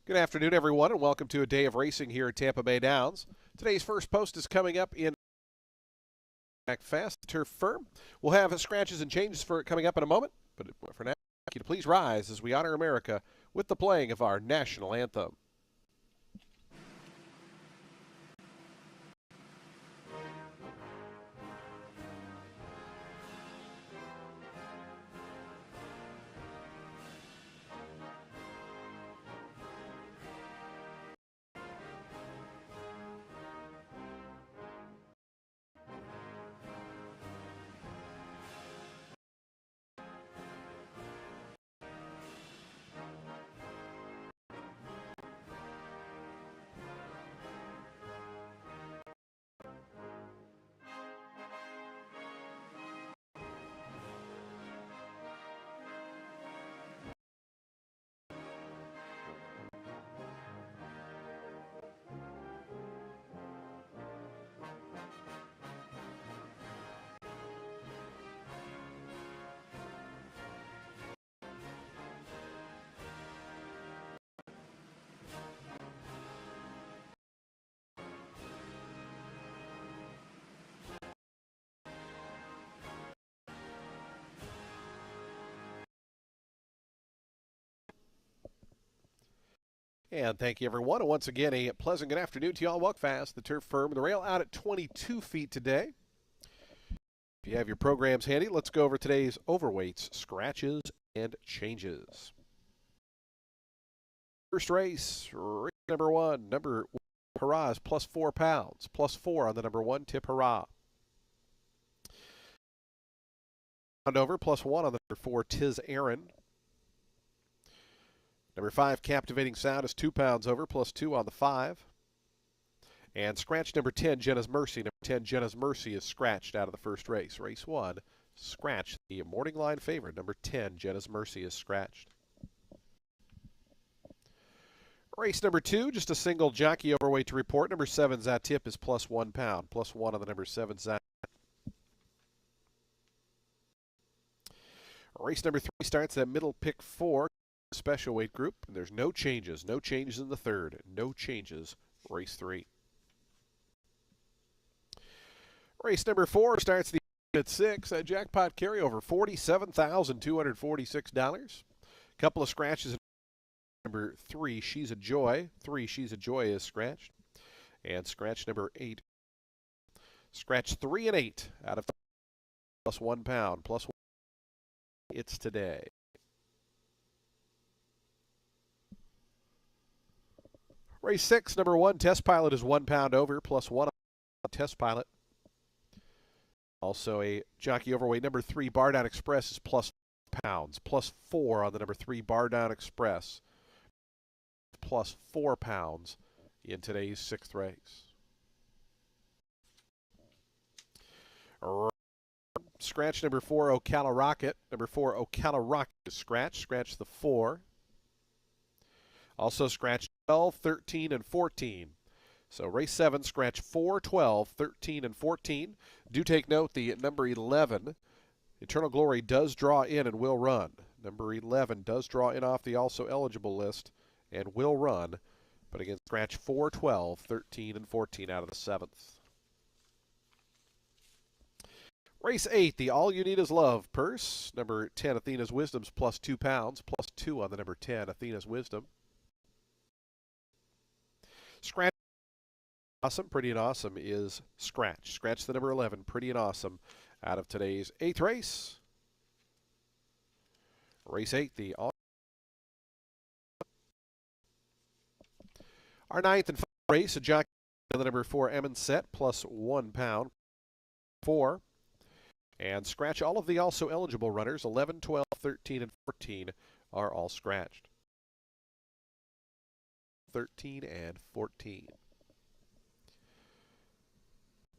Good afternoon, everyone, and welcome to a day of racing here at Tampa Bay Downs. Today's first post is coming up in Fast Turf Firm. We'll have scratches and changes for it coming up in a moment, but for now, I'd like you to please rise as we honor America with the playing of our national anthem. And thank you, everyone. And once again, a pleasant good afternoon to you all. Walk fast, the Turf Firm. The rail out at 22 feet today. If you have your programs handy, let's go over today's overweights, scratches, and changes. First race number one. Number Hurrah is plus 4 pounds. Plus 4 on the number one, Tip Hurrah. Over, plus 1 on the number 4, Tis Aaron. Number 5, Captivating Sound is 2 pounds over, plus 2 on the 5. And scratch number 10, Jenna's Mercy. Number 10, Jenna's Mercy is scratched out of the first race. Race 1, scratch. The morning line favorite, number 10, Jenna's Mercy is scratched. Race number 2, just a single jockey overweight to report. Number 7, Zatip is plus 1 pound. Plus 1 on the number 7, Zatip. Race number 3 starts at middle pick 4. Special weight group, and there's no changes in the third, no changes. Race 3. Race number 4 starts the at 6. Jackpot carryover, $47,246. Couple of scratches. Number 3, She's a Joy. 3, She's a Joy is scratched, and scratch number 8. Scratch 3 and 8 out of plus 1 pound. Plus 1. It's today. Race 6, number 1, Test Pilot is 1 pound over, plus 1 on Test Pilot. Also a jockey overweight. Number 3, Bar Down Express is plus pounds. Plus 4 on the number 3, Bar Down Express. Plus 4 pounds in today's 6th race. Scratch number 4, Ocala Rocket. Number 4, Ocala Rocket is scratched. Scratch the 4. Also scratch 12, 13, and 14. So race 7, scratch 4, 12, 13, and 14. Do take note, the number 11, Eternal Glory, does draw in and will run. Number 11 does draw in off the also eligible list and will run. But again, scratch 4, 12, 13, and 14 out of the 7th. Race 8, the All You Need Is Love purse. Number 10, Athena's Wisdom's plus 2 pounds. Plus 2 on the number 10, Athena's Wisdom. Scratch awesome, pretty and awesome is scratch. Scratch the number 11, pretty and awesome, out of today's 8th race. Race 8, the our 9th and final race, a jockey the number 4, Emmons Set, plus 1 pound. 4. And scratch all of the also eligible runners, 11, 12, 13, and 14 are all scratched. 13 and 14.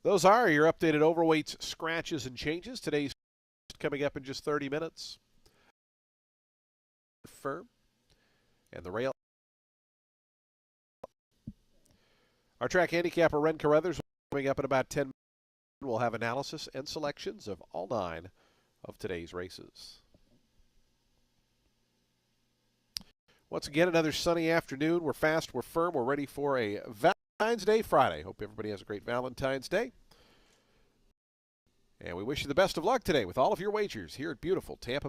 Those are your updated overweights, scratches, and changes. Today's coming up in just 30 minutes. Firm and the rail. Our track handicapper, Ren Carruthers, coming up in about 10 minutes. We'll have analysis and selections of all 9 of today's races. Once again, another sunny afternoon. We're fast, we're firm, we're ready for a Valentine's Day Friday. Hope everybody has a great Valentine's Day. And we wish you the best of luck today with all of your wagers here at beautiful Tampa.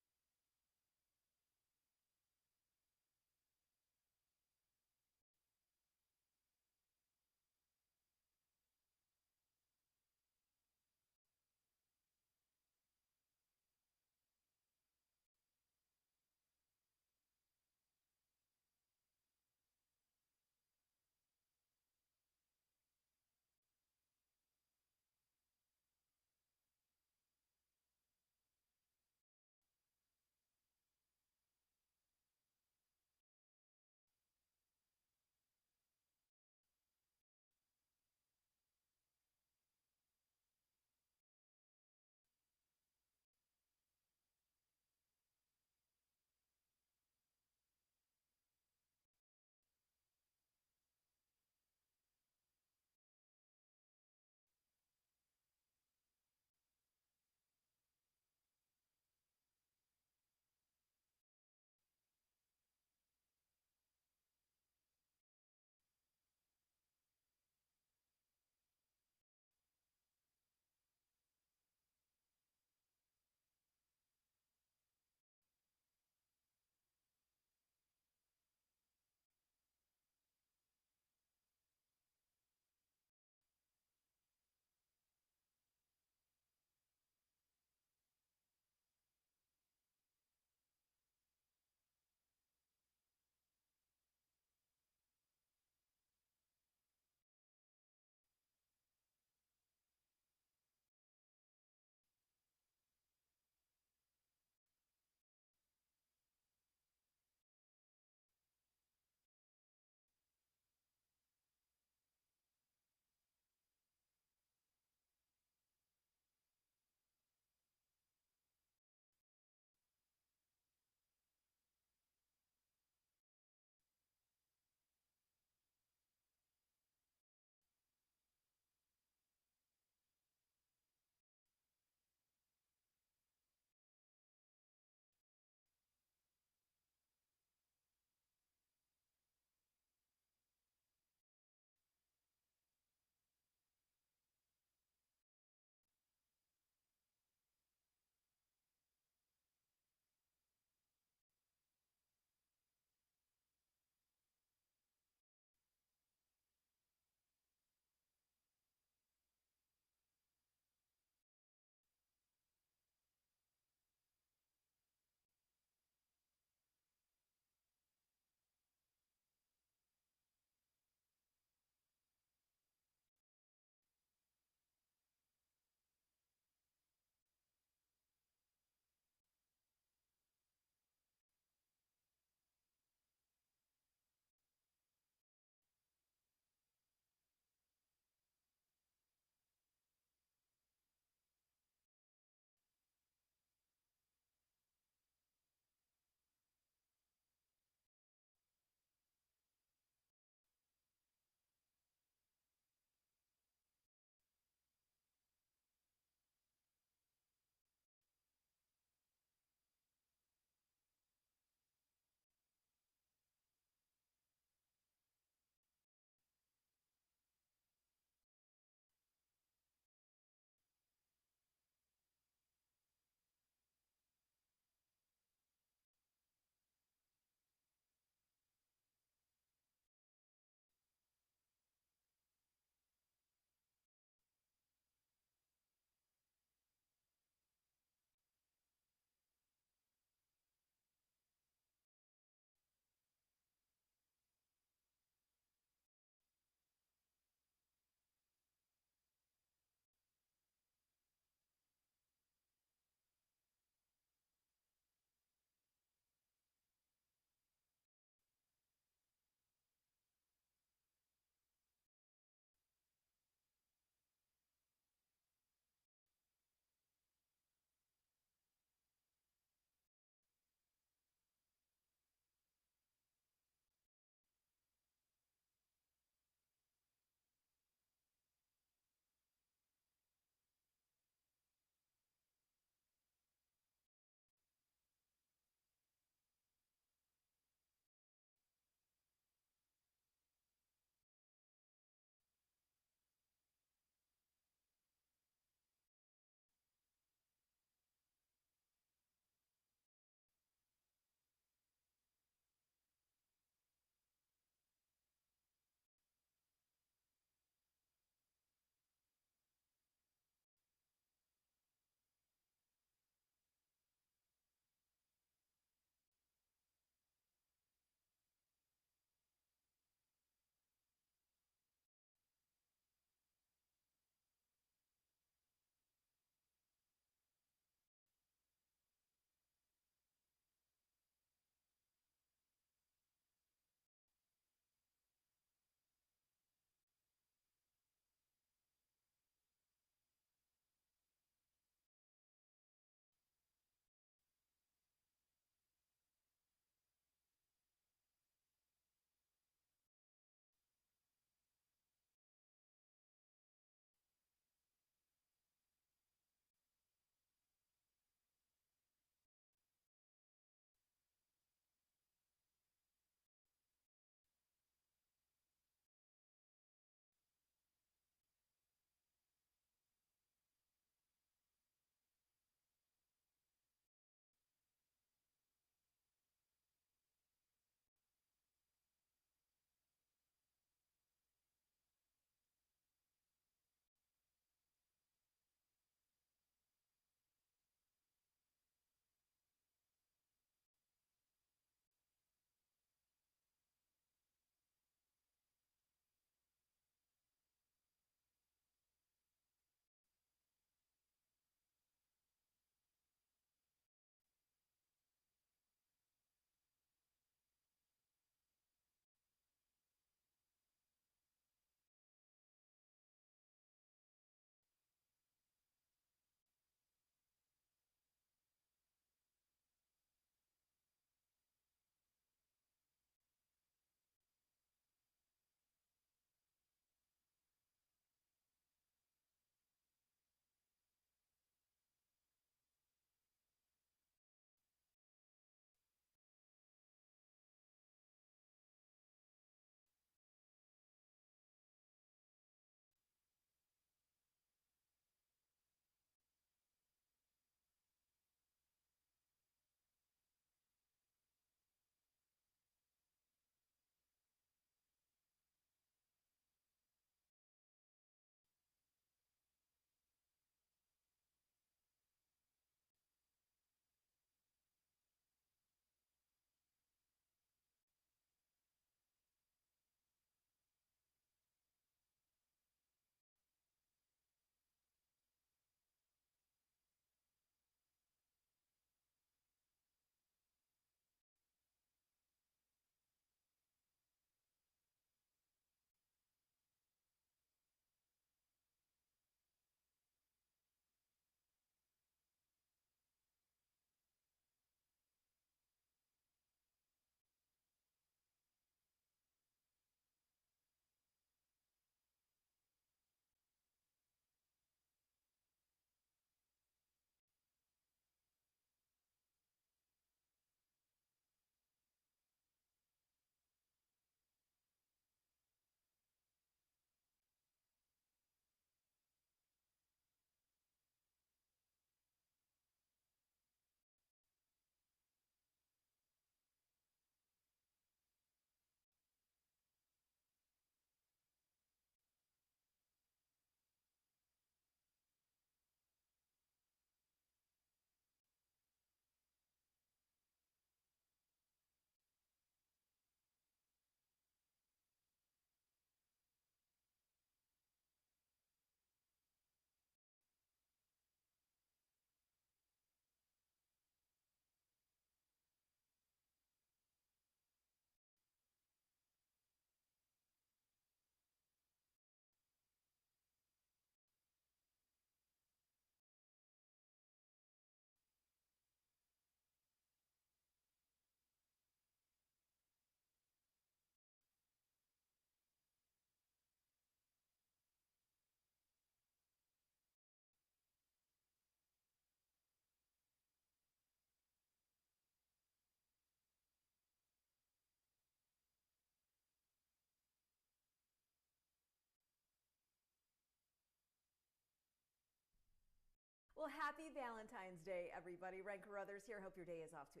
Well, happy Valentine's Day, everybody. Ryan Carruthers here. Hope your day is off to.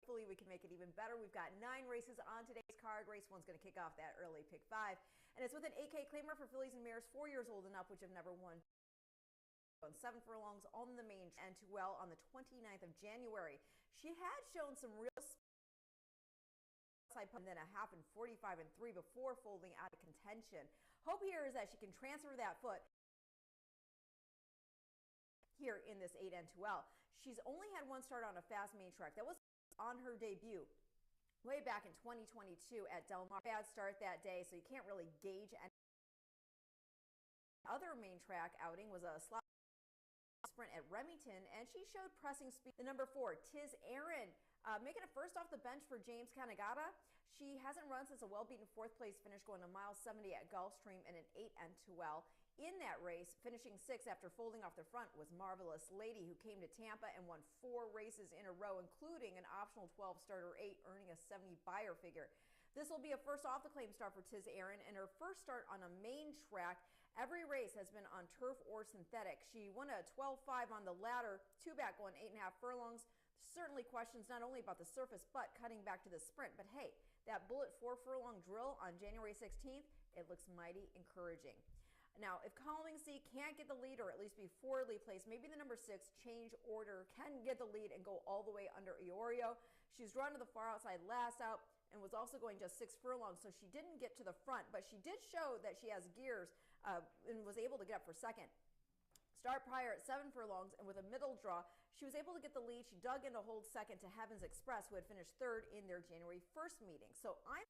Hopefully we can make it even better. We've got 9 races on today's card. Race 1's going to kick off that early pick 5. And it's with an 8K claimer for fillies and mares 4 years old and up, which have never won. On 7 furlongs on the main and to well on the 29th of January. She had shown some real and then a half and 45 and 3 before folding out of contention. Hope here is that she can transfer that foot here in this 8N2L. She's only had one start on a fast main track. That was on her debut way back in 2022 at Del Mar. Bad start that day, so you can't really gauge any. Other main track outing was a slot sprint at Remington, and she showed pressing speed. The number 4, Tiz Aaron, making a first off the bench for James Kanagata. She hasn't run since a well-beaten 4th place finish going a mile 70 at Gulfstream in an 8N2L. In that race, finishing 6th after folding off the front was Marvelous Lady, who came to Tampa and won 4 races in a row, including an optional 12 starter 8, earning a 70 buyer figure. This will be a first off the claim start for Tiz Aaron, and her first start on a main track. Every race has been on turf or synthetic. She won a 12.5 on the ladder, 2 back going 8.5 furlongs. Certainly questions not only about the surface, but cutting back to the sprint. But hey, that bullet 4 furlong drill on January 16th, it looks mighty encouraging. Now, if Calming Sea can't get the lead or at least be forwardly placed, maybe the number 6, Change Order, can get the lead and go all the way under Iorio. She's drawn to the far outside last out and was also going just 6 furlongs, so she didn't get to the front, but she did show that she has gears and was able to get up for second. Start prior at 7 furlongs, and with a middle draw, she was able to get the lead. She dug in to hold second to Heavens Express, who had finished 3rd in their January 1st meeting. So I'm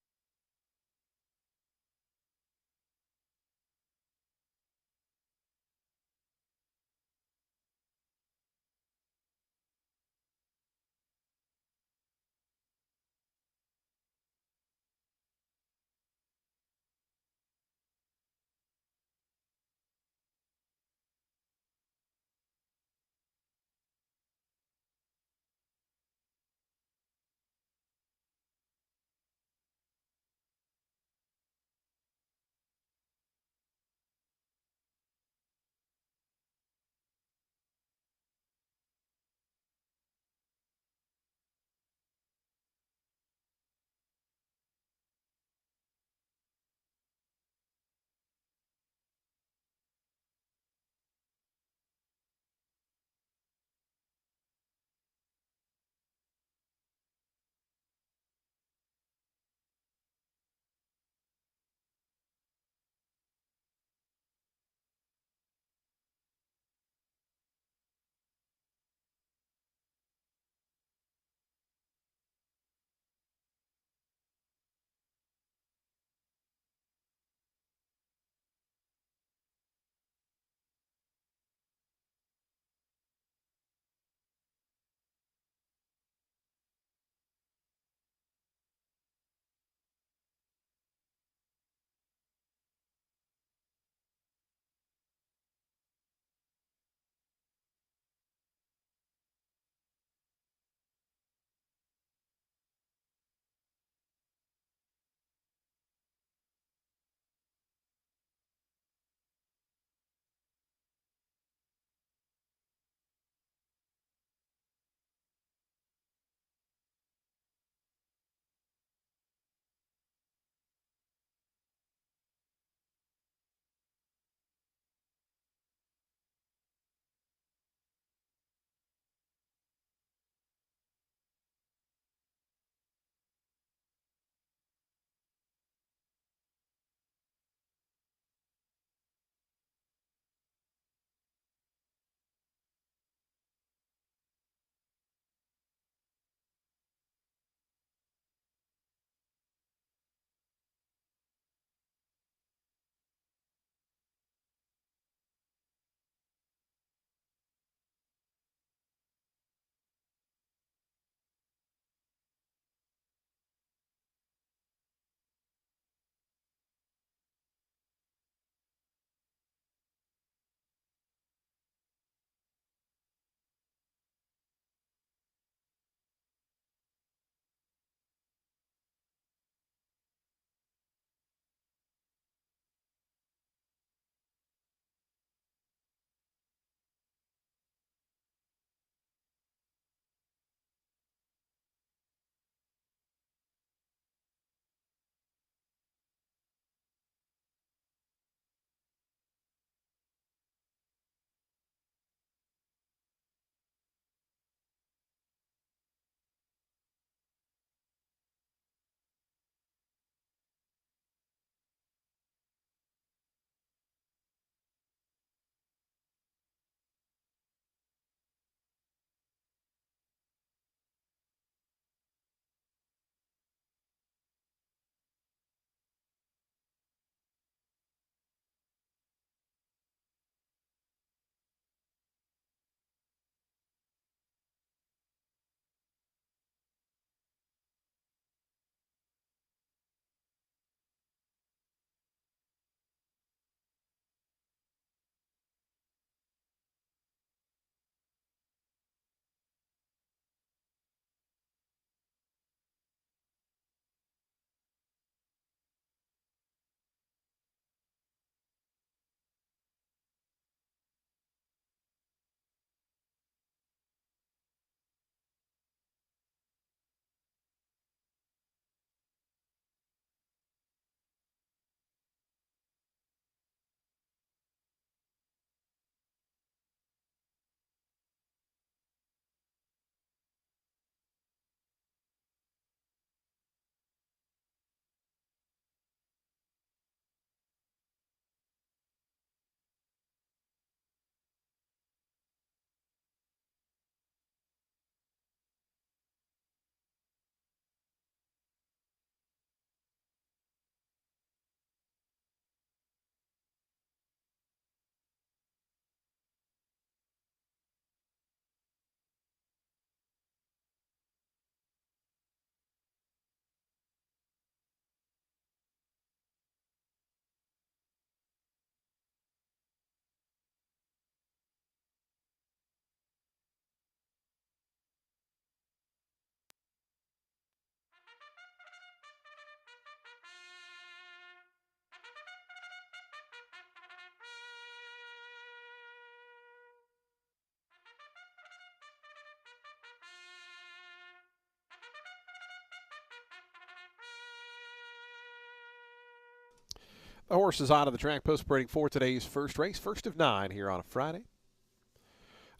The horses on the track post parading for today's first race, first of 9 here on a Friday.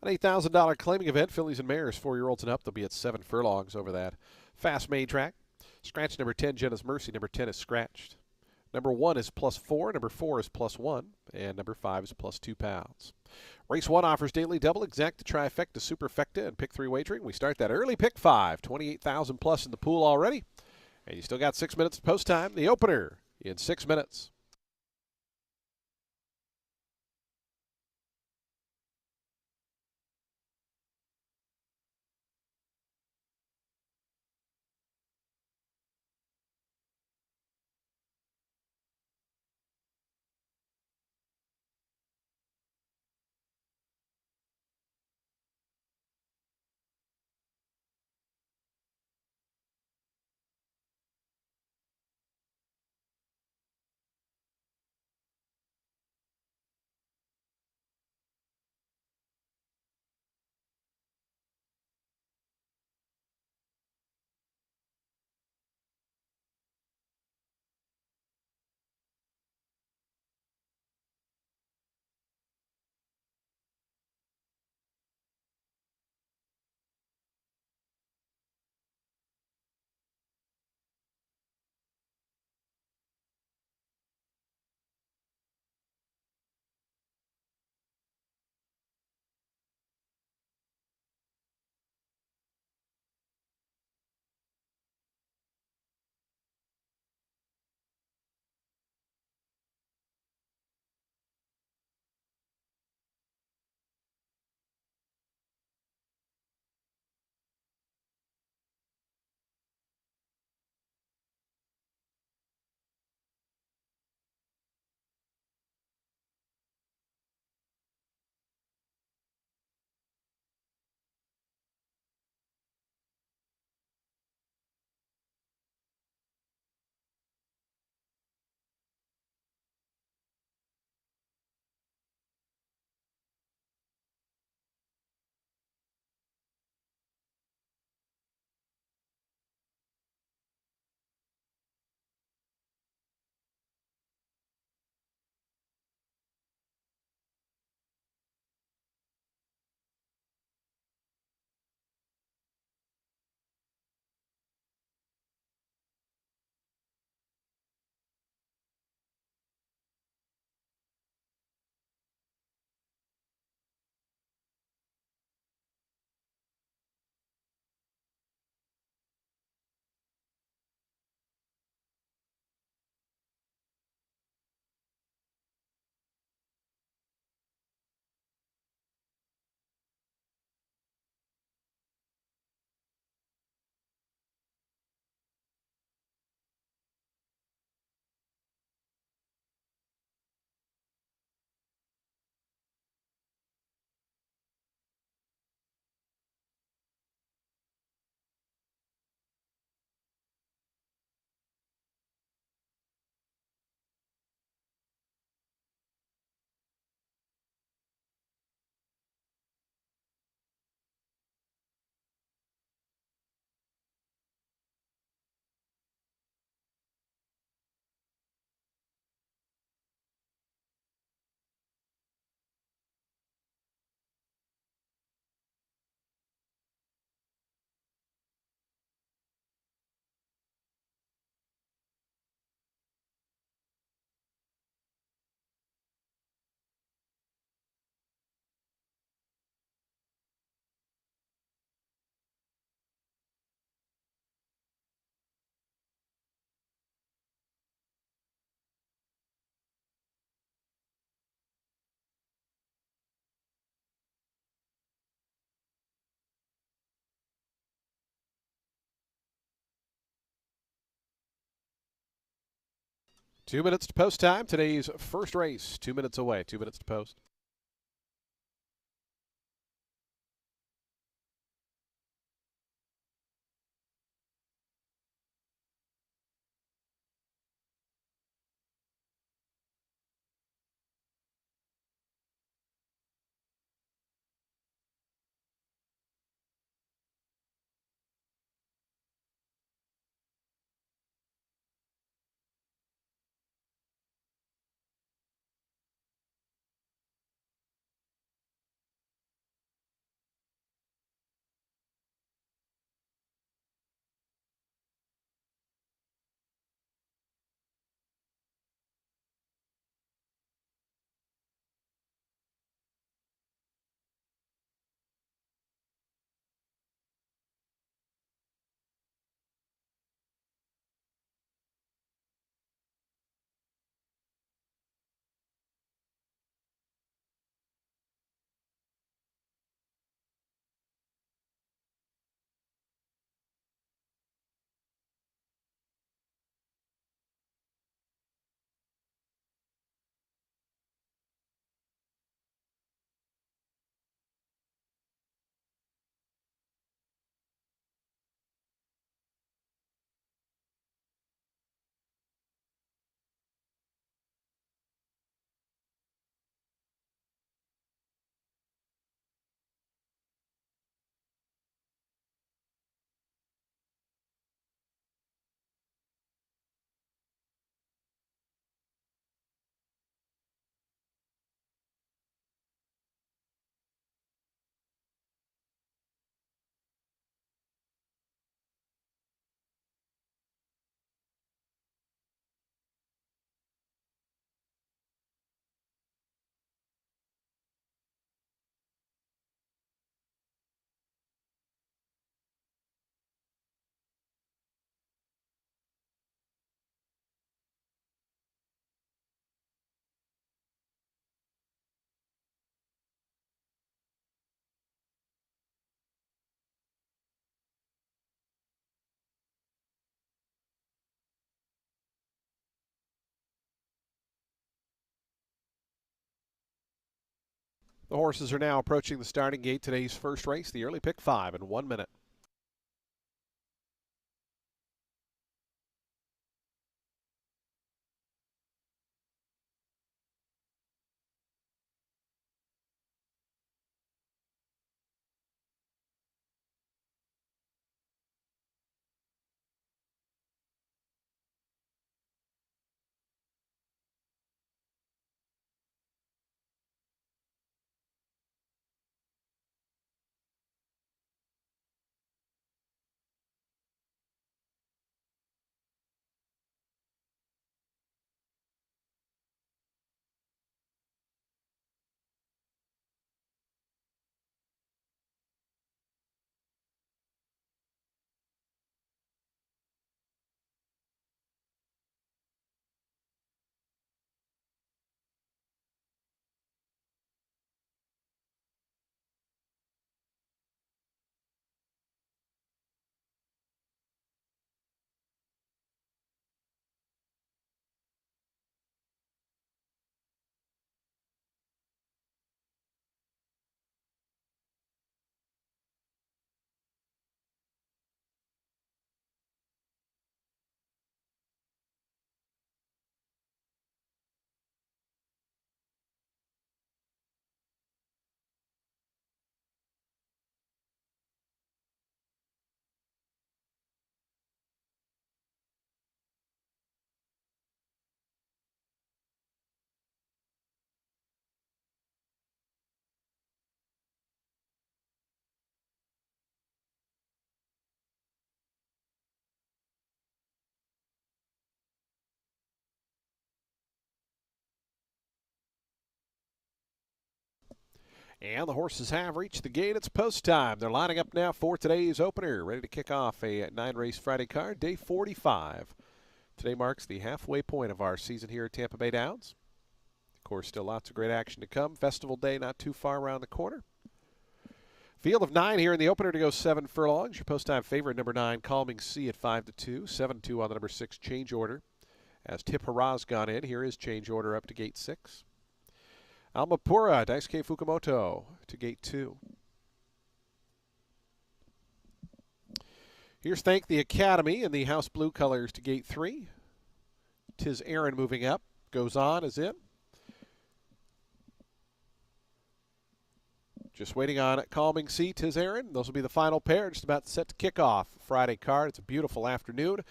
An $8,000 claiming event, fillies and mares, 4-year-olds and up. They'll be at 7 furlongs over that fast-made track. Scratch number 10, Jenna's Mercy. Number 10 is scratched. Number 1 is +4, number 4 is +1, and number 5 is +2 pounds. Race 1 offers daily double, exacta, trifecta, superfecta, and pick 3 wagering. We start that early pick 5, 28,000 plus in the pool already. And you still got 6 minutes post time. The opener in 6 minutes. Two minutes to post time. Today's first race, 2 minutes away. 2 minutes to post. The horses are now approaching the starting gate. Today's first race, the early pick 5 in 1 minute. And the horses have reached the gate. It's post time. They're lining up now for today's opener, ready to kick off a 9-race Friday card, day 45. Today marks the halfway point of our season here at Tampa Bay Downs. Of course, still lots of great action to come. Festival Day not too far around the corner. Field of 9 here in the opener to go 7 furlongs. Your post time favorite, number 9, Calming Sea at 5-2. 7-2 on the number 6, Change Order. As Tip Hurrah's gone in, here is Change Order up to gate 6. Almapura, Daisuke Fukumoto to gate 2. Here's Thank the Academy in the house blue colors to gate 3. Tis Aaron moving up. Goes on, is in. Just waiting on Calming Sea, Tis Aaron. Those will be the final pair. Just about set to kick off Friday card. It's a beautiful afternoon.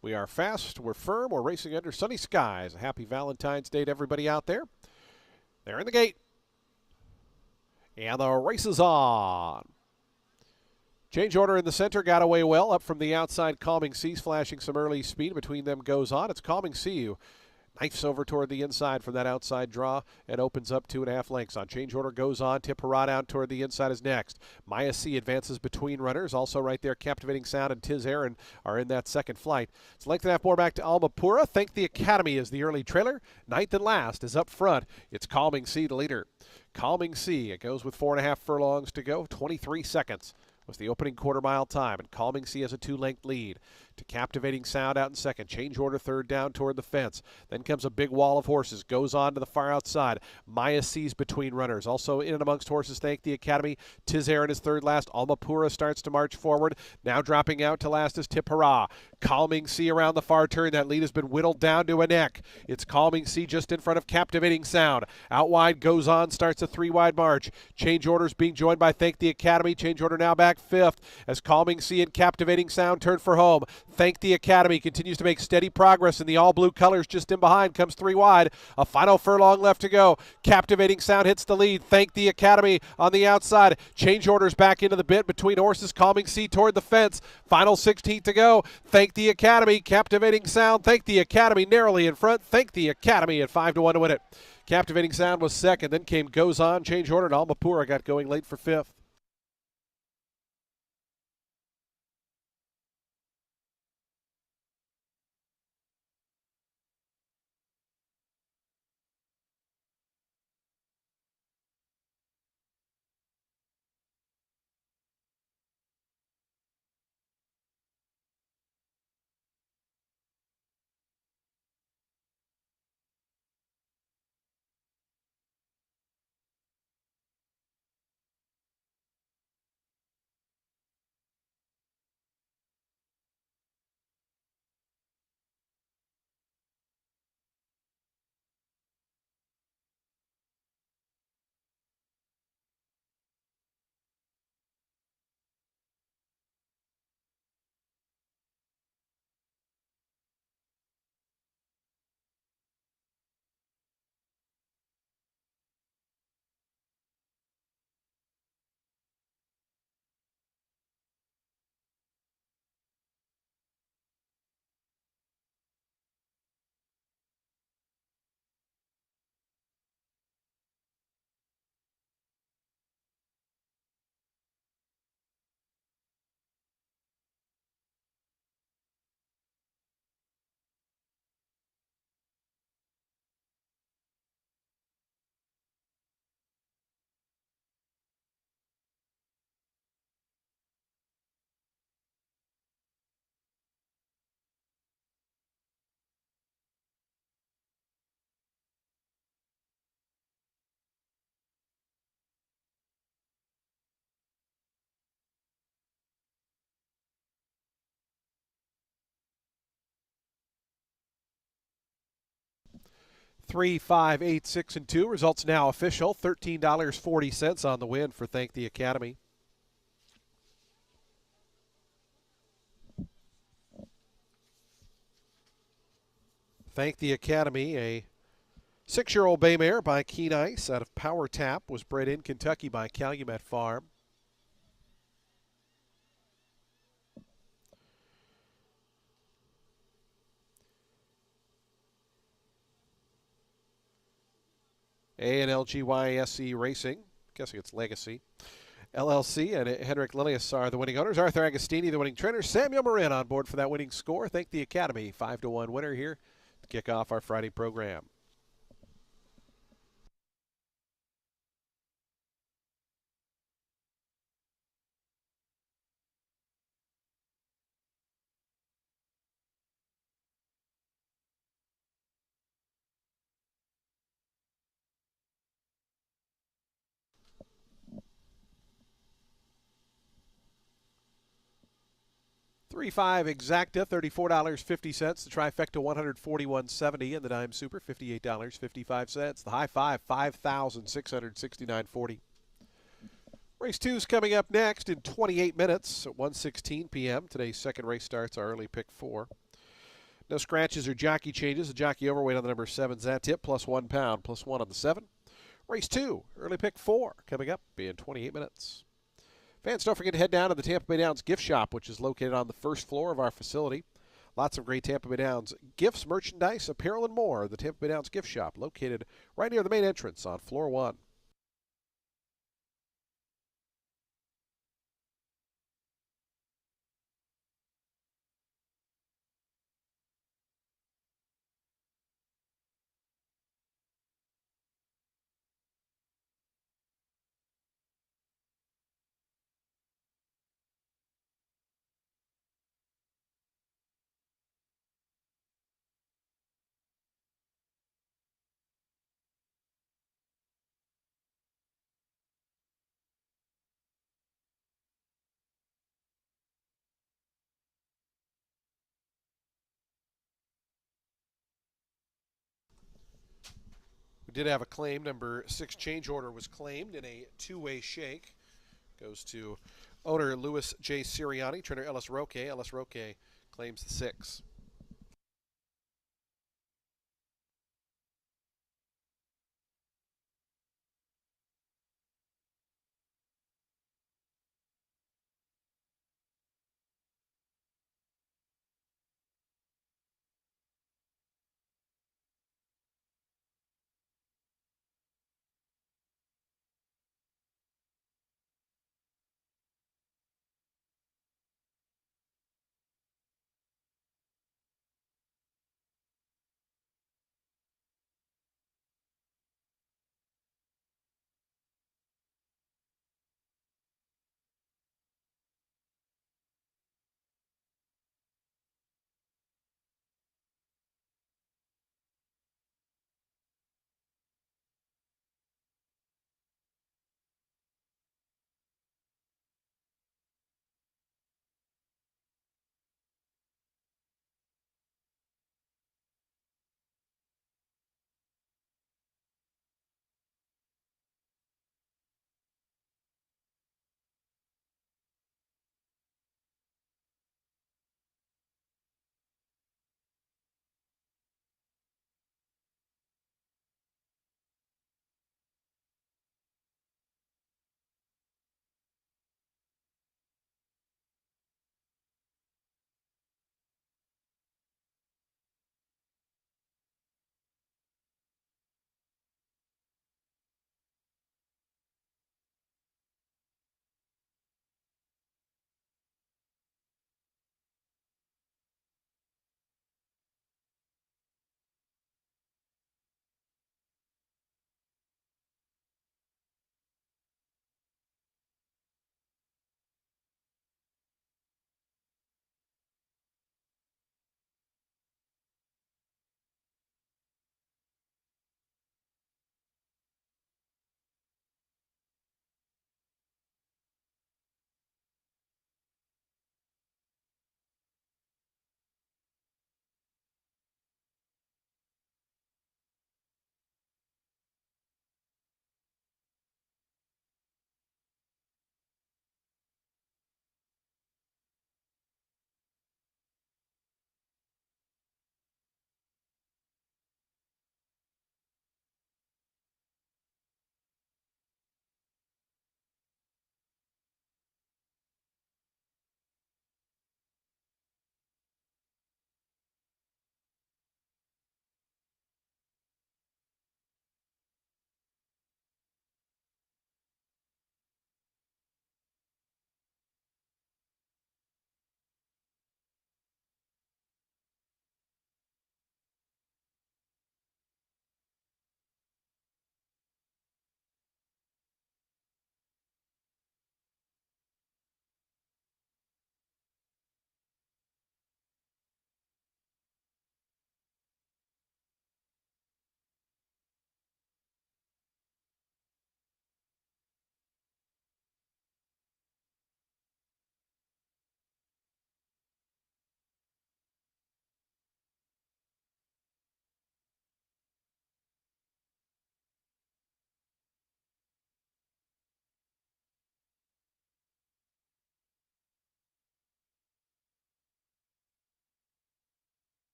We are fast, we're firm, we're racing under sunny skies. A happy Valentine's Day to everybody out there. They're in the gate. And the race is on. Change Order in the center, got away well. Up from the outside, Calming Sea's flashing some early speed. Between them goes on. It's Calming Sea who knifes over toward the inside from that outside draw and opens up 2.5 lengths on. Change Order goes on. Tip Hurrah down toward the inside is next. Maya C advances between runners. Also right there, Captivating Sound and Tis Aaron are in that second flight. It's a length and a half more back to Almapura. Thank the Academy is the early trailer. Ninth and last is up front. It's Calming Sea, the leader. Calming Sea, it goes with 4.5 furlongs to go. 23 seconds was the opening quarter-mile time, and Calming Sea has a 2-length lead. To Captivating Sound out in second. Change Order third down toward the fence. Then comes a big wall of horses. Goes on to the far outside. Maya C's between runners. Also in and amongst horses, Thank the Academy. Tis Aaron is third last. Almapura starts to march forward. Now dropping out to last is Tip Hurrah. Calming Sea around the far turn. That lead has been whittled down to a neck. It's Calming Sea just in front of Captivating Sound. Out wide, Goes On, starts a 3-wide march. Change Order's being joined by Thank the Academy. Change Order now back fifth as Calming Sea and Captivating Sound turn for home. Thank the Academy continues to make steady progress in the all blue colors. Just in behind comes 3 wide. A final furlong left to go. Captivating Sound hits the lead. Thank the Academy on the outside. Change Orders back into the bit between horses. Calming Sea toward the fence. Final 16 to go. Thank the Academy. Captivating Sound. Thank the Academy narrowly in front. Thank the Academy at 5-1 to win it. Captivating Sound was second. Then came Goes On. Change Order and Almapura got going late for fifth. 3, 5, 8, 6, and 2. Results now official. $13.40 on the win for Thank the Academy. Thank the Academy, a 6-year-old bay mare by Keen Ice out of Power Tap, was bred in Kentucky by Calumet Farm. ANLGYSE Racing, guessing it's Legacy, LLC, and Henrik Lilius are the winning owners. Arthur Agostini, the winning trainer. Samuel Marin on board for that winning score. Thank the Academy, 5-1 winner here to kick off our Friday program. $3-5 exacta, $34.50. The trifecta, $141.70, and the dime super, $58.55. The high five, $5,669.40. Race 2 is coming up next in 28 minutes at 1:16 p.m. Today's second race starts our early pick 4. No scratches or jockey changes. The jockey overweight on the number 7's that tip, plus 1 pound, plus 1 on the 7. Race 2, early pick 4, coming up in 28 minutes. Fans, don't forget to head down to the Tampa Bay Downs gift shop, which is located on the first floor of our facility. Lots of great Tampa Bay Downs gifts, merchandise, apparel, and more. The Tampa Bay Downs gift shop, located right near the main entrance on floor 1. We did have a claim. Number 6 change order was claimed in a two-way shake. Goes to owner Louis J. Sirianni, trainer Ellis Roque. Ellis Roque claims the 6.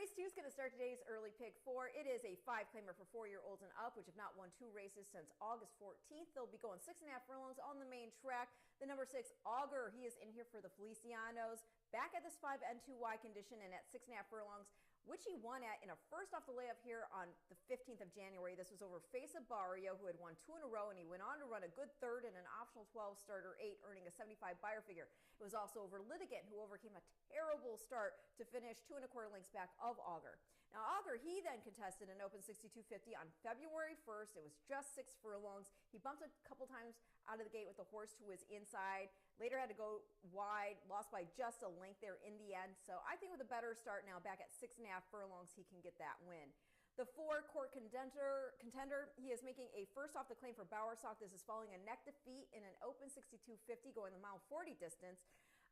Race 2 is going to start today's early pick 4. It is a 5-claimer for 4-year-olds and up, which have not won 2 races since August 14th. They'll be going 6.5 furlongs on the main track. The number 6, Augur, he is in here for the Felicianos. Back at this 5N2Y condition and at 6.5 furlongs, which he won at in a first off the layup here on the 15th of January. This was over Fesa Barrio, who had won 2 in a row, and he went on to run a good third in an optional 12 starter 8, earning a 75 buyer figure. It was also over Litigant, who overcame a terrible start to finish 2 1/4 lengths back of Augur. Now, Augur, he then contested an open 62.50 on February 1st. It was just 6 furlongs. He bumped a couple times out of the gate with the horse who was inside. Later had to go wide, lost by just a length there in the end. So I think with a better start now, back at 6.5 furlongs, he can get that win. The 4-court contender, he is making a first off the claim for Bowersock. This is following a neck defeat in an open 62.50 going the mile 40 distance.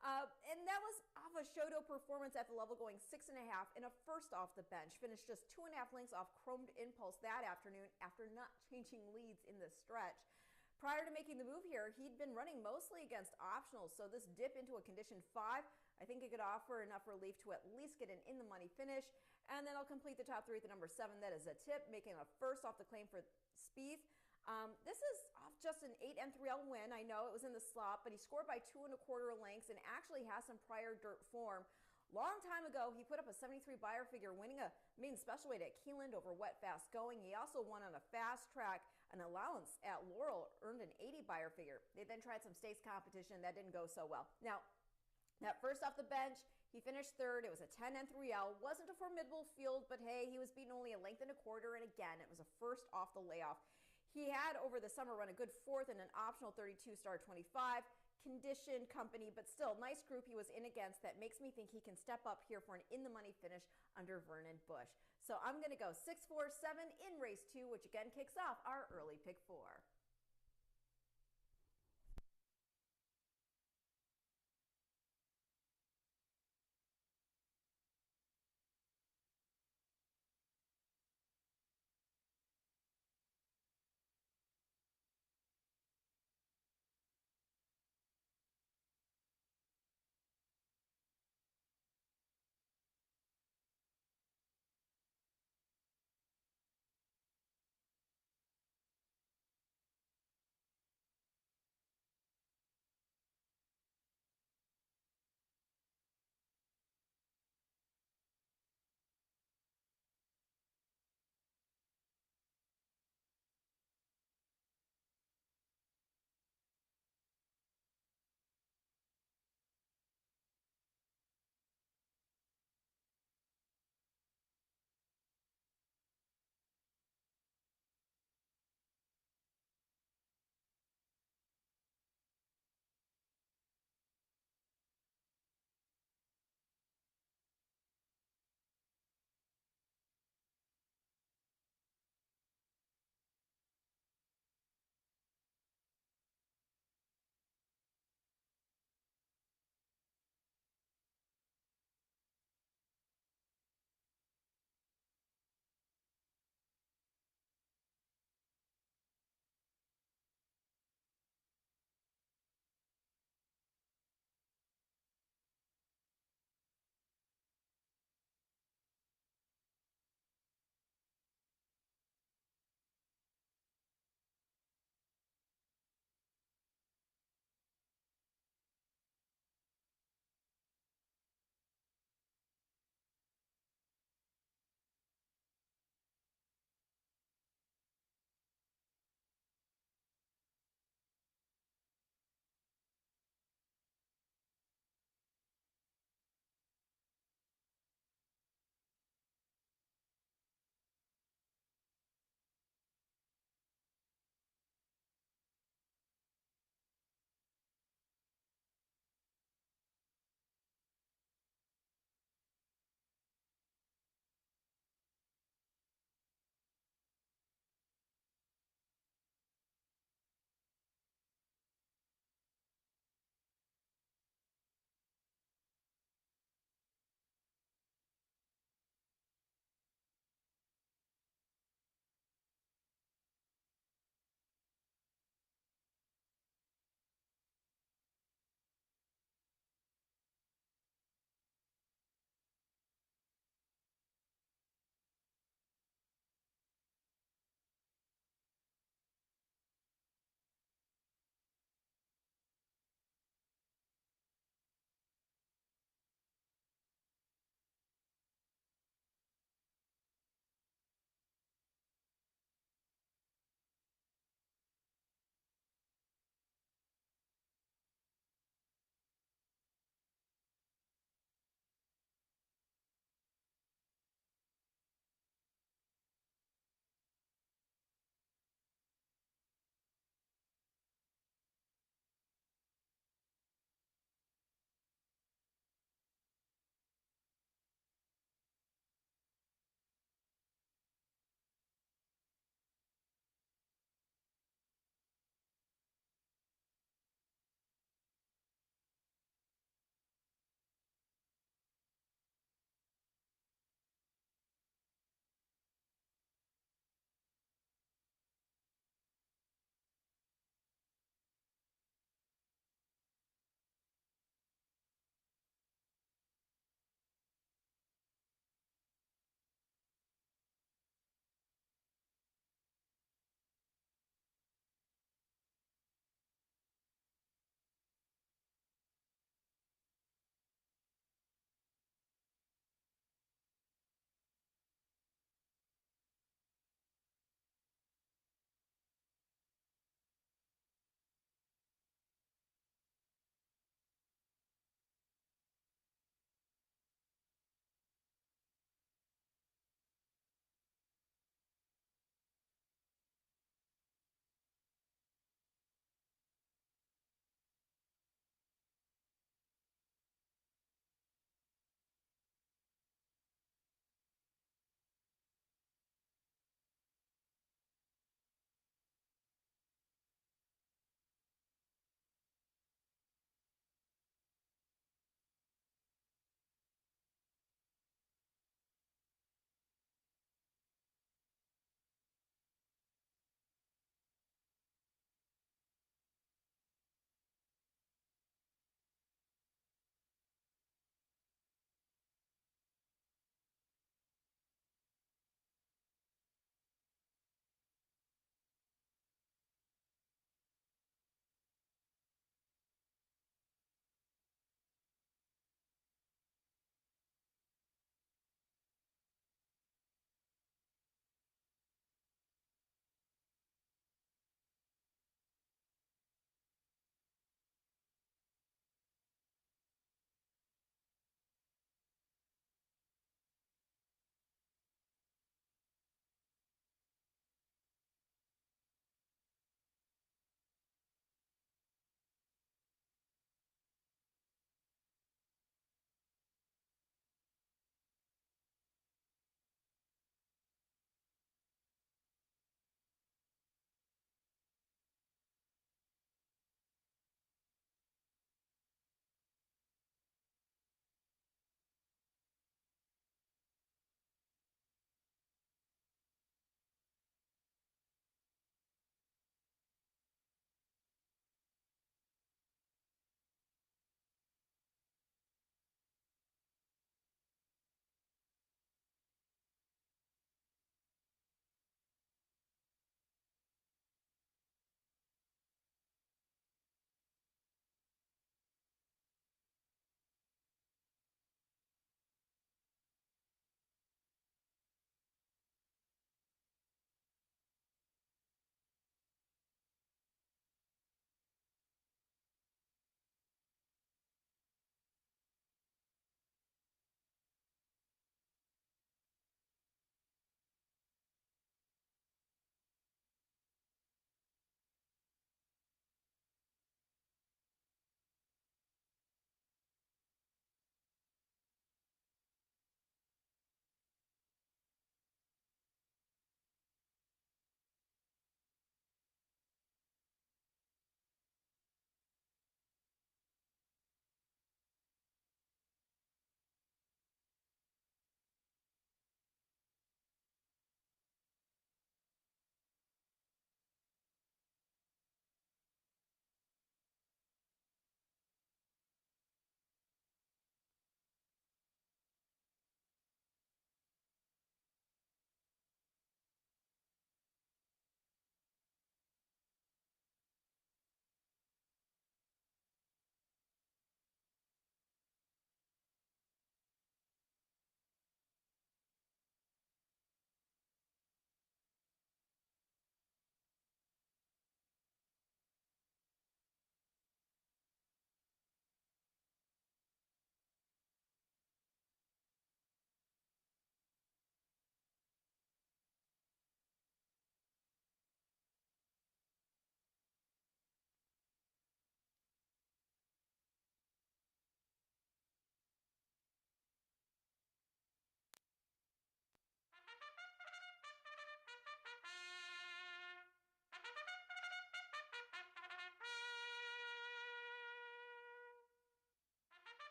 And that was off a Shodo performance at the level, going 6.5 in a first off the bench. Finished just 2.5 lengths off Chromed Impulse that afternoon after not changing leads in the stretch. Prior to making the move here, he'd been running mostly against optionals, so this dip into a condition 5, I think it could offer enough relief to at least get an in-the-money finish. And then I'll complete the top 3 at the number 7. That is a tip, making a first off the claim for Spieth. This is off just an 8N3L win. I know it was in the slop, but he scored by 2 1/4 lengths and actually has some prior dirt form. Long time ago, he put up a 73 buyer figure, winning a main special weight at Keeneland over Wet Fast Going. He also won on a fast track. An allowance at Laurel earned an 80 buyer figure. They then tried some stakes competition. That didn't go so well. Now, that first off the bench, he finished 3rd. It was a 10N3L. Wasn't a formidable field, but hey, he was beaten only a length and a quarter. And again, it was a first off the layoff. He had, over the summer, run a good 4th in an optional 32 star 25. Conditioned company, but still nice group he was in against. That makes me think he can step up here for an in-the-money finish under Vernon Bush. So I'm going to go 6, 4, 7 in race 2, which again kicks off our early pick 4.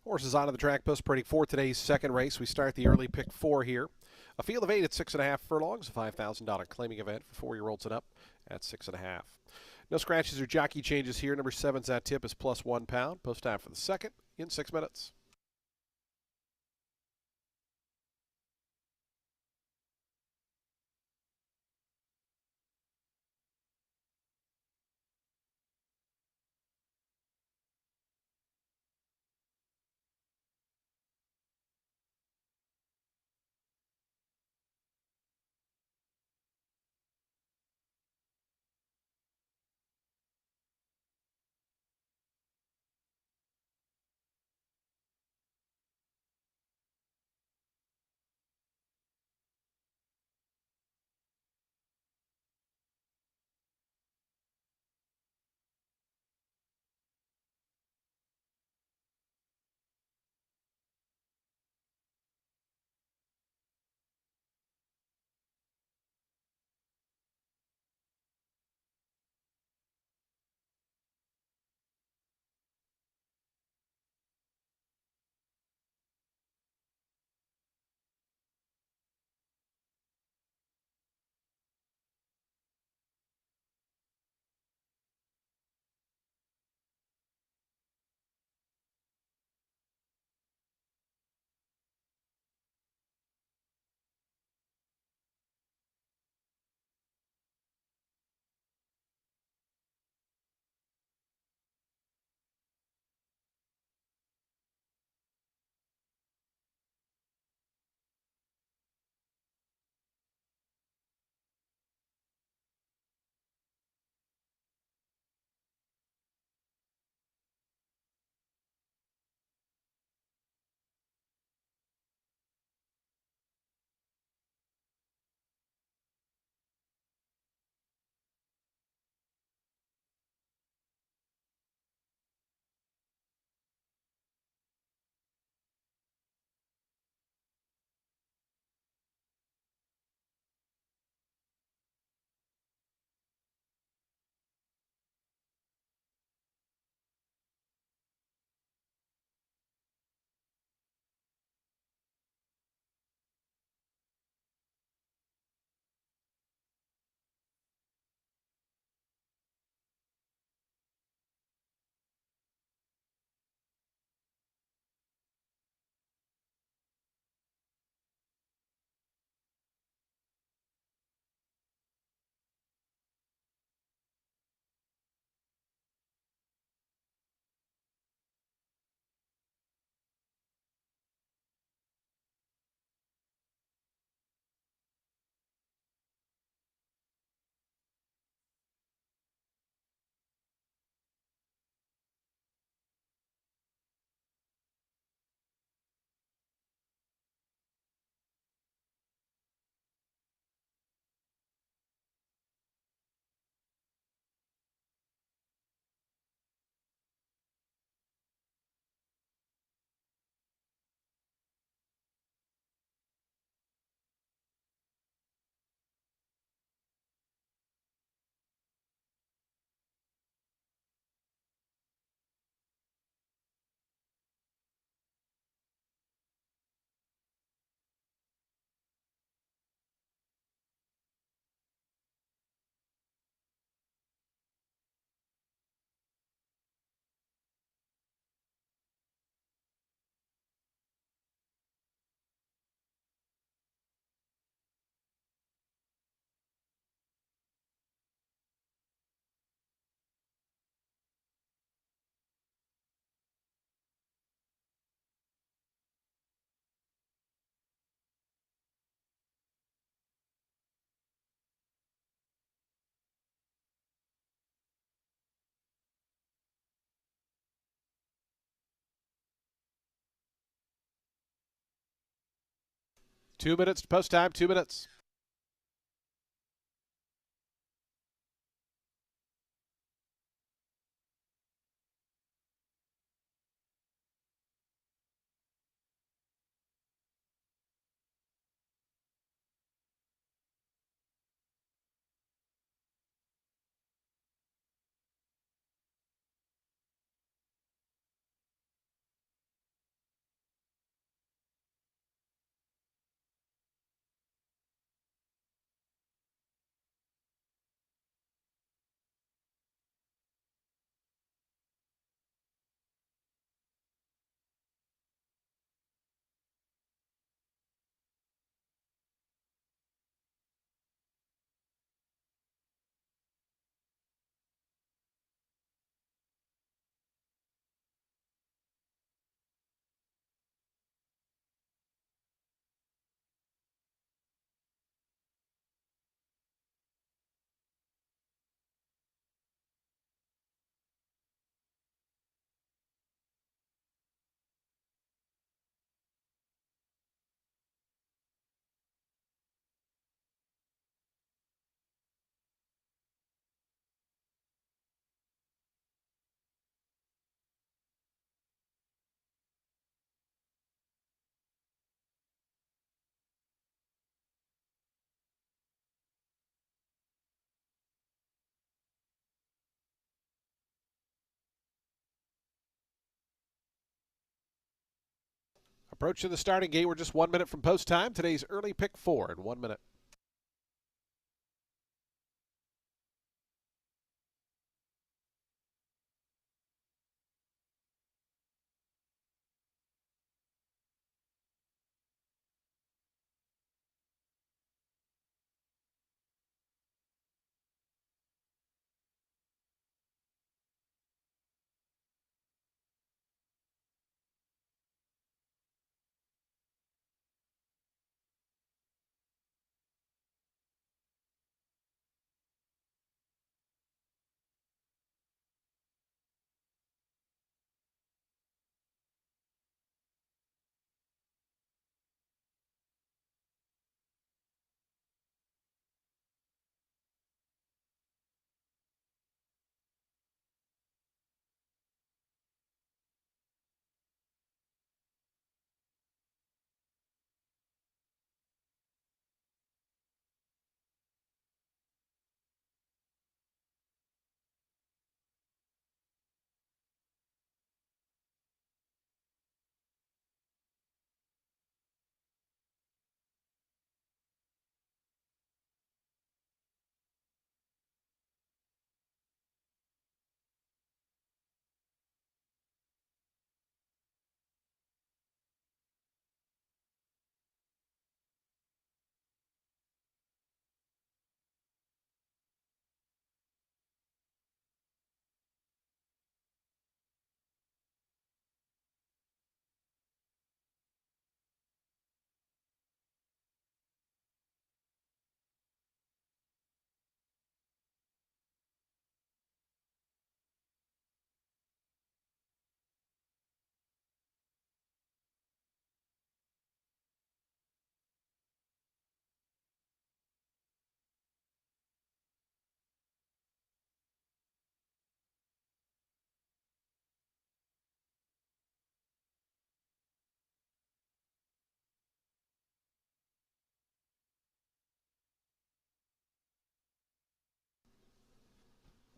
Horses onto the track postparading for today's second race. We start the early pick 4 here. A field of 8 at 6.5 furlongs, a $5,000 claiming event for 4-year-olds and up at 6.5. No scratches or jockey changes here. Number 7's That Tip is plus £1. Post time for the second in 6 minutes. Two minutes to post time, 2 minutes. Approaching the starting gate, we're just 1 minute from post time. Today's early pick 4 in 1 minute.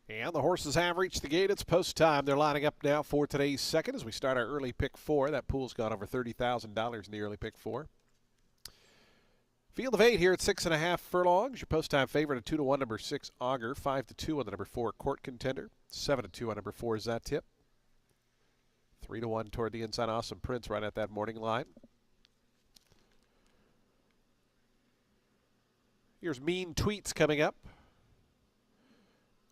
And the horses have reached the gate. It's post time. They're lining up now for today's second as we start our early pick 4. That pool's gone over $30,000 in the early pick 4. Field of 8 here at 6.5 furlongs. Your post time favorite at 2-1, number 6 Augur, 5-2 on the number 4 Court Contender, 7-2 on number 4 Zatip, 3-1 toward the inside Awesome Prince right at that morning line. Here's Mean Tweets coming up.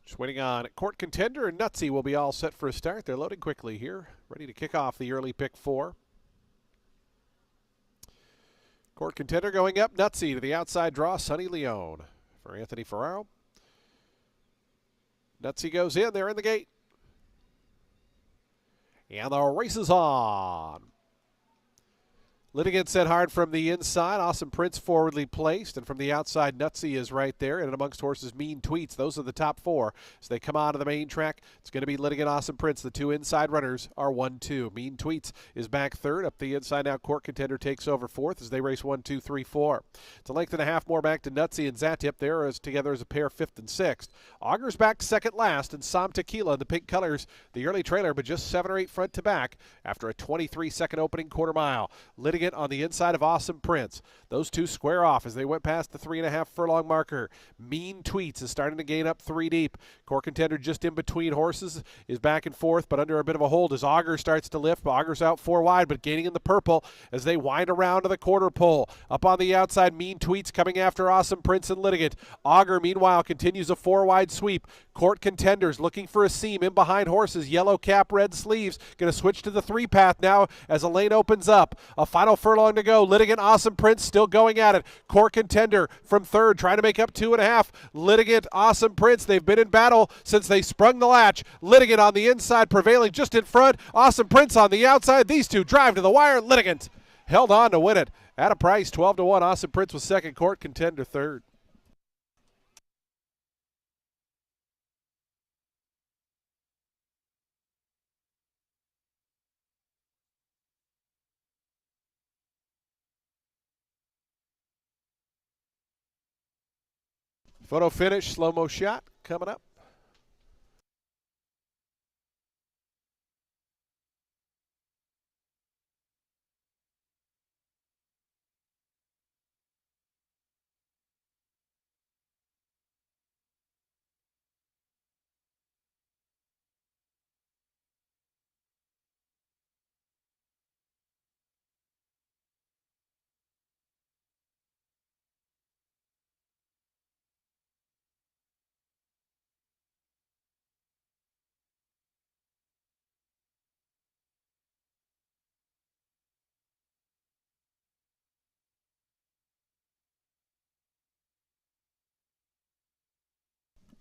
Just waiting on Court Contender and Nutsy will be all set for a start. They're loading quickly here, ready to kick off the early pick 4. Court Contender going up, Nutsy to the outside draw, Sonny Leone for Anthony Ferraro. Nutsy goes in, they're in the gate. And the race is on. Litigant set hard from the inside. Awesome Prince forwardly placed. And from the outside, Nutsy is right there. And amongst horses, Mean Tweets. Those are the top 4. As they come onto the main track, it's going to be Litigant, Awesome Prince. The 2 inside runners are 1-2. Mean Tweets is back 3rd. Up the inside now, Court Contender takes over 4th as they race 1, 2, 3, 4. It's a length and a half more back to Nutsy and Zatip. They're together as a pair, 5th and 6th. Augur's back 2nd last. And Som Tequila in the pink colors, the early trailer, but just 7 or 8 front to back after a 23-second opening quarter mile. Litigant on the inside of Awesome Prince. Those two square off as they went past the 3.5 furlong marker. Mean Tweets is starting to gain up 3 deep. Court Contender just in between horses is back and forth, but under a bit of a hold as Augur starts to lift. Augur's out 4 wide, but gaining in the purple as they wind around to the quarter pole. Up on the outside, Mean Tweets coming after Awesome Prince and Litigant. Augur, meanwhile, continues a 4 wide sweep. Court Contenders looking for a seam in behind horses. Yellow cap, red sleeves. Going to switch to the 3 path now as a lane opens up. A final furlong to go. Litigant, Awesome Prince still going at it. Court Contender from 3rd, trying to make up 2.5. Litigant, Awesome Prince, they've been in battle since they sprung the latch. Litigant on the inside, prevailing just in front. Awesome Prince on the outside. These two drive to the wire. Litigant held on to win it at a price 12-1. Awesome Prince was 2nd, Court Contender 3rd. Photo finish, slow-mo shot coming up.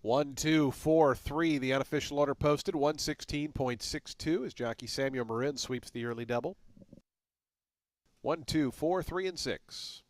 1, 2, 4, 3. The unofficial order posted 116.62 as jockey Samuel Marin sweeps the early double. 1, 2, 4, 3, and 6.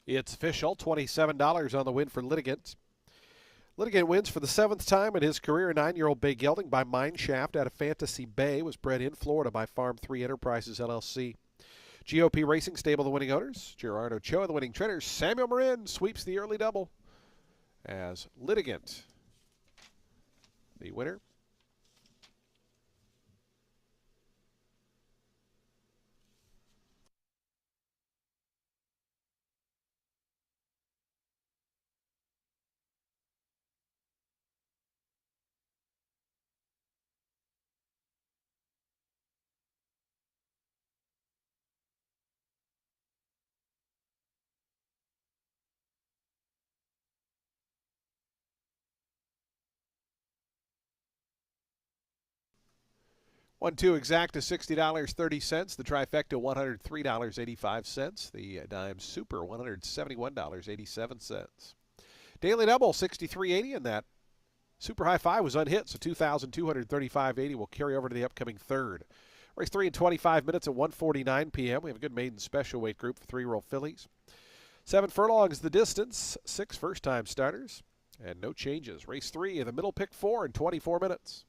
It's official, $27 on the win for Litigant. Litigant wins for the 7th time in his career. 9-year-old Bay Gelding by Mineshaft out of Fantasy Bay was bred in Florida by Farm 3 Enterprises, LLC. GOP Racing Stable, the winning owners. Gerardo Choa, the winning trainer. Samuel Marin sweeps the early double as Litigant, the winner. One, two exact to $60.30. The trifecta $103.85. The dime super $171.87. Daily double $63.80, and that super high five was unhit, so $2,235.80 will carry over to the upcoming third. Race 3 in 25 minutes at 1:49 p.m. We have a good maiden special weight group for 3-year-old fillies. 7 furlongs the distance, 6 first-time starters, and no changes. Race 3 in the middle pick 4 in 24 minutes.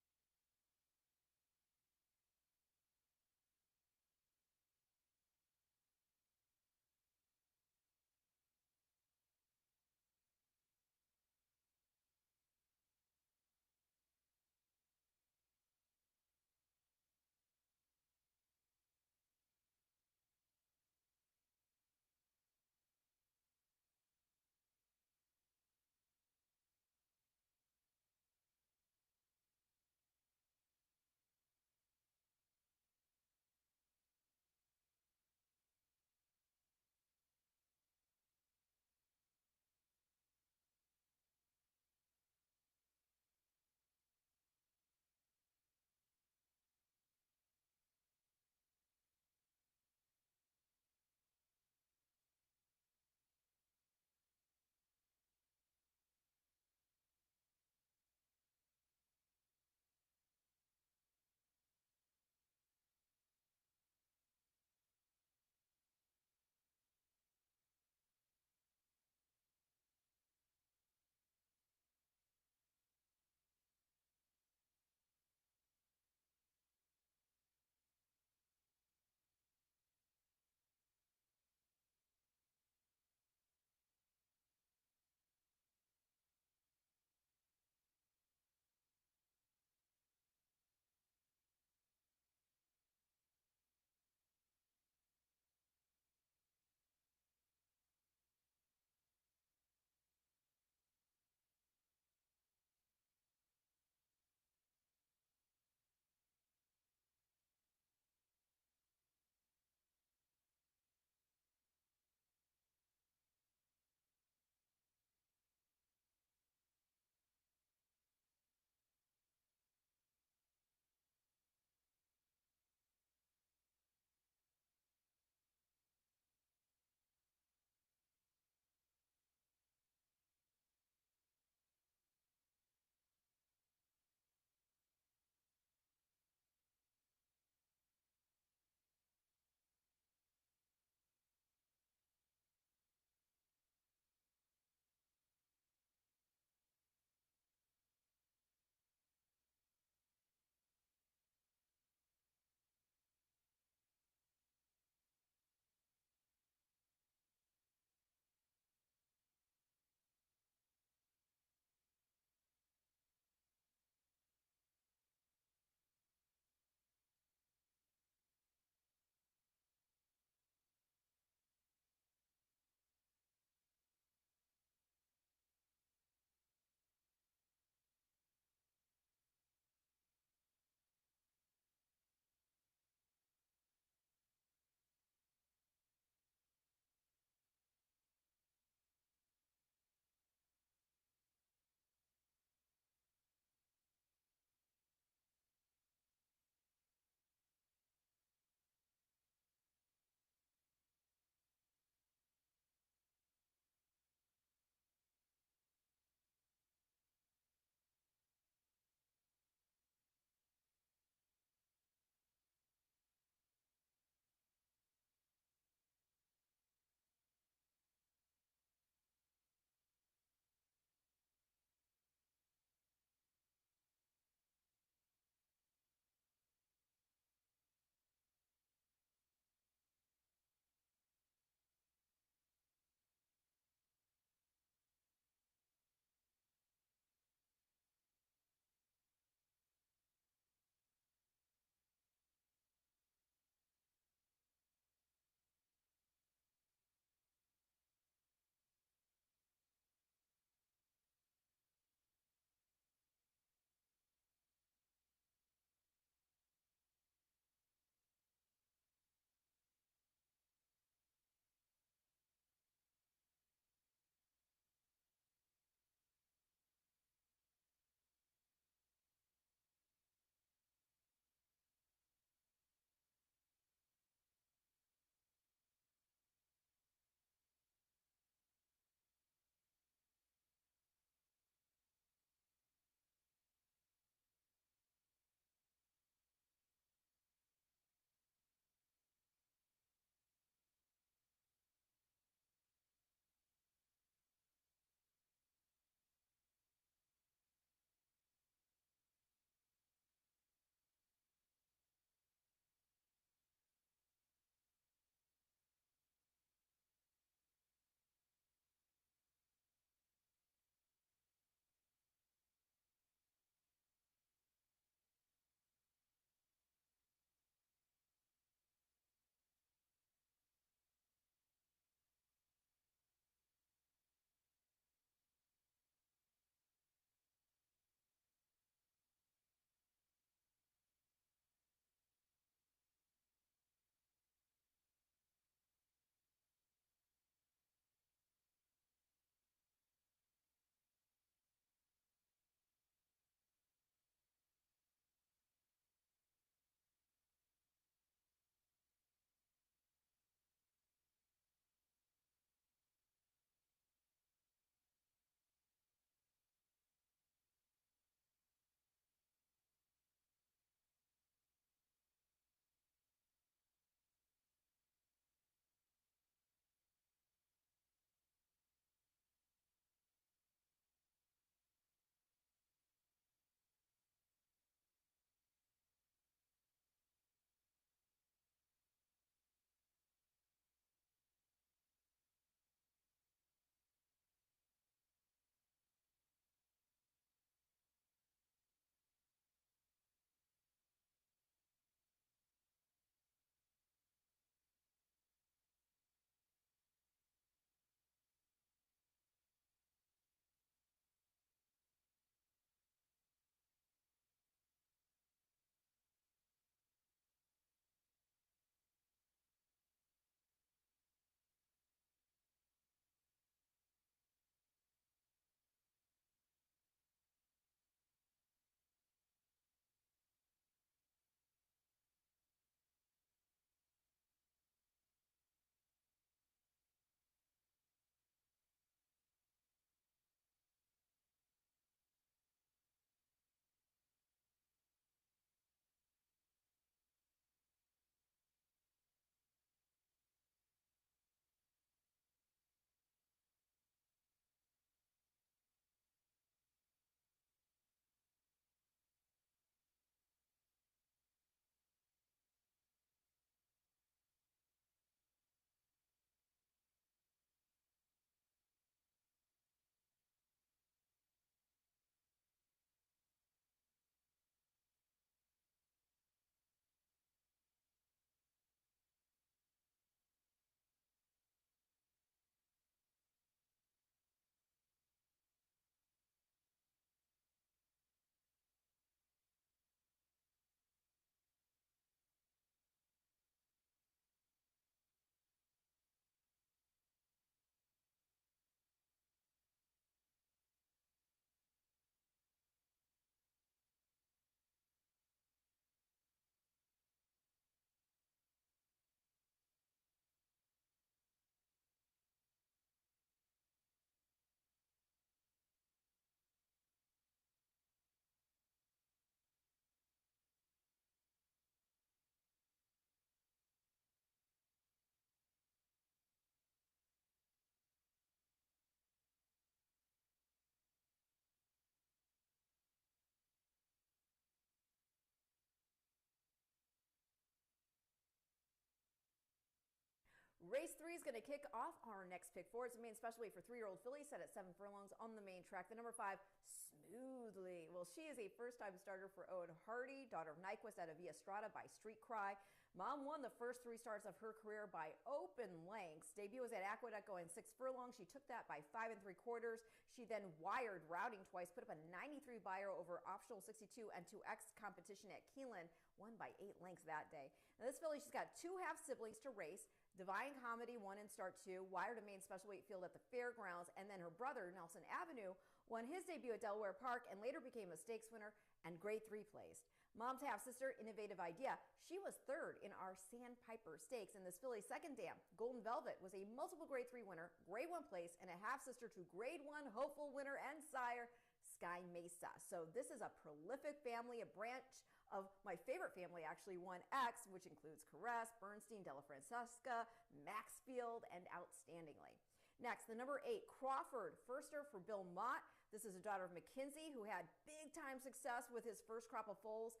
Race 3 is going to kick off our next pick four. It's a main special weight for 3-year-old filly set at 7 furlongs on the main track. The number 5, Smoothly. Well, she is a first-time starter for Owen Hardy, daughter of Nyquist out of Via Strata by Street Cry. Mom won the first 3 starts of her career by open lengths. Debut was at Aqueduct going 6 furlongs. She took that by 5 3/4. She then wired routing twice, put up a 93 bio over optional 62 and 2X competition at Keeneland, won by 8 lengths that day. Now this filly, she's got 2 half siblings to race. Divine Comedy won in start 2, wired a main special weight field at the fairgrounds, and then her brother, Nelson Avenue, won his debut at Delaware Park and later became a stakes winner and grade 3 placed. Mom's half-sister, Innovative Idea, she was 3rd in our Sandpiper Stakes, and this filly's second dam, Golden Velvet, was a multiple grade 3 winner, grade 1 place, and a half-sister to grade 1 hopeful winner and sire, Sky Mesa. So this is a prolific family, a branch of my favorite family, actually, 1X, which includes Caress, Bernstein, Della Francesca, Maxfield, and Outstandingly. Next, the number 8, Crawford, firster for Bill Mott. This is a daughter of McKinsey who had big-time success with his first crop of foals.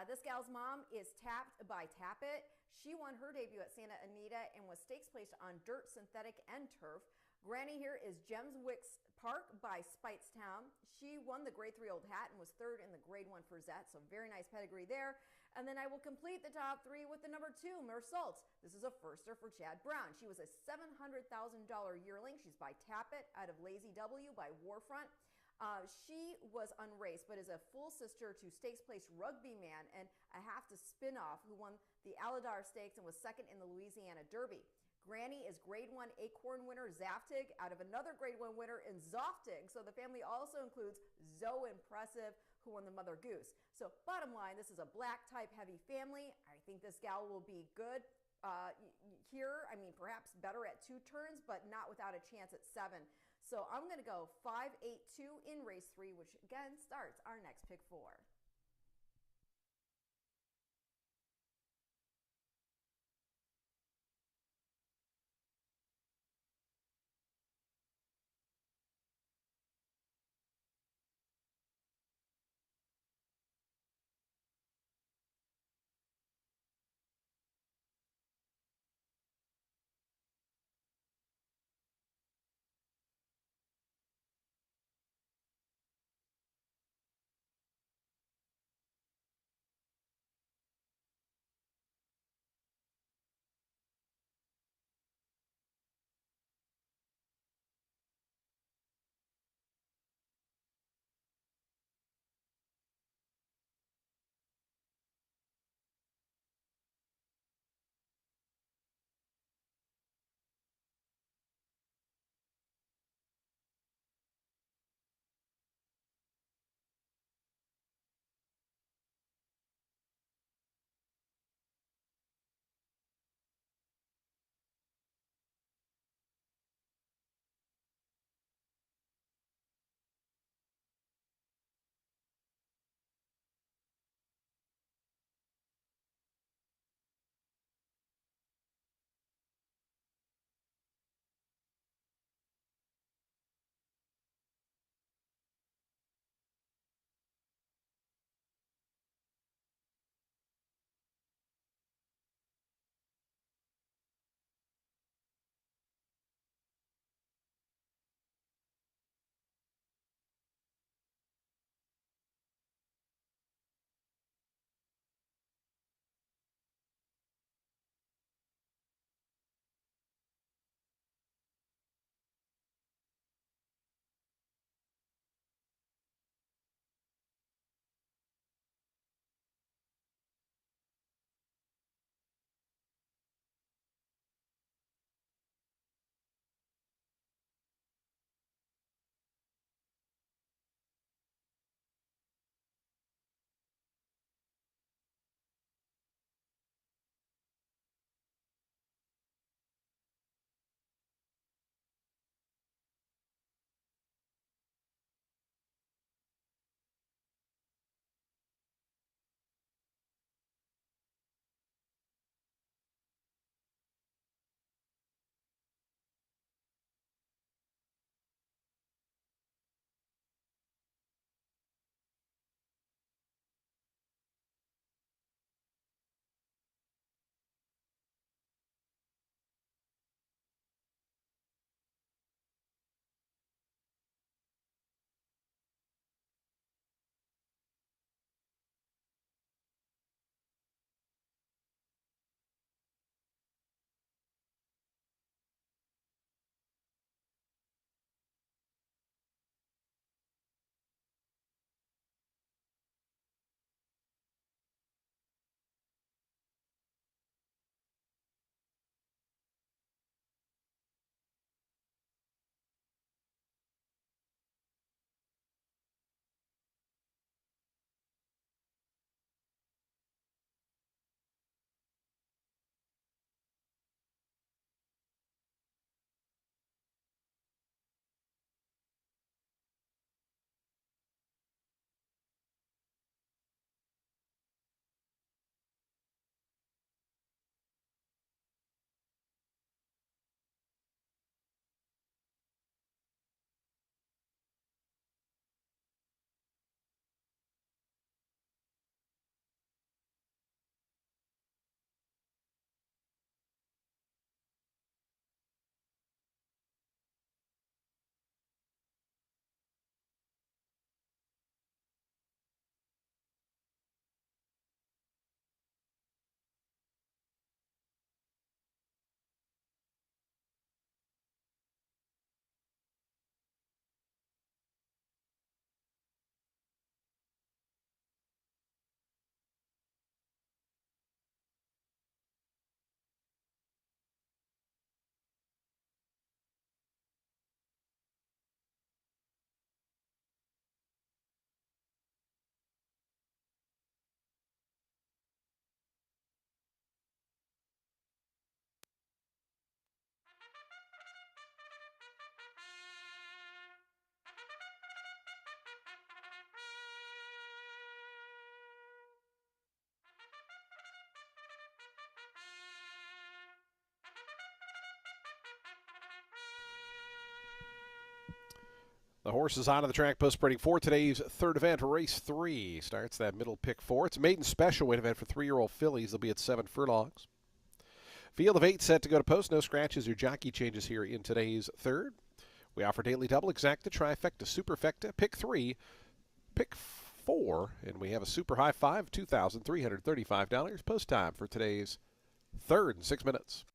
This gal's mom is Tapped by Tappet. She won her debut at Santa Anita and was stakes placed on dirt, synthetic, and turf. Granny here is Gemswicks Park by Spitestown. She won the grade 3 Old Hat and was 3rd in the grade 1 Furzette, so very nice pedigree there. And then I will complete the top 3 with the number 2, Mersault. This is a firster for Chad Brown. She was a $700,000 yearling. She's by Tappet out of Lazy W by Warfront. She was unraced, but is a full sister to stakes place Rugby Man and a half to Spinoff, who won the Aladar Stakes and was 2nd in the Louisiana Derby. Granny is grade 1 Acorn winner Zaftig out of another grade 1 winner in Zoftig. So the family also includes Zoe Impressive, who won the Mother Goose. So bottom line, this is a black type heavy family. I think this gal will be good here. I mean, perhaps better at 2 turns, but not without a chance at 7. So I'm going to go 5-8-2 in race 3, which again starts our next pick 4. The horse is on the track post spreading for today's third event. Race 3 starts that middle pick 4. It's a maiden special weight event for 3-year-old fillies. They'll be at 7 furlongs. Field of 8 set to go to post. No scratches or jockey changes here in today's third. We offer daily double, exacta, trifecta, superfecta, pick 3, pick 4, and we have a super high 5, $2,335. Post time for today's third in 6 minutes.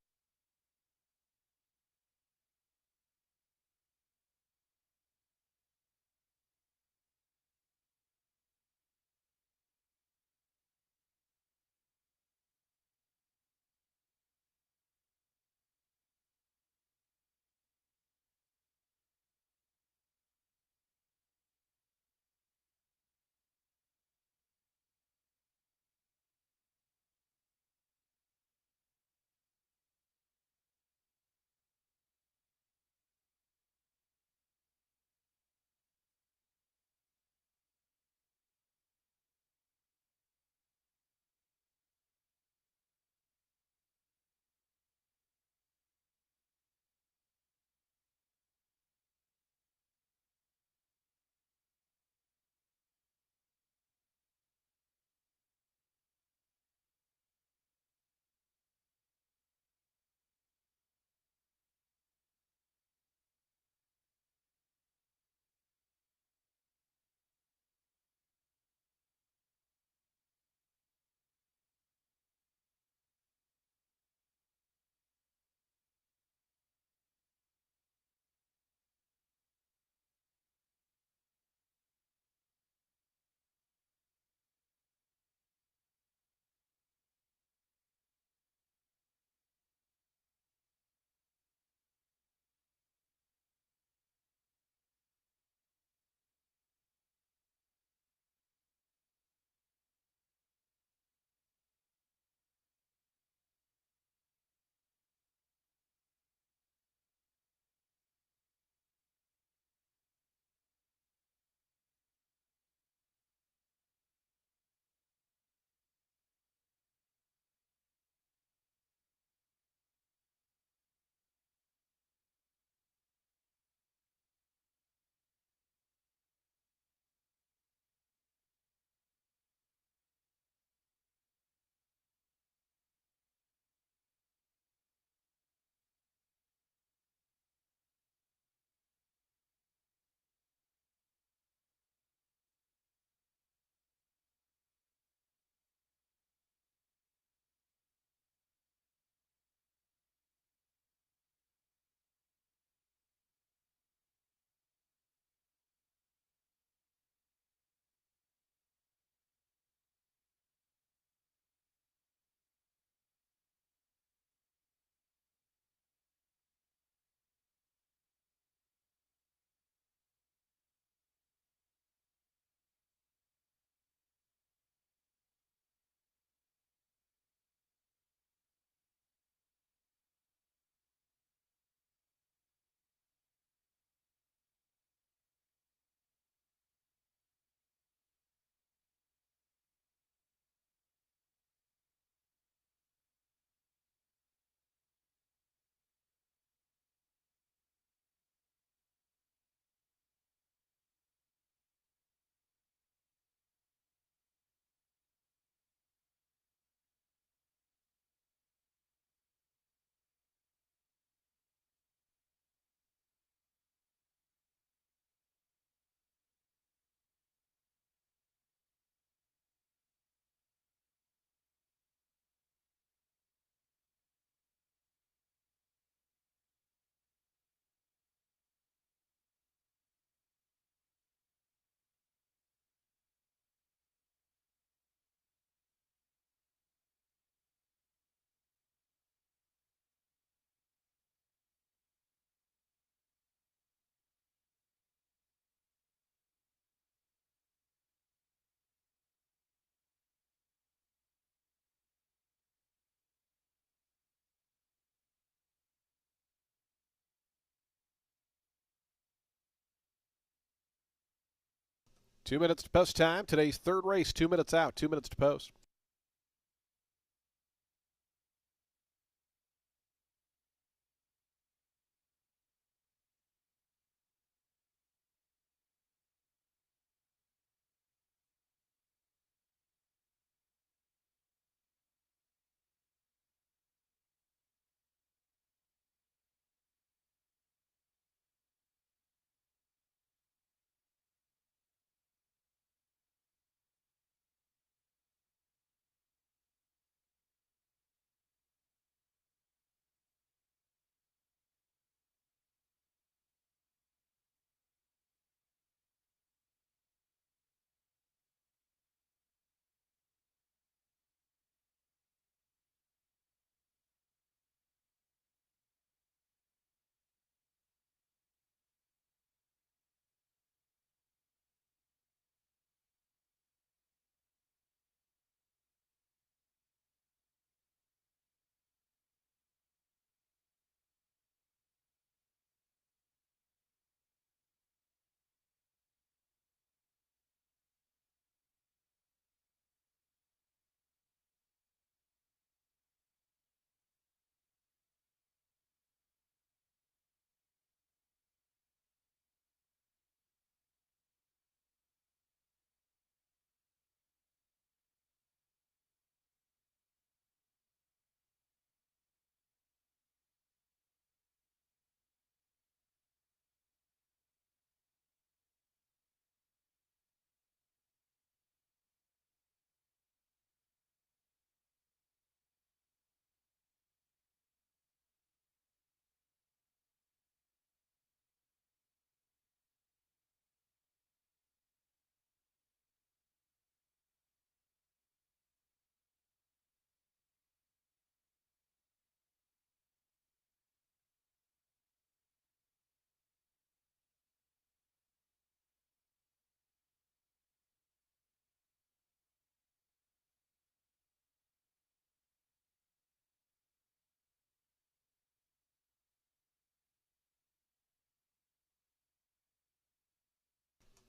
Two minutes to post time. Today's third race, 2 minutes out, 2 minutes to post.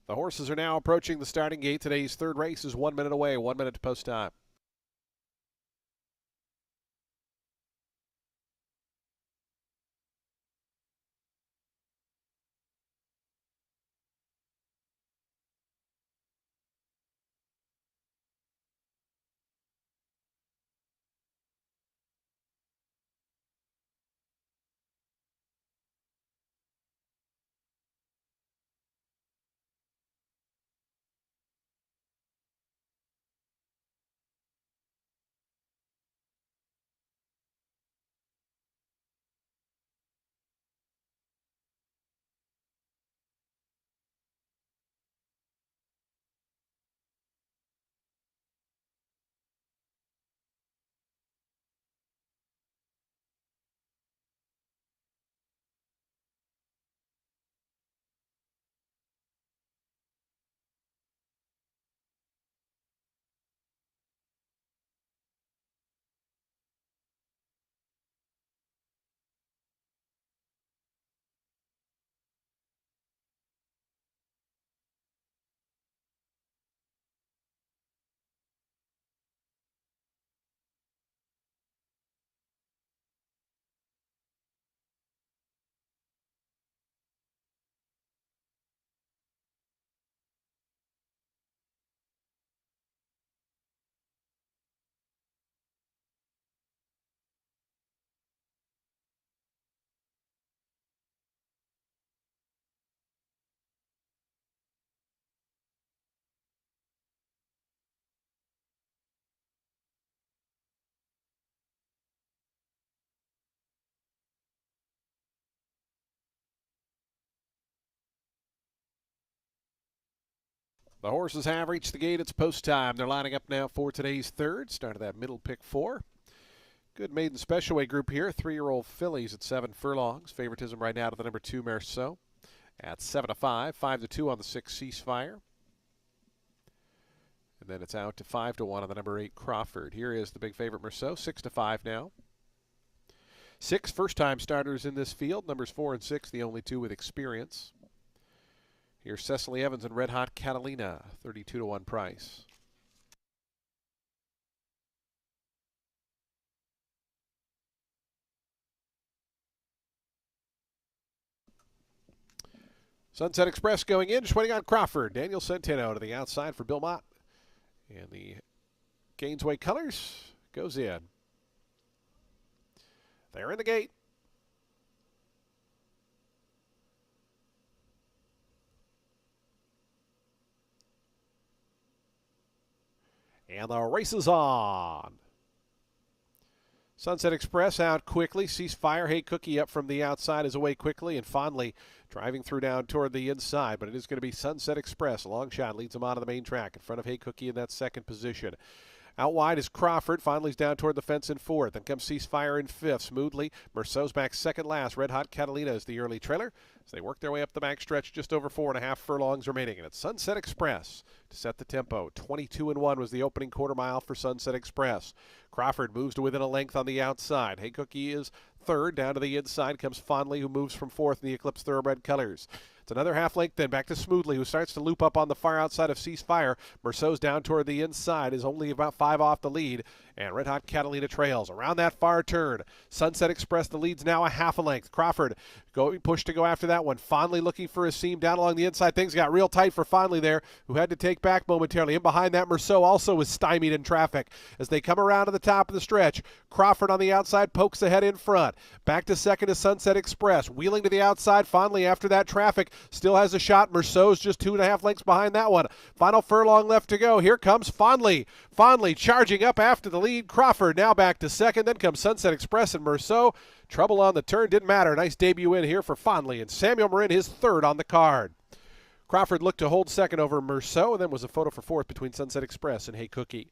The horses are now approaching the starting gate. Today's third race is 1 minute away, 1 minute to post time. The horses have reached the gate. It's post time. They're lining up now for today's third. Start of that middle pick 4. Good maiden special weight group here. 3-year-old fillies at 7 furlongs. Favoritism right now to the number 2 Merceau at 7-5. 5-2 on the 6 Ceasefire. And then it's out to 5-1 on the number 8 Crawford. Here is the big favorite Merceau. 6-5 now. 6 first-time starters in this field. Numbers 4 and 6, the only 2 with experience. Here's Cecily Evans and Red Hot Catalina, 32-1 price. Sunset Express going in, just waiting on Crawford. Daniel Centeno to the outside for Bill Mott. And the Gainesway colors goes in. They're in the gate. And the race is on. Sunset Express out quickly. Ceasefire. Hey Cookie up from the outside is away quickly. And Fondley driving through down toward the inside. But it is going to be Sunset Express. A long shot leads him out of the main track in front of Hey Cookie in that second position. Out wide is Crawford. Fondley's down toward the fence in 4th. Then comes Ceasefire in 5th. Smoothly. Merceau's back second last. Red Hot Catalina is the early trailer as they work their way up the back stretch, just over 4.5 furlongs remaining. And it's Sunset Express to set the tempo. 22-1 was the opening quarter mile for Sunset Express. Crawford moves to within a length on the outside. Hey Cookie is 3rd. Down to the inside comes Fondley, who moves from 4th in the Eclipse Thoroughbred colors. It's another half length then back to Smoothly, who starts to loop up on the far outside of Ceasefire. Merceau's down toward the inside, is only about 5 off the lead, and Red Hot Catalina trails around that far turn. Sunset Express, the lead's now a half a length. Crawford pushed to go after that one. Fondley looking for a seam down along the inside. Things got real tight for Fondley there, who had to take back momentarily. And behind that, Merceau also was stymied in traffic as they come around to the top of the stretch. Crawford on the outside pokes ahead in front. Back to second is Sunset Express. Wheeling to the outside, Fondley after that traffic still has a shot. Merceau's just 2.5 lengths behind that one. Final furlong left to go. Here comes Fondley. Fondley charging up after the lead. Crawford now back to second. Then comes Sunset Express and Merceau. Trouble on the turn, didn't matter. Nice debut in here for Fondley, and Samuel Marin, his 3rd on the card. Crawford looked to hold second over Merceau, and then was a photo for 4th between Sunset Express and Hey Cookie.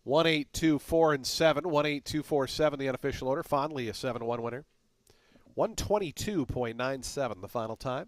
1, 8, 2, 4, and 7. 1, 8, 2, 4, 7, the unofficial order. Fondly a 7-1 winner. 122.97 the final time.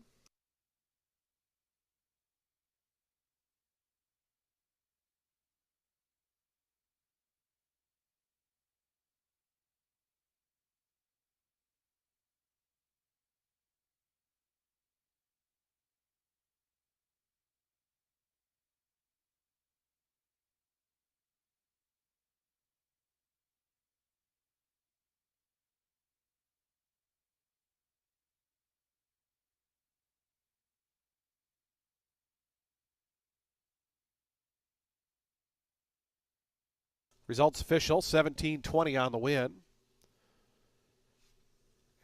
Results official, 17-20 on the win.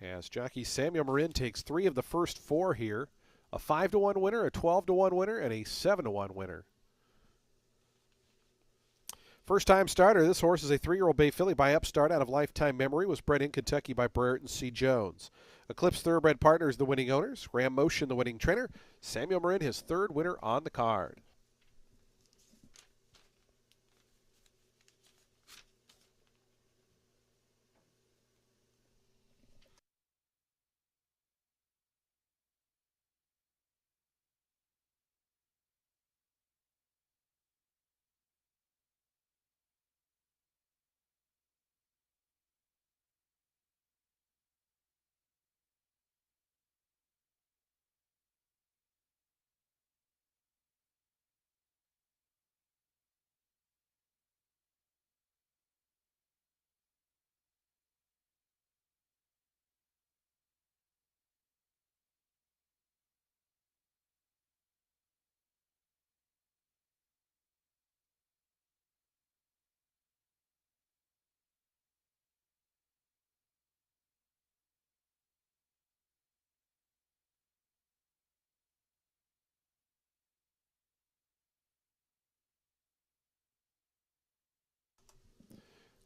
As jockey Samuel Marin takes 3 of the first 4 here. A 5-1 winner, a 12-1 winner, and a 7-1 winner. First time starter, this horse is a 3-year-old bay filly by Upstart out of Lifetime Memory. Was bred in Kentucky by Brereton C. Jones. Eclipse Thoroughbred Partners, the winning owners. Graham Motion, the winning trainer. Samuel Marin, his 3rd winner on the card.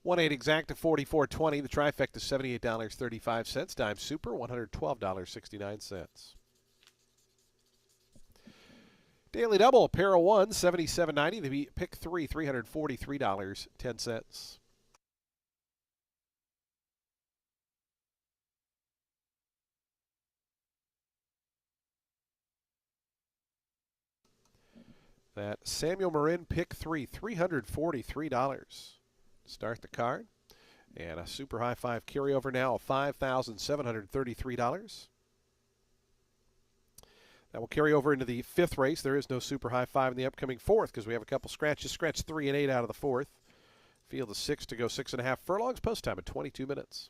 One 8 exacta 44.20. The trifecta $78.35. Dime Super $112.69. Daily Double, pair of 1 $77.90. The pick 3 $343.10. That Samuel Marin pick 3 $343. Start the card. And a super high 5 carryover now of $5,733. That will carry over into the 5th race. There is no super high 5 in the upcoming 4th because we have a couple scratches. Scratch 3 and 8 out of the 4th. Field of 6 to go 6.5 furlongs. Post time at 22 minutes.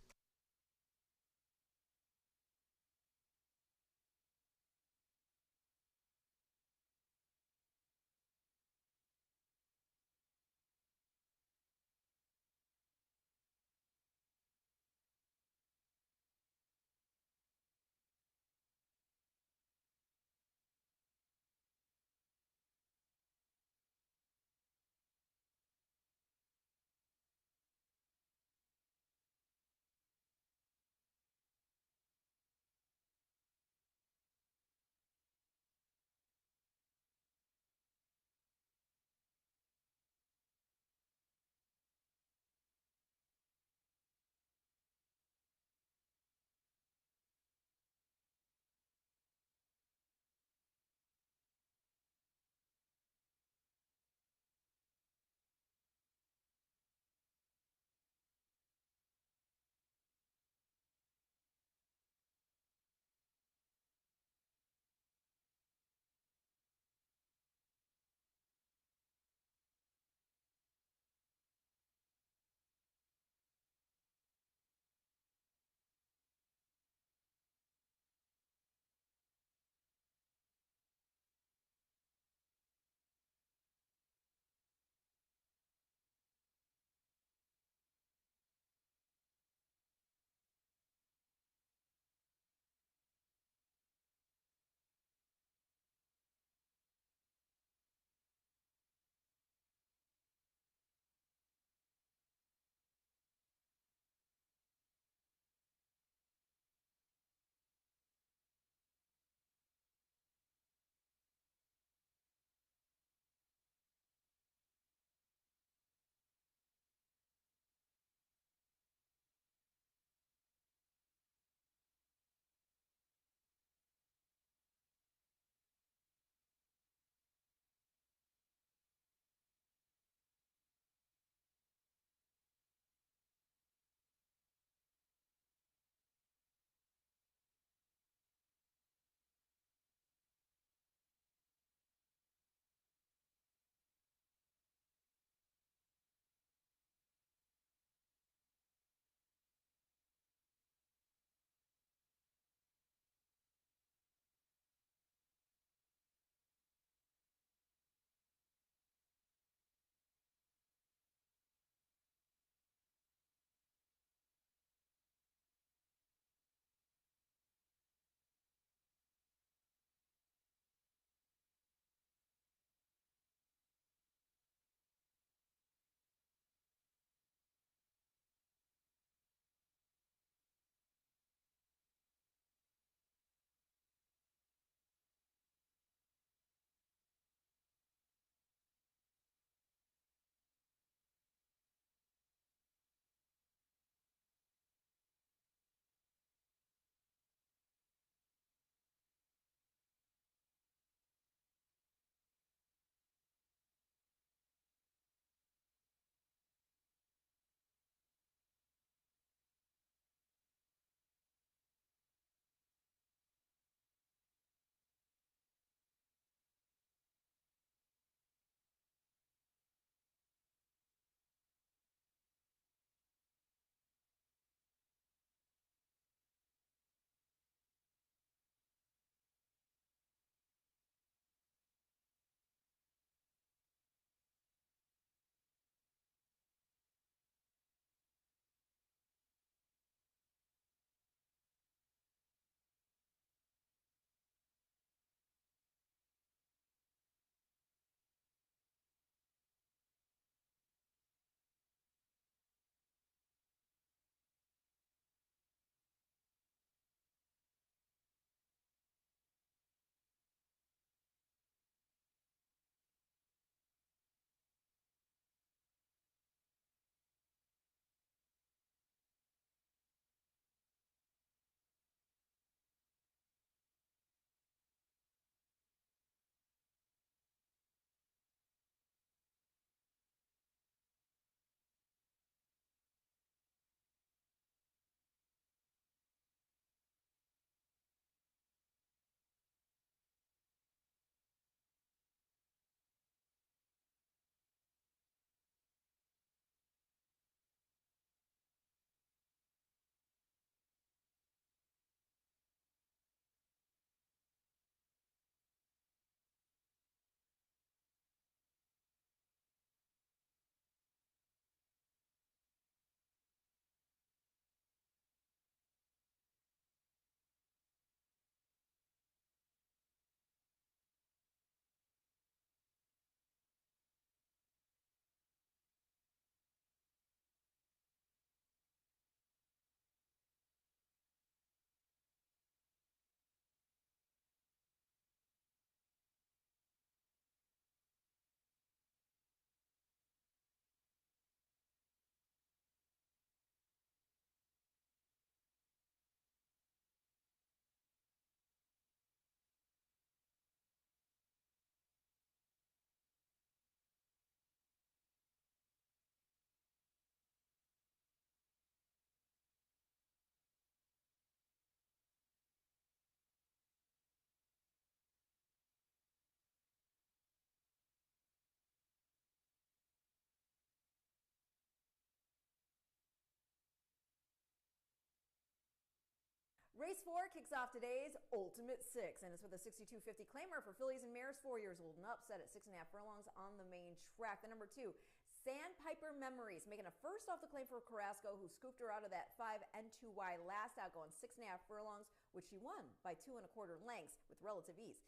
Race 4 kicks off today's Ultimate 6, and it's with a 6250 claimer for fillies and mares 4 years old and up, set at 6.5 furlongs on the main track. The number 2, Sandpiper Memories, making a first off the claim for Carrasco, who scooped her out of that 5 N2Y last out, going 6.5 furlongs, which she won by 2 1/4 lengths with relative ease.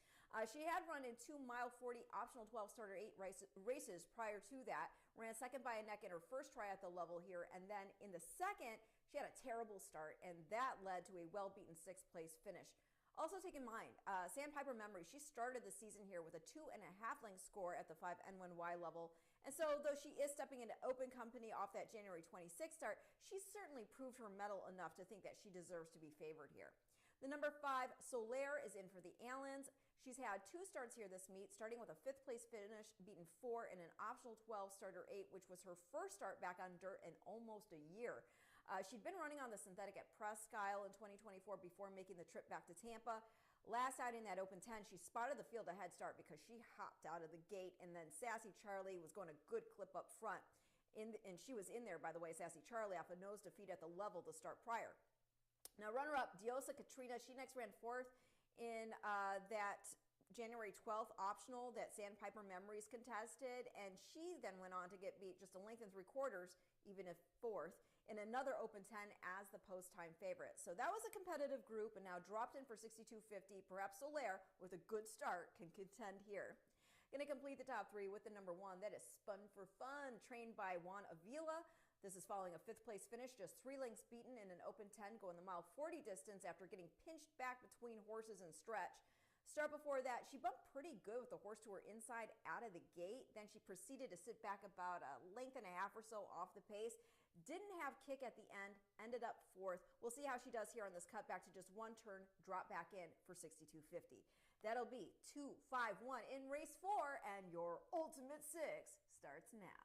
She had run in 2 mile 40 optional 12 starter 8 races prior to that, ran second by a neck in her first try at the level here, and then in the second, she had a terrible start, and that led to a well-beaten 6th place finish. Also take in mind, Sandpiper Memory, she started the season here with a 2.5 length score at the 5 N1Y level. And so though she is stepping into open company off that January 26th start, she's certainly proved her mettle enough to think that she deserves to be favored here. The number 5, Solaire, is in for the Allens. She's had 2 starts here this meet, starting with a 5th place finish, beaten 4 in an optional 12 starter 8, which was her first start back on dirt in almost a year. She'd been running on the synthetic at Presque Isle in 2024 before making the trip back to Tampa. Last out in that open 10, she spotted the field a head start because she hopped out of the gate, and then Sassy Charlie was going a good clip up front. And she was in there, by the way, Sassy Charlie, off a nose defeat at the level to start prior. Now, runner-up, Diosa Katrina, she next ran 4th in that January 12th optional that Sandpiper Memories contested, and she then went on to get beat just a length and 3/4, even if 4th, in another open 10 as the post-time favorite. So that was a competitive group, and now dropped in for 6250. Perhaps Solaire, with a good start, can contend here. Going to complete the top 3 with the number 1. That is Spun for Fun, trained by Juan Avila. This is following a 5th place finish, just 3 lengths beaten in an open 10, going the mile 40 distance after getting pinched back between horses and stretch. Start before that, she bumped pretty good with the horse to her inside out of the gate. Then she proceeded to sit back about a length and a half or so off the pace. Didn't have kick at the end, ended up 4th. We'll see how she does here on this cut back to just 1 turn, drop back in for 6250. That'll be 2-5-1 in race 4, and your Ultimate 6 starts now.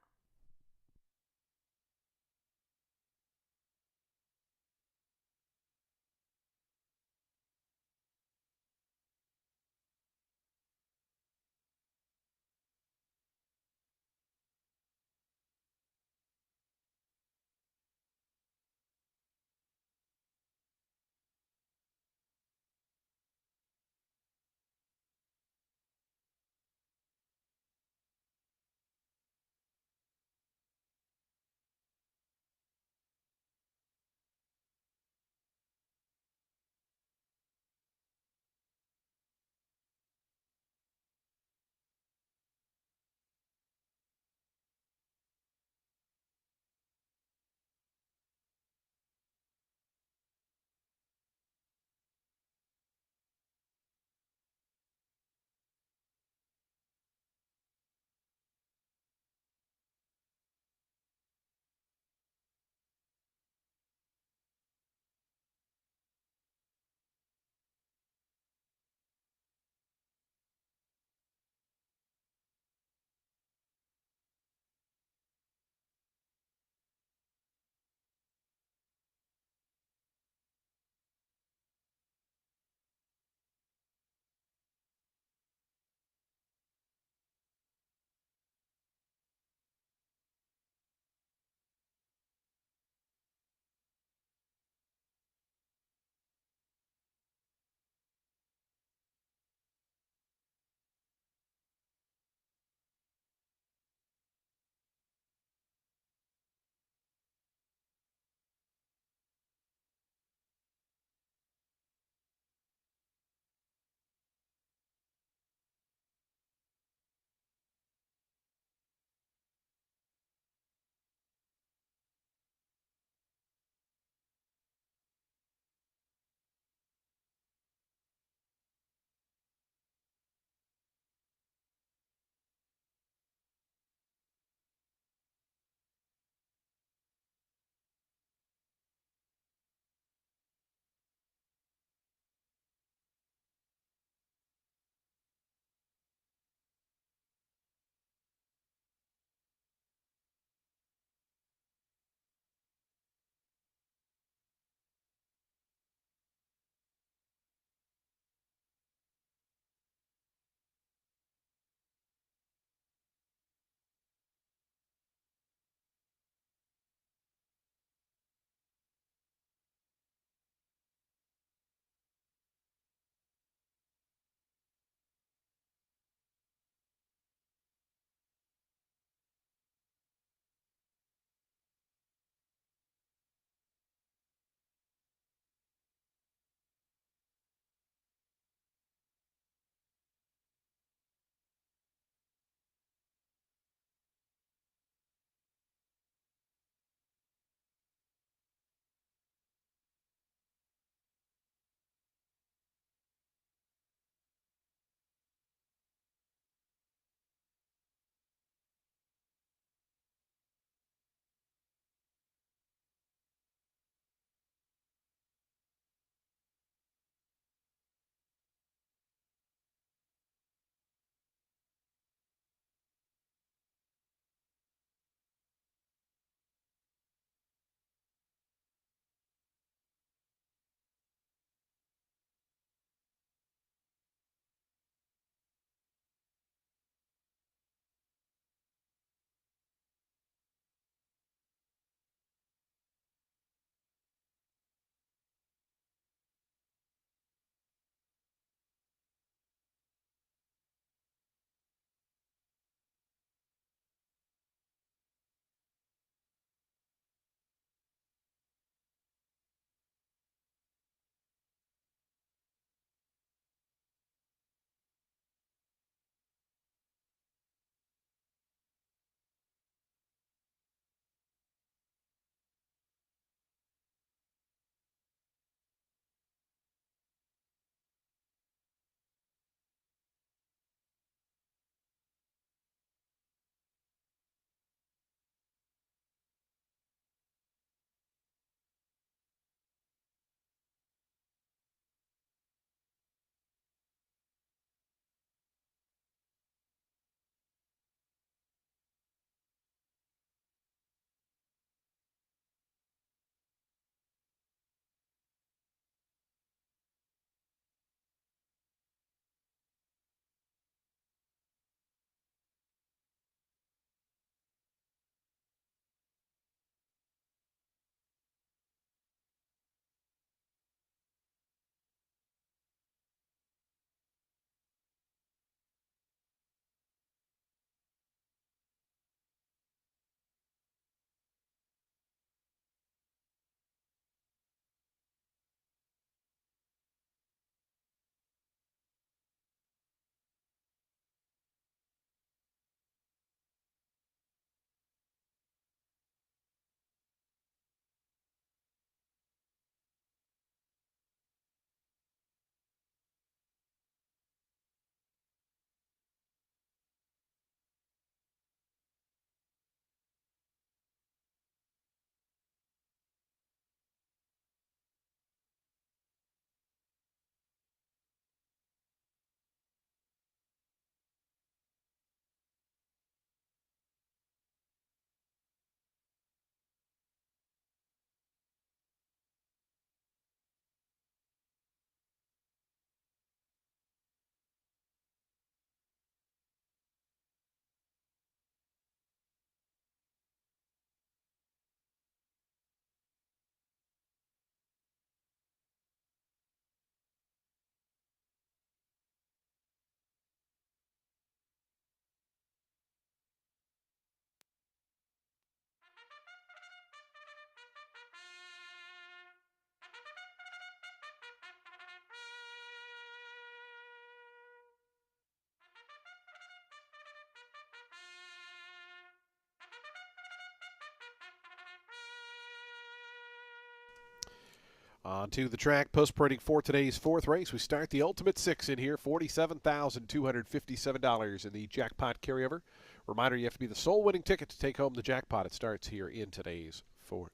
On to the track, post parading for today's fourth race. We start the Ultimate Six in here, $47,257 in the jackpot carryover. Reminder, you have to be the sole winning ticket to take home the jackpot. It starts here in today's fourth.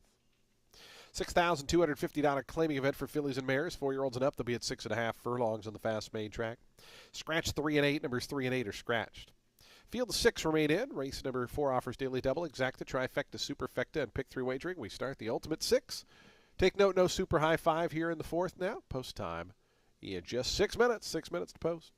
$6,250 claiming event for fillies and mares. 4-year-olds and up, they'll be at 6.5 furlongs on the fast main track. Scratch 3 and 8, numbers 3 and 8 are scratched. Field 6 remain in. Race number 4 offers daily double, exacta, trifecta, superfecta, and pick 3 wagering. We start the Ultimate Six. Take note, no super high 5 here in the fourth now. Post time in just 6 minutes. 6 minutes to post.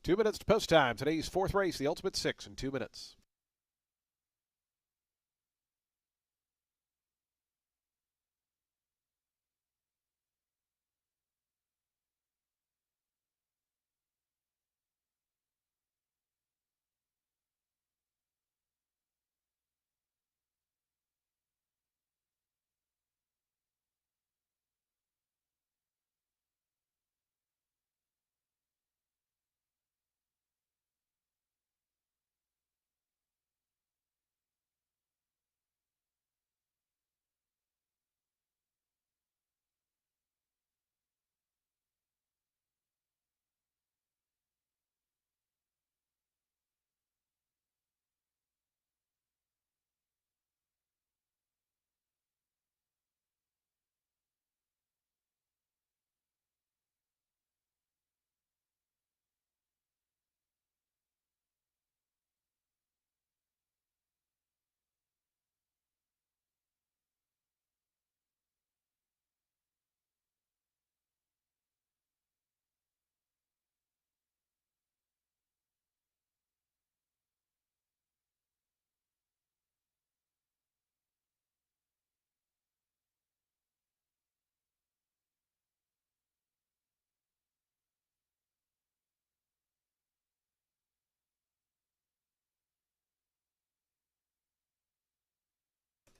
Two minutes to post time. Today's fourth race, the Ultimate Six, in 2 minutes.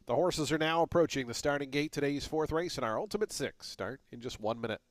The horses are now approaching the starting gate. Today's fourth race in our Ultimate Six. Start in just 1 minute.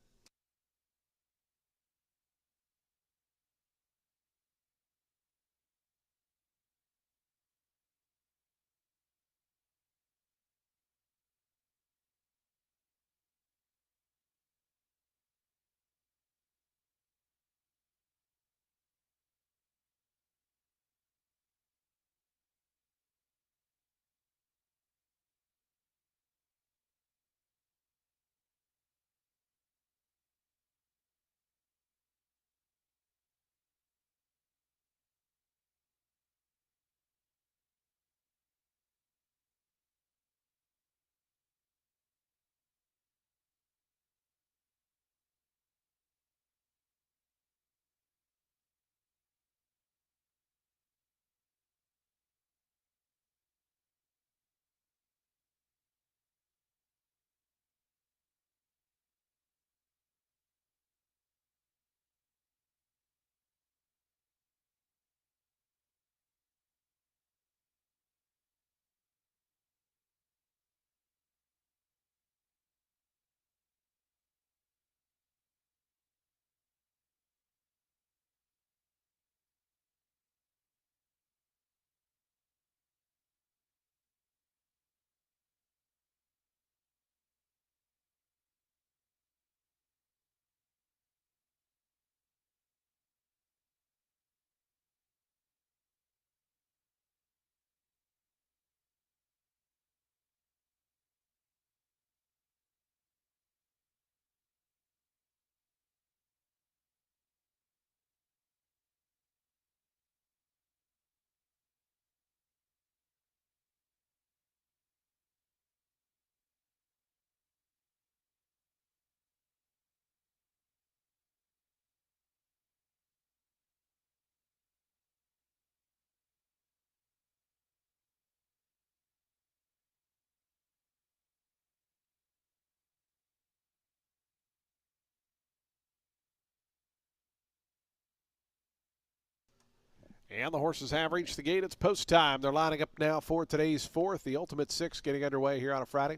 And the horses have reached the gate. It's post time. They're lining up now for today's fourth, the Ultimate Six, getting underway here on a Friday.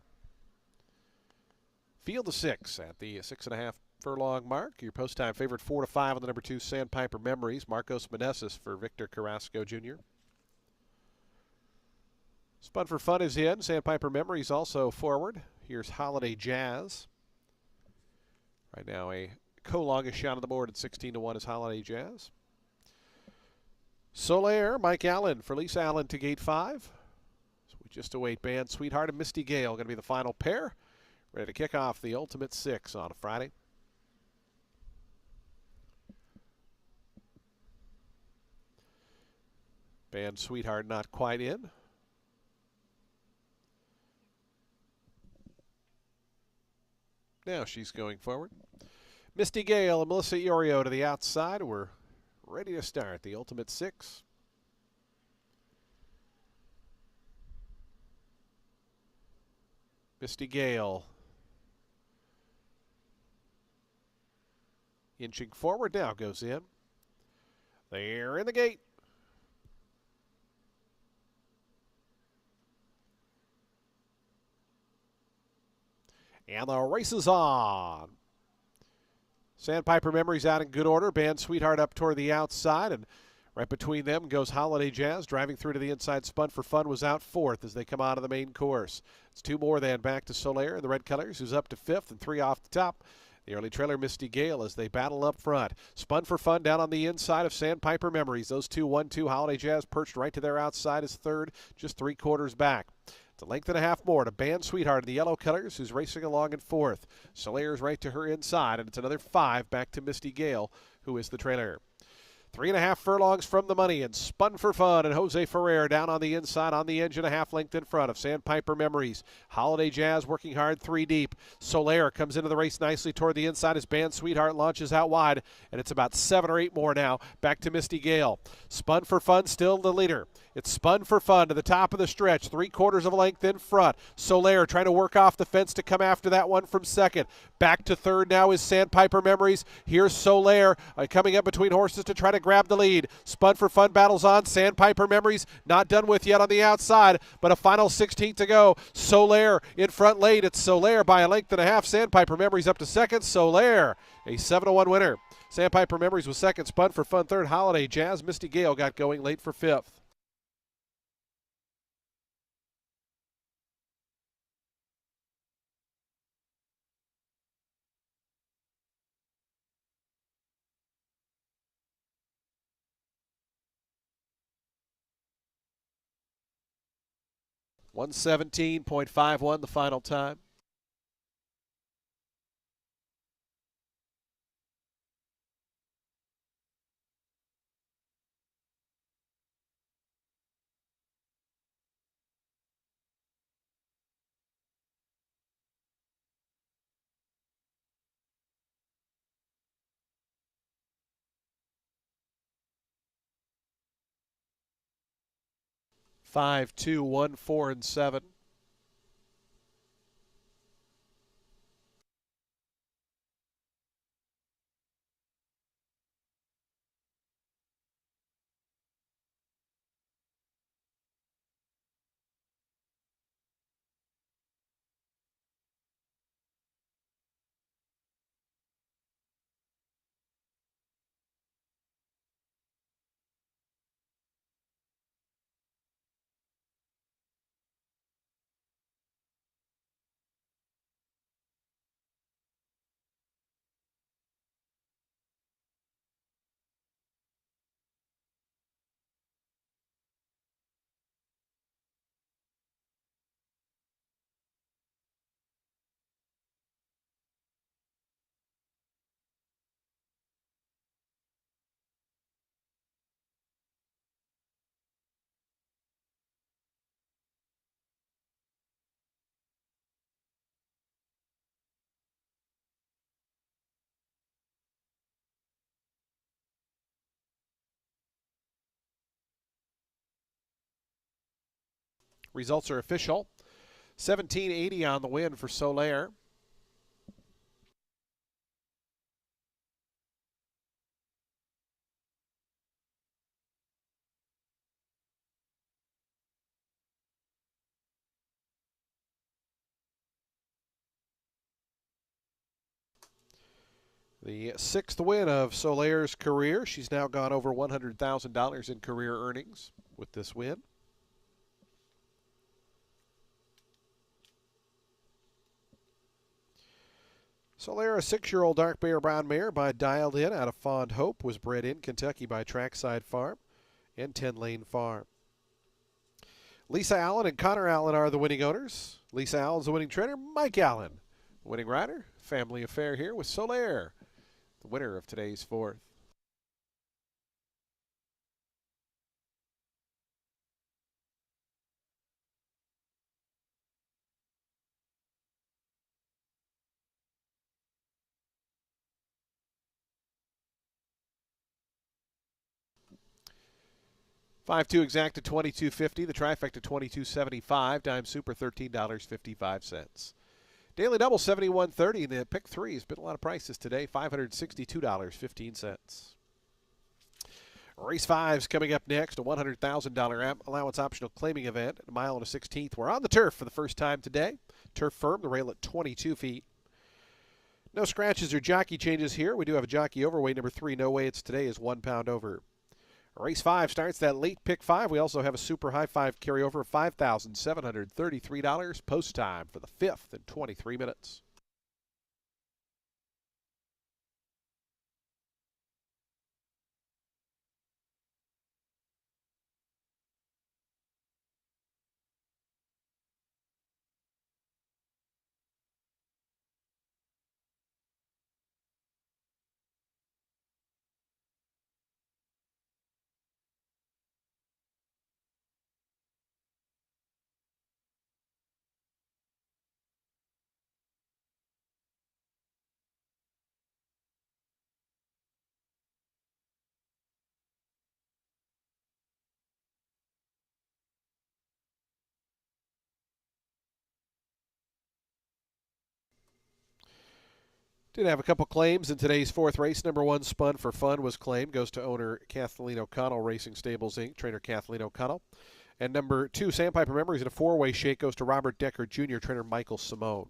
Field of six at the 6.5 furlong mark. Your post time favorite 4 to 5 on the number 2 Sandpiper Memories. Marcos Meneses for Victor Carrasco Jr. Spun for Fun is in. Sandpiper Memories also forward. Here's Holiday Jazz. Right now a co-longest shot on the board at 16 to 1 is Holiday Jazz. Solaire, Mike Allen for Lisa Allen to gate 5. So we just await Band Sweetheart and Misty Gale. Going to be the final pair. Ready to kick off the Ultimate Six on a Friday. Band Sweetheart not quite in. Now she's going forward. Misty Gale and Melissa Iorio to the outside. We're ready to start the Ultimate Six. Misty Gale inching forward now, goes in. They're in the gate. And the race is on. Sandpiper Memories out in good order. Band Sweetheart up toward the outside, and right between them goes Holiday Jazz. Driving through to the inside, Spun for Fun was out 4th as they come out of the main course. It's 2 more then back to Solaire in the red colors, who's up to 5th, and 3 off the top. The early trailer, Misty Gale, as they battle up front. Spun for Fun down on the inside of Sandpiper Memories. Those two, 1-2. Holiday Jazz perched right to their outside is 3rd, just 3 quarters back. It's a length and a half more to Band Sweetheart in the yellow colors, who's racing along in 4th. Solaire's right to her inside, and it's another 5 back to Misty Gale, who is the trailer. 3.5 furlongs from the money, and Spun for Fun and Jose Ferrer down on the inside on the engine, a half length in front of Sandpiper Memories. Holiday Jazz working hard 3 deep. Solaire comes into the race nicely toward the inside as Band Sweetheart launches out wide, and it's about 7 or 8 more now back to Misty Gale. Spun for Fun still the leader. It's Spun for Fun to the top of the stretch, 3/4 of a length in front. Solaire trying to work off the fence to come after that one from 2nd. Back to 3rd now is Sandpiper Memories. Here's Solaire coming up between horses to try to grabbed the lead. Spun for Fun battles on. Sandpiper Memories not done with yet on the outside, but a final 16 to go. Solaire in front late. It's Solaire by a length and a half. Sandpiper Memories up to second. Solaire, a 7-1 winner. Sandpiper Memories was second. Spun for Fun third. Holiday Jazz Misty Gale got going late for fifth. $117.51 the final time. Five, 2, 1, 4, and 7. Results are official. 1780 on the win for Solaire. The sixth win of Solaire's career. She's now gone over $100,000 in career earnings with this win. Solaire, a 6-year-old dark bear brown mare by Dialed In out of Fond Hope, was bred in Kentucky by Trackside Farm and 10 Lane Farm. Lisa Allen and Connor Allen are the winning owners. Lisa Allen's the winning trainer. Mike Allen, winning rider. Family affair here with Solaire, the winner of today's fourth. $5-2 exact to $22.50. The trifecta $22.75. Dime Super $13.55. Daily double $71.30. And the pick three has been a lot of prices today. $562.15. Race 5's coming up next. A $100,000 allowance optional claiming event at a mile and a 16th. We're on the turf for the first time today. Turf firm, the rail at 22 feet. No scratches or jockey changes here. We do have a jockey overweight number 3. No weights today is 1 pound over. Race 5 starts that late pick 5. We also have a super high 5 carryover of $5,733 post time for the 5th in 23 minutes. Did have a couple claims in today's fourth race. Number 1, Spun for Fun, was claimed. Goes to owner Kathleen O'Connell Racing Stables, Inc., trainer Kathleen O'Connell. And number 2, Sandpiper Memories in a four-way shake, goes to Robert Decker Jr., trainer Michael Simone.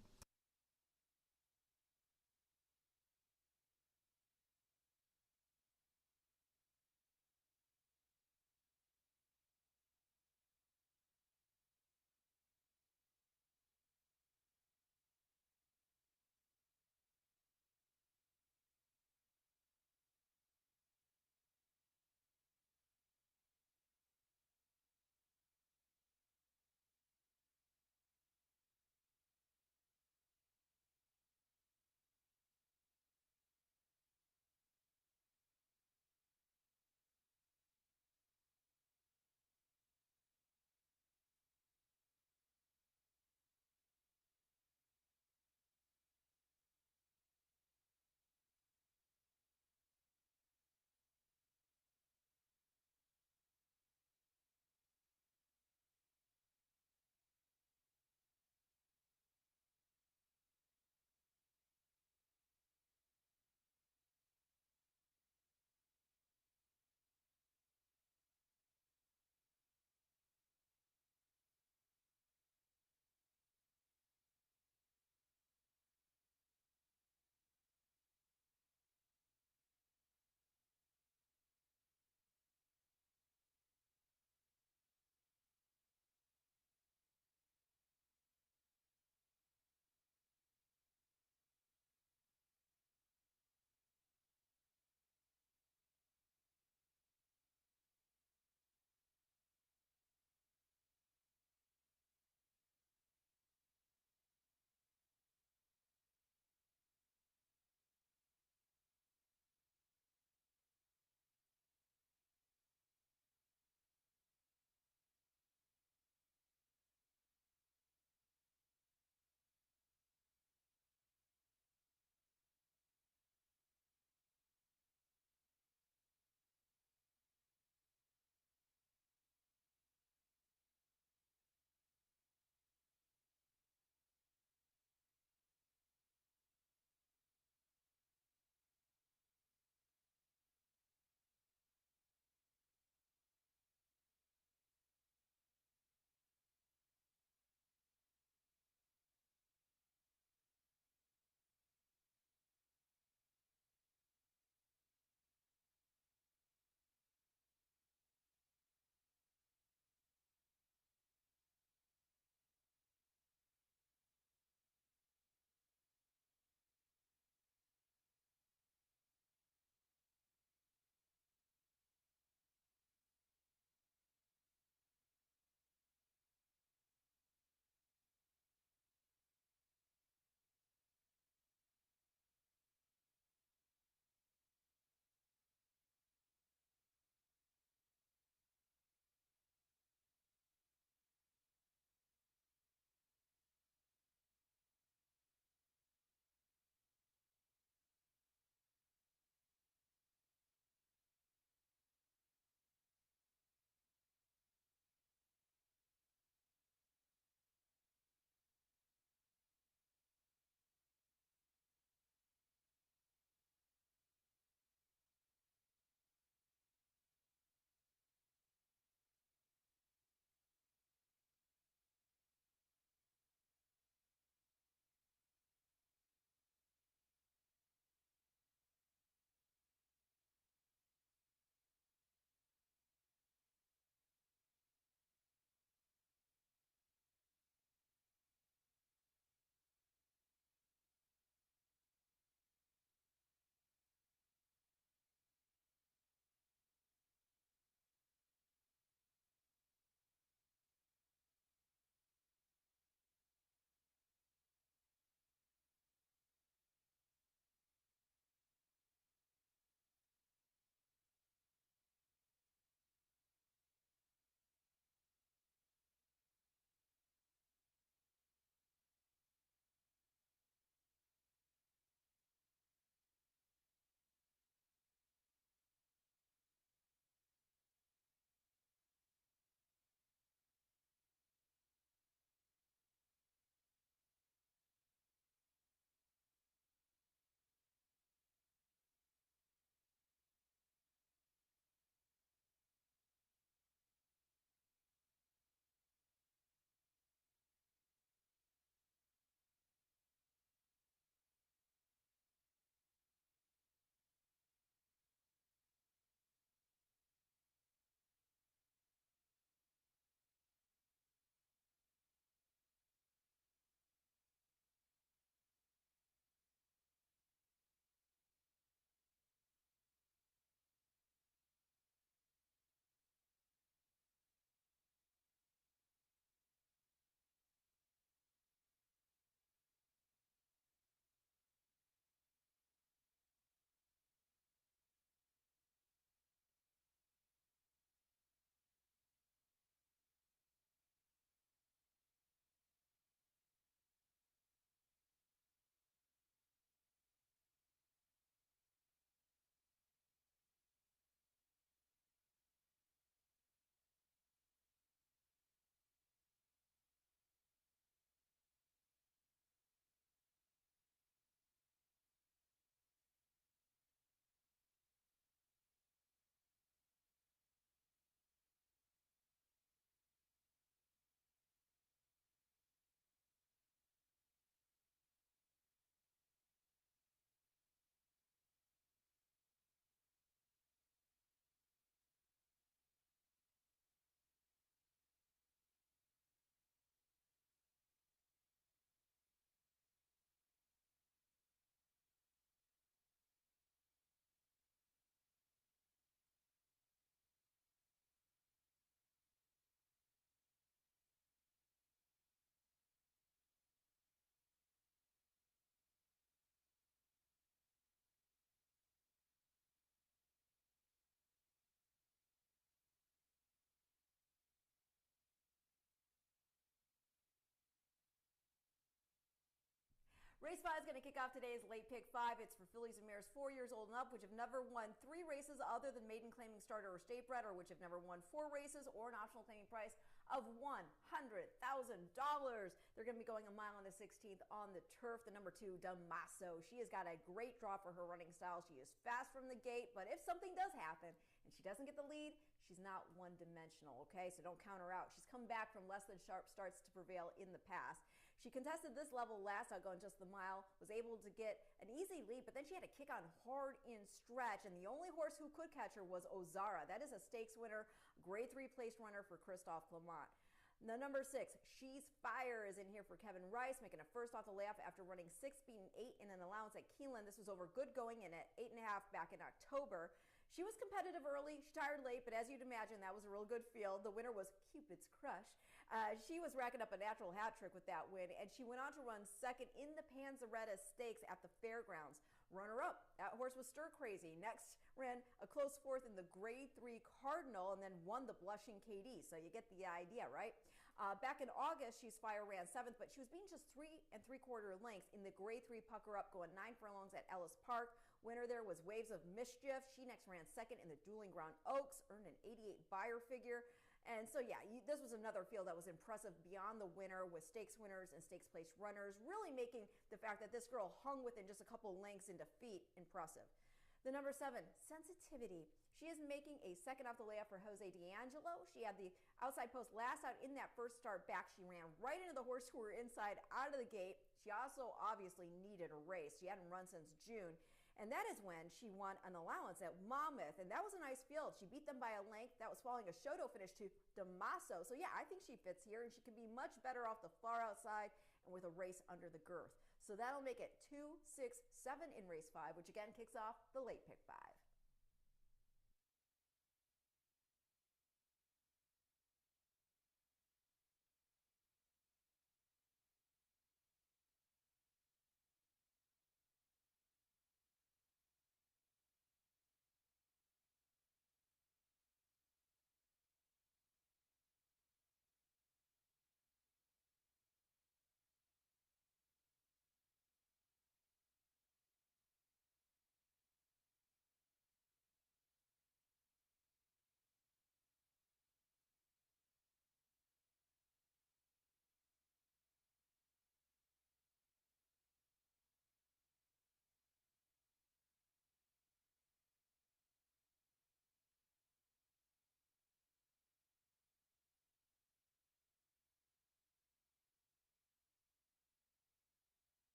Race 5 is going to kick off today's late pick 5. It's for fillies and mares 4 years old and up, which have never won 3 races other than maiden claiming starter or state bred, or which have never won 4 races, or an optional claiming price of $100,000. They're going to be going a mile on the 16th on the turf. The number 2, Damaso. She has got a great draw for her running style. She is fast from the gate, but if something does happen and she doesn't get the lead, she's not one-dimensional, okay? So don't count her out. She's come back from less than sharp starts to prevail in the past. She contested this level last out going just the mile, was able to get an easy lead, but then she had to kick on hard in stretch, and the only horse who could catch her was Ozara. That is a stakes winner, grade 3 placed runner for Christophe Clement. The number 6, She's Fire, is in here for Kevin Rice, making a first off the layoff after running 6, beating 8 in an allowance at Keeneland. This was over good going in at 8.5 back in October. She was competitive early, she tired late, but as you'd imagine, that was a real good field. The winner was Cupid's Crush. She was racking up a natural hat trick with that win, and she went on to run second in the Panzeretta Stakes at the Fairgrounds. Runner-up, that horse was Stir Crazy. Next ran a close fourth in the grade 3 Cardinal and then won the Blushing KD, so you get the idea, right? Back in August, She's Fire ran 7th, but she was beaten just 3 3/4 lengths in the grade 3 Pucker Up, going 9 furlongs at Ellis Park. Winner there was Waves of Mischief. She next ran second in the Dueling Ground Oaks, earned an 88 buyer figure. And so, yeah, this was another field that was impressive beyond the winner, with stakes winners and stakes place runners, really making the fact that this girl hung within just a couple lengths in defeat impressive. The number 7, Sensitivity. She is making a second off the layoff for Jose D'Angelo. She had the outside post last out in that first start back. She ran right into the horse who were inside out of the gate. She also obviously needed a race. She hadn't run since June. And that is when she won an allowance at Monmouth. And that was a nice field. She beat them by a length. That was following a Shoto finish to Damaso. So, yeah, I think she fits here, and she can be much better off the far outside and with a race under the girth. So that'll make it 2, 6, 7 in race 5, which again kicks off the late pick 5.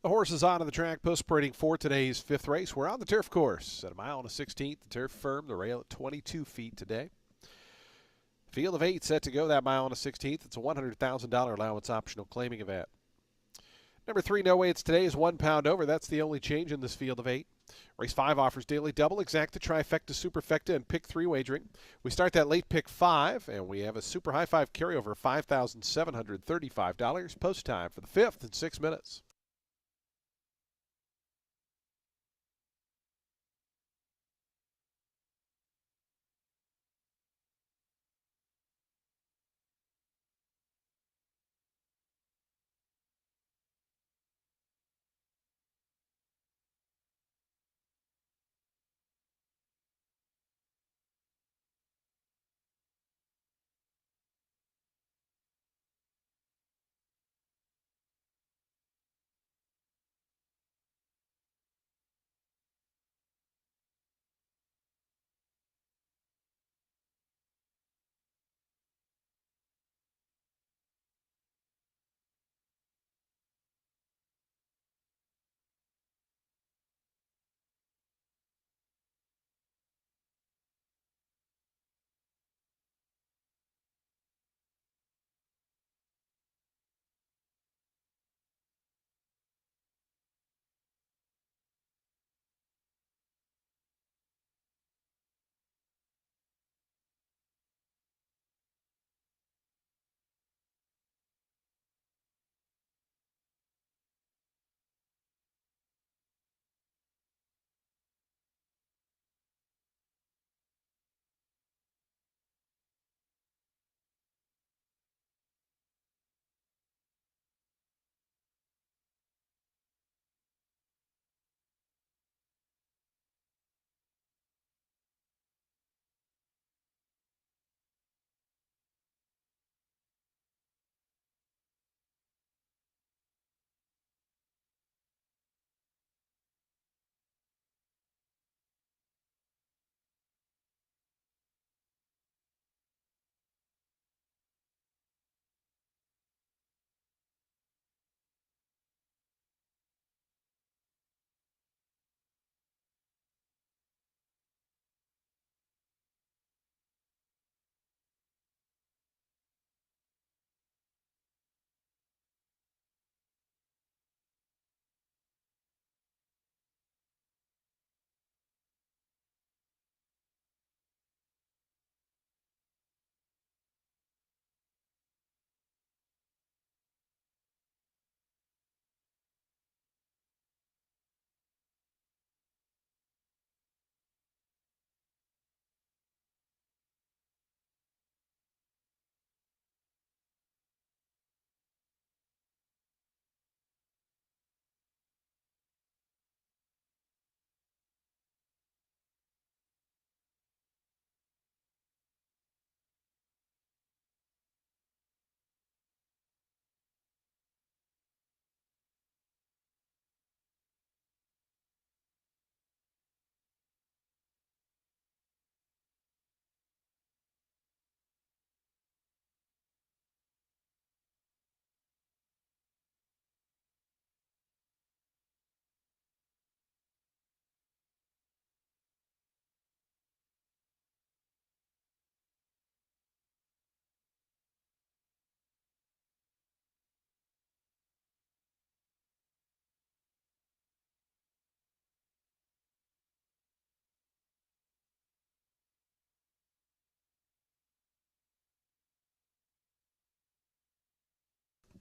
The horses on the track post-parading for today's fifth race. We're on the turf course at a mile and a 16th. The turf firm, the rail at 22 feet today. Field of 8 set to go that mile and a 16th. It's a $100,000 allowance optional claiming event. Number 3, no weights today is 1 pound over. That's the only change in this field of 8. Race 5 offers daily double, exacta, trifecta, superfecta, and pick 3 wagering. We start that late pick 5, and we have a super high 5 carryover, $5,735. Post time for the 5th in 6 minutes.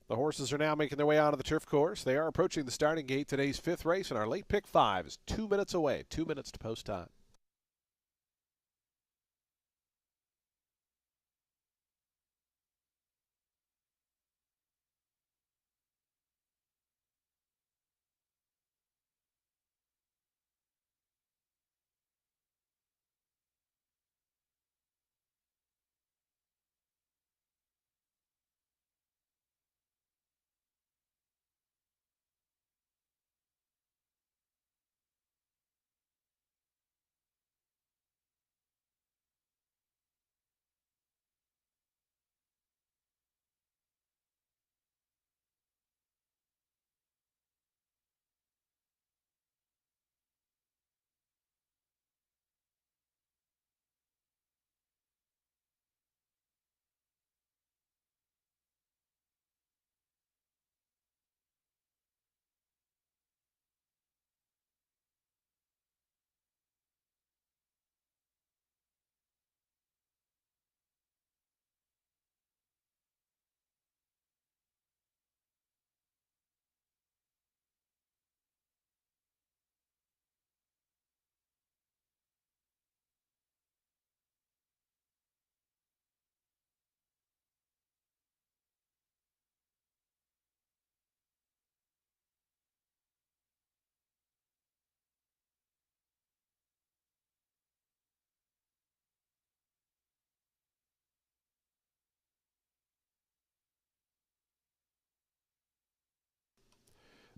The horses are now making their way onto the turf course. They are approaching the starting gate. Today's fifth race, and our late pick 5 is 2 minutes away. 2 minutes to post time.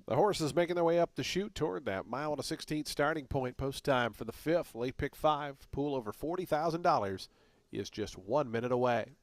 The horses making their way up the chute toward that mile and a 16th starting point. Post time for the 5th, late pick 5, pool over $40,000 is just 1 minute away.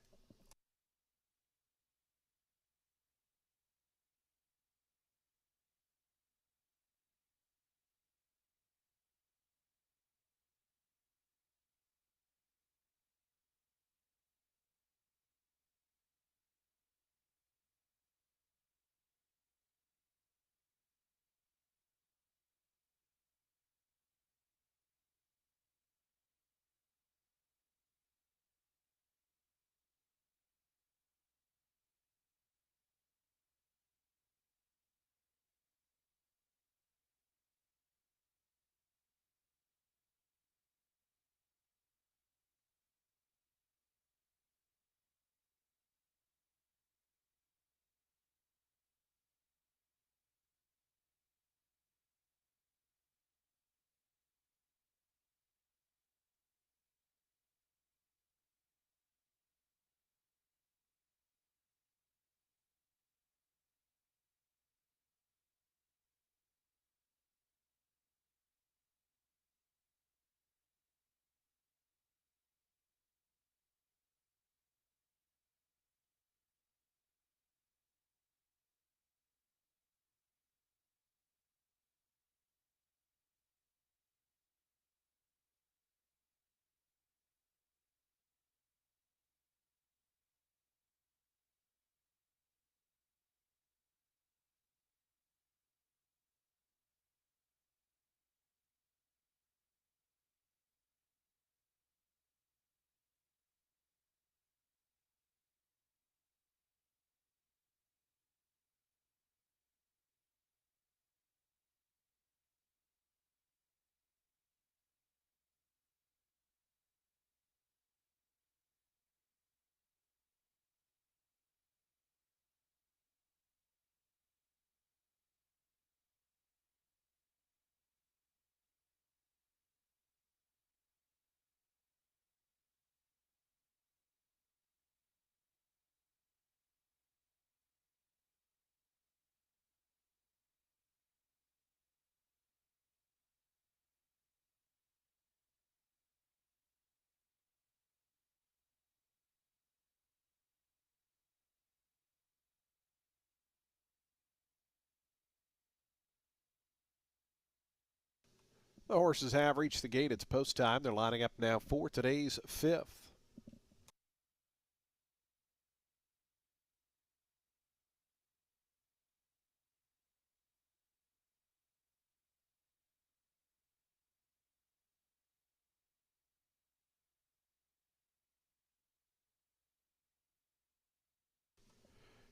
The horses have reached the gate. It's post time. They're lining up now for today's 5th.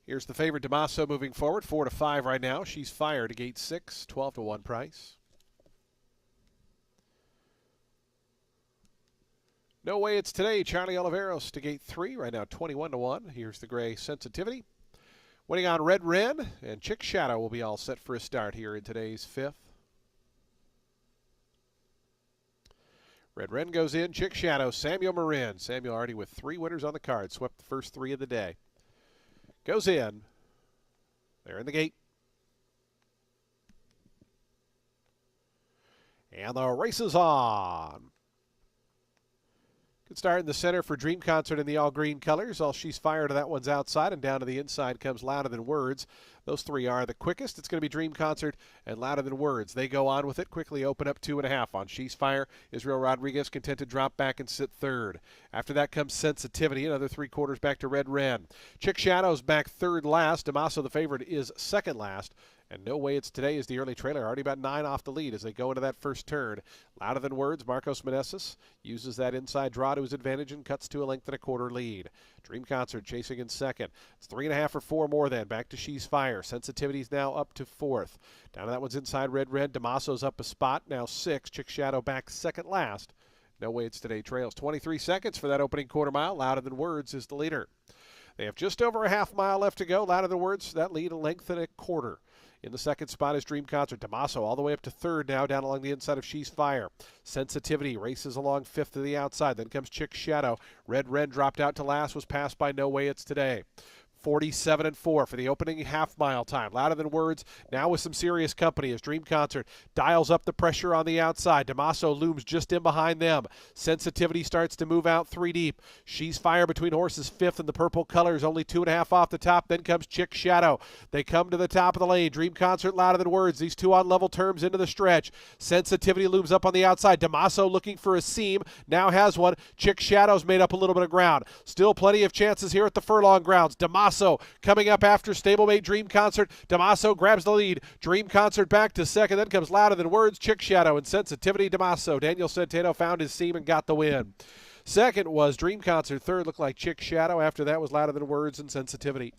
Here's the favorite, Damaso, moving forward, 4-5 right now. She's fired to gate 6, 12-1 price. No Way It's Today, Charlie Oliveros to gate 3 right now, 21-1. Here's the gray Sensitivity. Winning on Red Wren, and Chick Shadow will be all set for a start here in today's 5th. Red Wren goes in, Chick Shadow, Samuel Marin. Samuel already with 3 winners on the card, swept the first 3 of the day. Goes in. They're in the gate. And the race is on. Good start in the center for Dream Concert in the all-green colors. All She's Fired, that one's outside, and down to the inside comes Louder Than Words. Those 3 are the quickest. It's going to be Dream Concert and Louder Than Words. They go on with it, quickly open up 2.5 on She's Fire. Israel Rodriguez content to drop back and sit third. After that comes Sensitivity, another 3/4 back to Red Wren. Chick Shadow's back third last. Damaso, the favorite, is second last. And No Way It's Today is the early trailer, already about 9 off the lead as they go into that first turn. Louder Than Words, Marcos Meneses uses that inside draw to his advantage and cuts to a 1.25 lead. Dream Concert chasing in second. It's 3.5 or 4 more then. Back to She's Fire. Sensitivity's now up to 4th. Down to that one's inside Red Red. Damaso's up a spot, now 6. Chick Shadow back second last. No Way It's Today trails. 23 seconds for that opening quarter mile. Louder Than Words is the leader. They have just over a half mile left to go. Louder Than Words, that lead a 1.25. In the second spot is Dream Concert. Damaso all the way up to third now, down along the inside of She's Fire. Sensitivity races along 5th to the outside. Then comes Chick Shadow. Red Red dropped out to last, was passed by No Way It's Today. 47-4 for the opening half-mile time. Louder Than Words now with some serious company as Dream Concert dials up the pressure on the outside. Damaso looms just in behind them. Sensitivity starts to move out 3 deep. She's fire between horses 5th in the purple colors, only 2.5 off the top. Then comes Chick Shadow. They come to the top of the lane. Dream Concert, Louder Than Words. These two on level terms into the stretch. Sensitivity looms up on the outside. Damaso looking for a seam. Now has one. Chick Shadow's made up a little bit of ground. Still plenty of chances here at the furlong grounds. Damaso coming up after stablemate Dream Concert. Damaso grabs the lead. Dream Concert back to second. Then comes Louder Than Words, Chick Shadow, and Sensitivity. Damaso. Daniel Centeno found his seam and got the win. Second was Dream Concert. Third looked like Chick Shadow. After that was Louder Than Words and Sensitivity.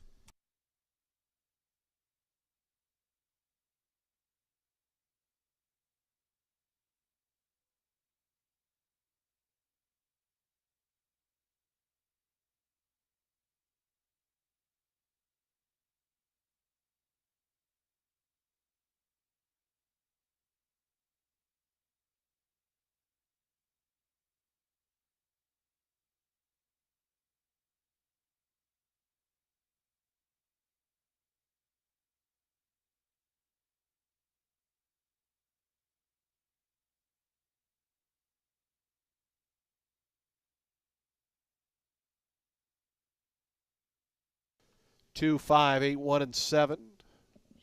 Two, 5, 8, 1, and 7.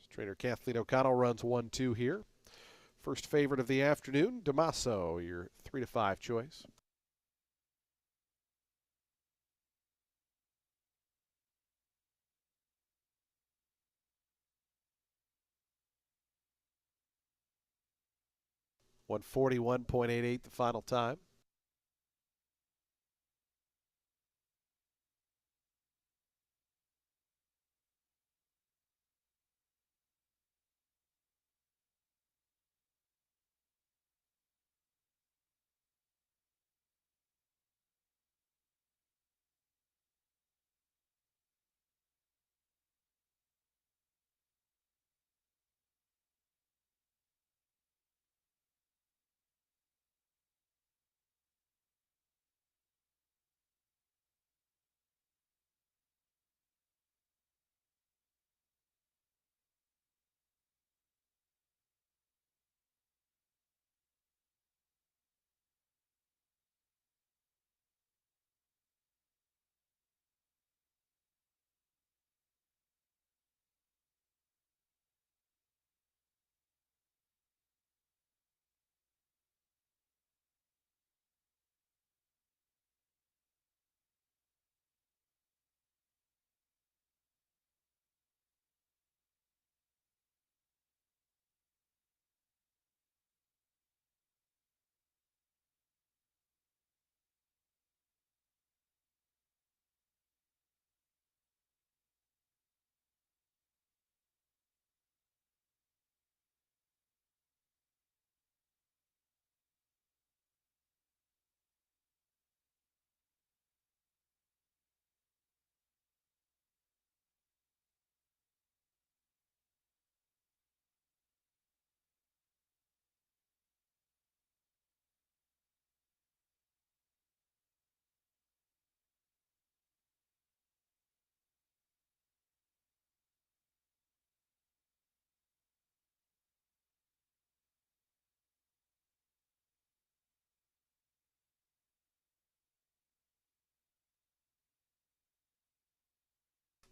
Trainer Kathleen O'Connell runs 1-2 here. First favorite of the afternoon, Damaso, your 3 to 5 choice. $141.88 the final time.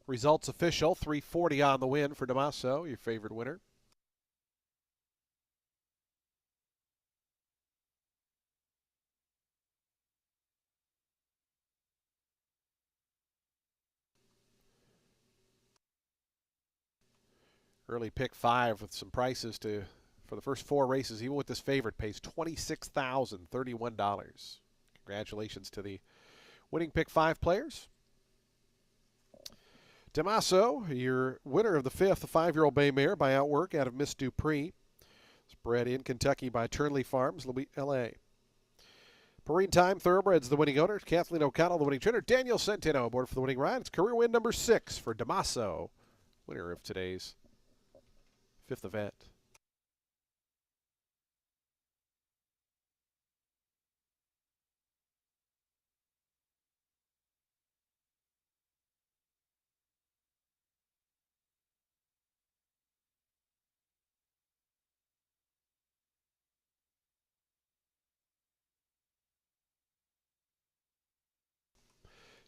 Results official, 340 on the win for Damaso, your favorite winner. Early pick 5 with some prices for the first 4 races, even with this favorite, pays $26,031. Congratulations to the winning pick 5 players. Damaso, your winner of the 5th, the 5-year-old bay mare by outwork out of Miss Dupree. It's bred in Kentucky by Turnley Farms, L.A. Marine Time Thoroughbreds, the winning owner. Kathleen O'Connell, the winning trainer. Daniel Centeno aboard for the winning ride. It's career win number 6 for Damaso, winner of today's 5th event.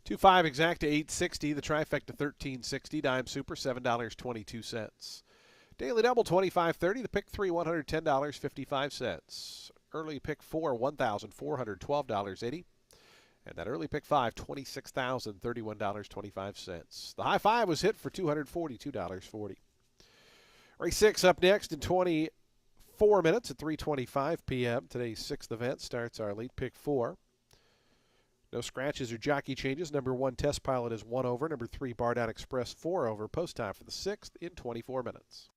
2-5 exacta 860. The trifecta 1360. Dime super $7.22. Daily double 25.30. The pick 3 $110.55. Early pick 4 $1,412.80. And that early pick 5 $26,031.25. The high five was hit for $242.40. Race 6 up next in 24 minutes at 3:25 p.m. Today's sixth event starts our late pick 4. No scratches or jockey changes. Number 1 Test Pilot is 1 over. Number 3 Bar Down Express 4 over. Post time for the sixth in 24 minutes.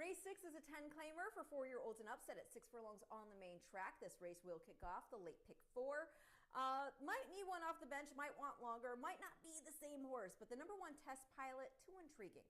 Race 6 is a 10-claimer for 4-year-olds and up, set at 6 furlongs on the main track. This race will kick off the late pick 4. Might need one off the bench, might want longer, might not be the same horse, but the number 1 Test Pilot, too intriguing.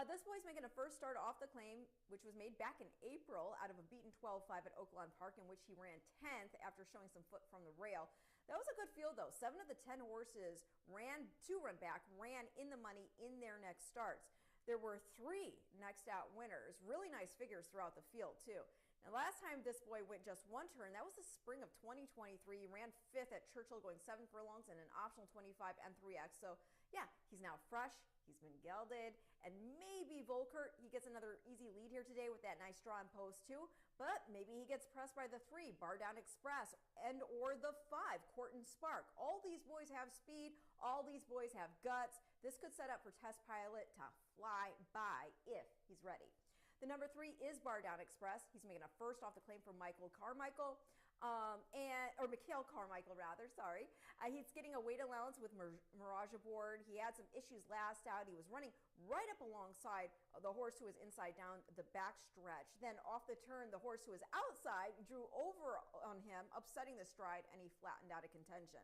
This boy's making a first start off the claim, which was made back in April out of a beaten 12-5 at Oaklawn Park, in which he ran 10th after showing some foot from the rail. That was a good field, though. 7 of the 10 horses ran in the money in their next starts. There were 3 next out winners. Really nice figures throughout the field, too. Now, last time this boy went just 1 turn, that was the spring of 2023. He ran 5th at Churchill, going 7 furlongs and an optional 25 and 3X. So, yeah, he's now fresh. He's been gelded. And maybe Volkert, he gets another easy lead here today with that nice draw and post, too. But maybe he gets pressed by the 3, Bar Down Express, and or the 5, Courton Spark. All these boys have speed. All these boys have guts. This could set up for Test Pilot to fly by if he's ready. The number 3 is Bar Down Express. He's making a first off the claim from Mikhail Carmichael, rather, sorry. He's getting a weight allowance with Mirage aboard. He had some issues last out. He was running right up alongside the horse who was inside down the back stretch. Then off the turn, the horse who was outside drew over on him, upsetting the stride, and he flattened out of contention.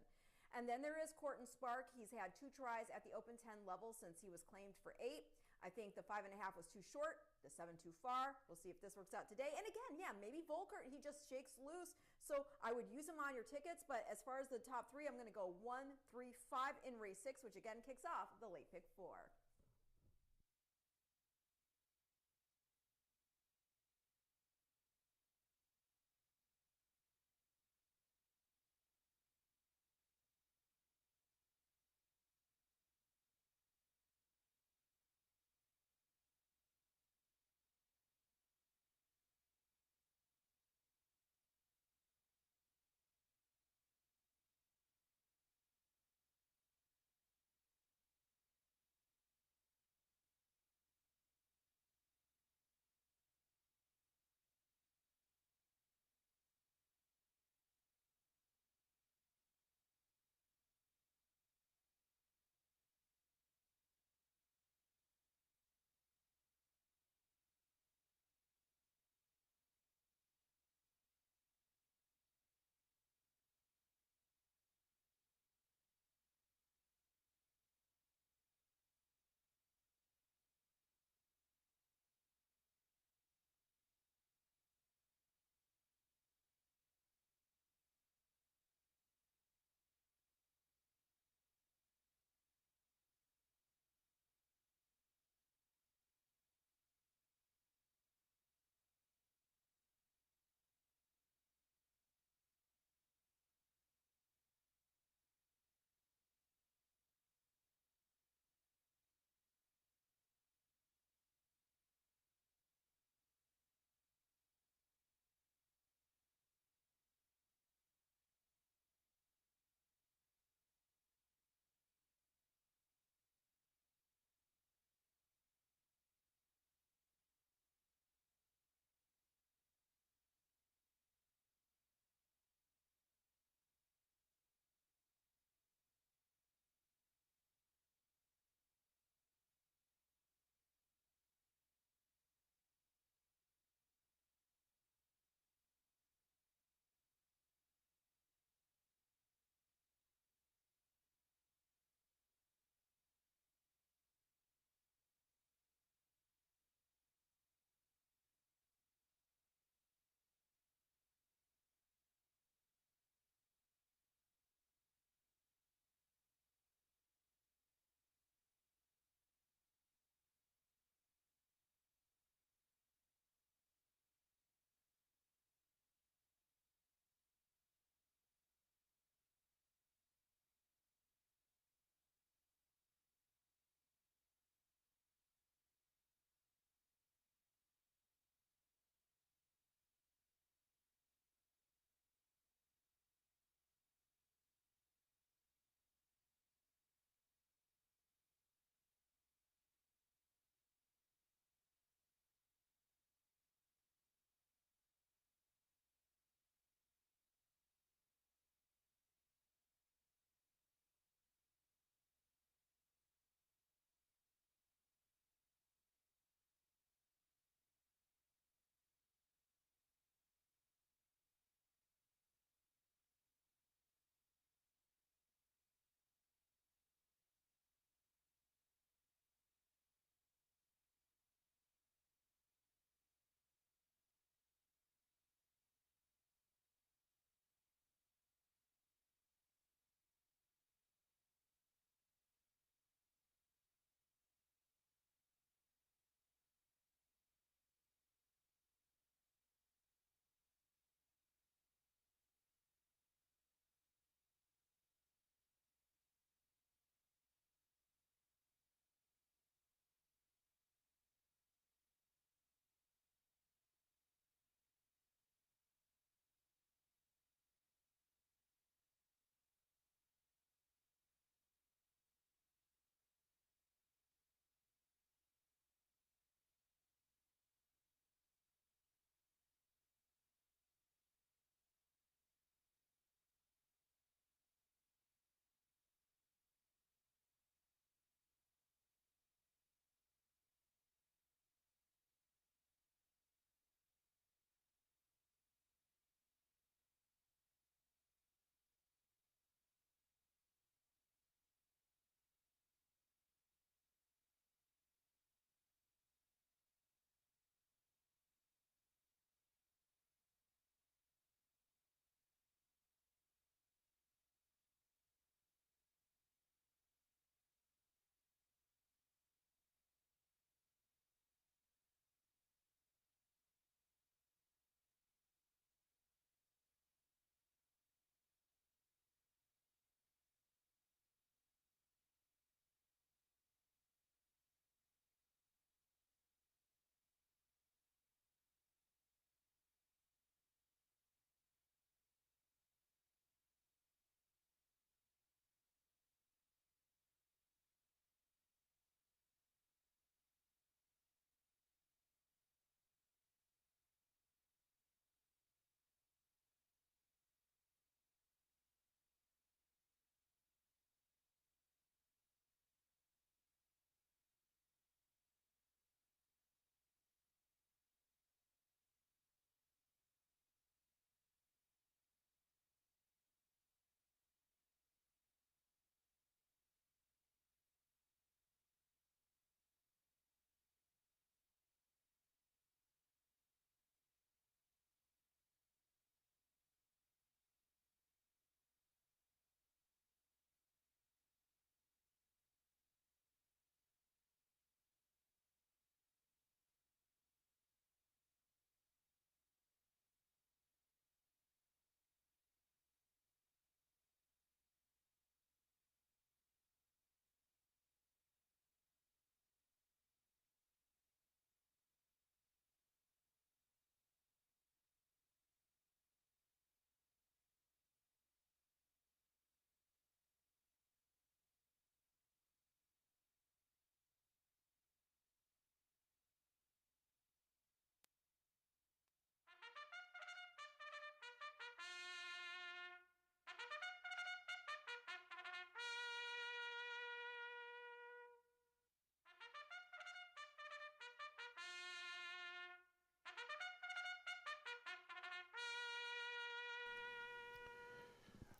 And then there is Courton Spark. He's had 2 tries at the Open 10 level since he was claimed for 8. I think the 5.5 was too short, the 7 too far. We'll see if this works out today. And again, yeah, maybe Volkert, he just shakes loose. So I would use him on your tickets. But as far as the top 3, I'm going to go 1, 3, 5 in race 6, which again kicks off the late pick 4.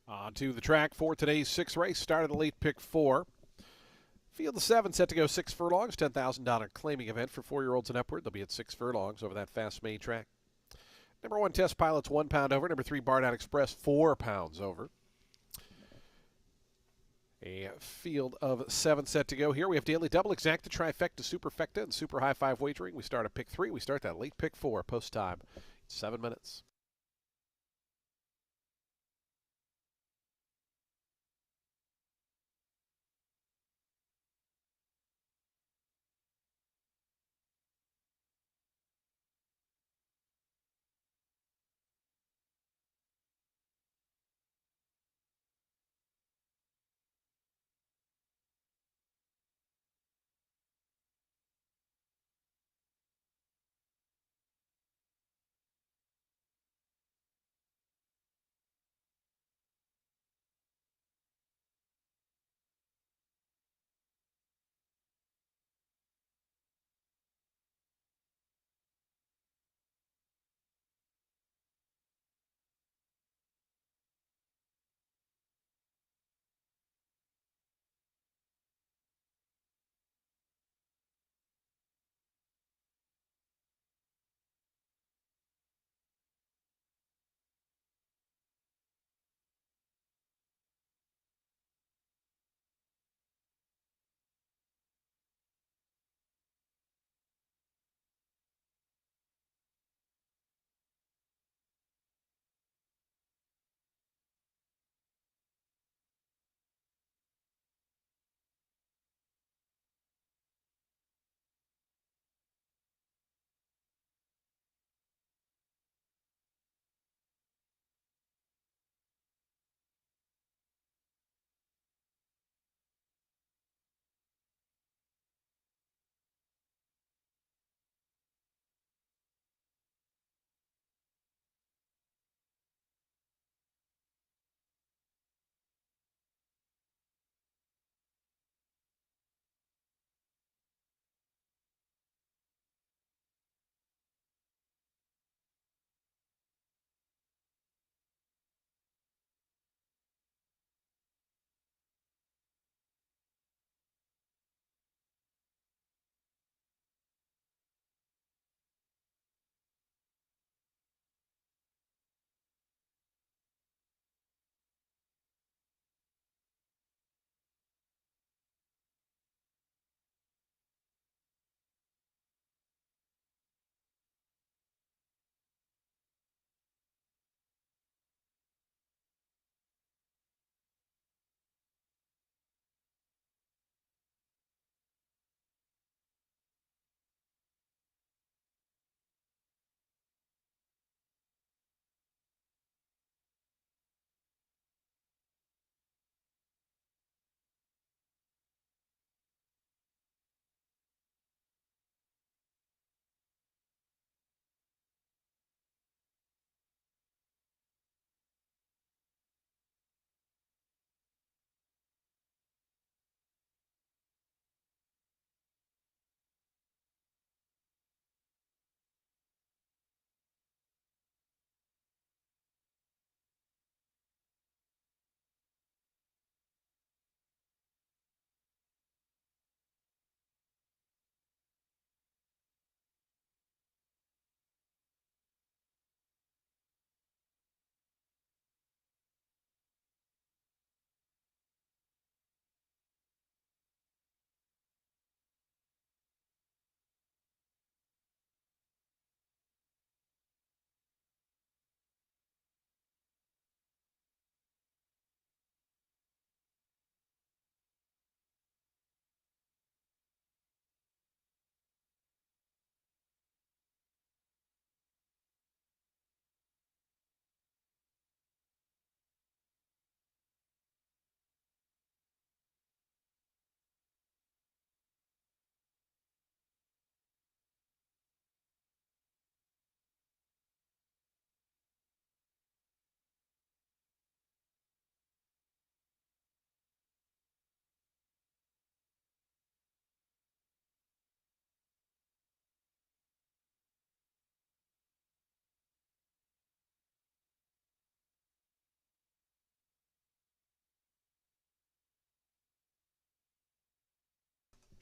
On to the track for today's sixth race. Started the late pick 4. Field of 7 set to go 6 furlongs. $10,000 claiming event for 4-year-olds and upward. They'll be at 6 furlongs over that fast main track. Number 1 Test Pilot's 1 pound over. Number 3 Bar Down Express 4 pounds over. A field of 7 set to go here. We have Daily Double, Exacta, Trifecta, Superfecta, and Super High 5 wagering. We start at pick 3. We start that late pick 4 post time. 7 minutes.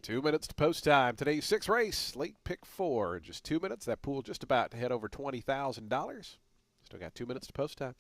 2 minutes to post time. Today's sixth race, late pick 4. In just 2 minutes. That pool just about to head over $20,000. Still got 2 minutes to post time.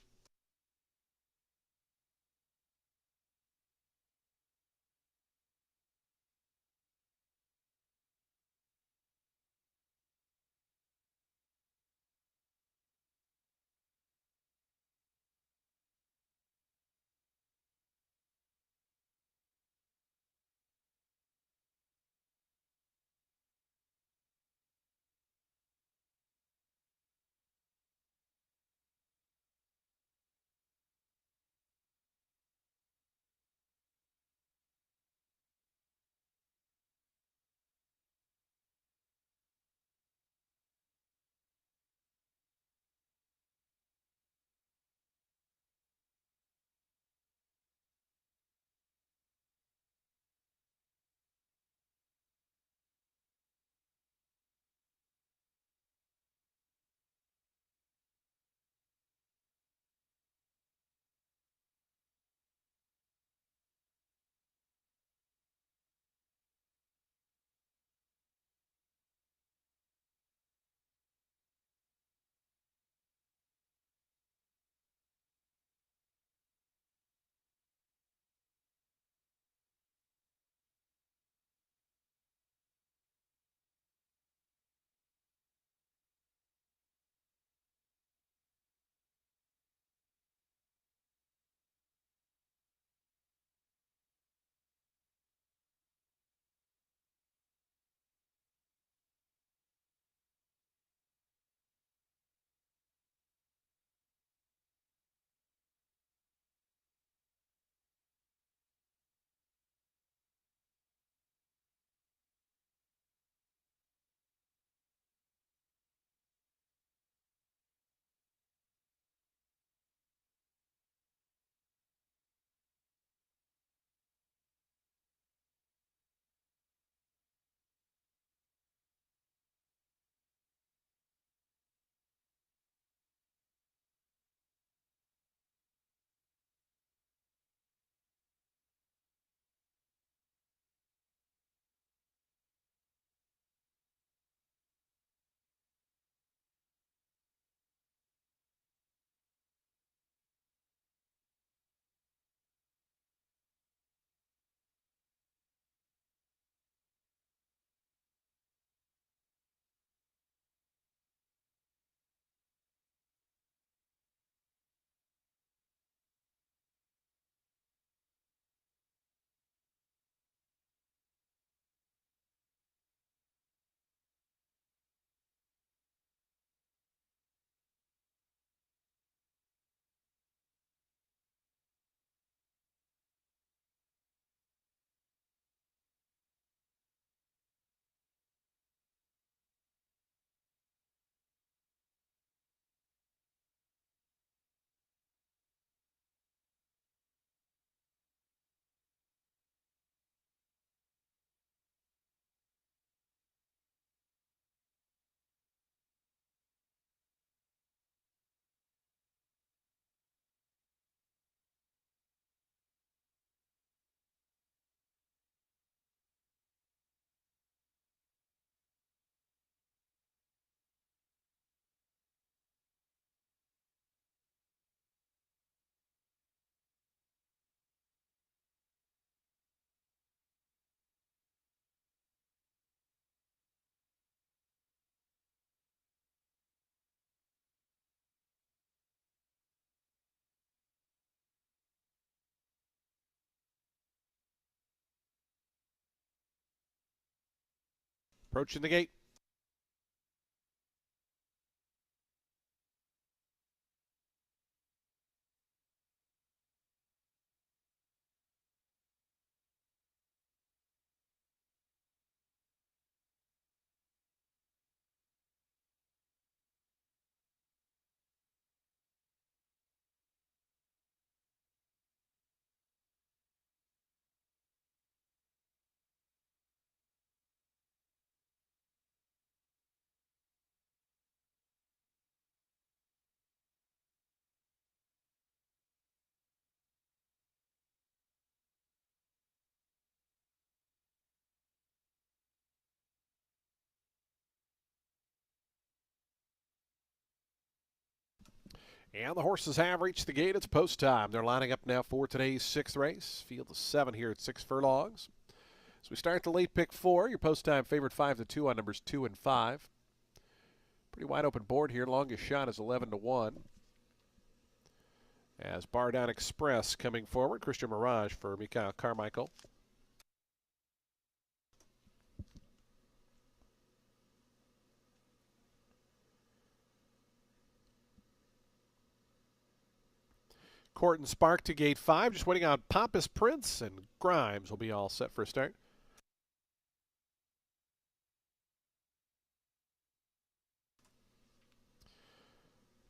Approaching the gate. And the horses have reached the gate. It's post time. They're lining up now for today's 6th race. Field of 7 here at 6 furlongs. As we start the late pick 4, your post time favorite 5-2 on numbers 2 and 5. Pretty wide open board here. Longest shot is 11-1. As Bar Down Express coming forward. Christian Mirage for Mikhail Carmichael. Court and Spark to gate 5. Just waiting on Pompous Prince, and Grimes will be all set for a start.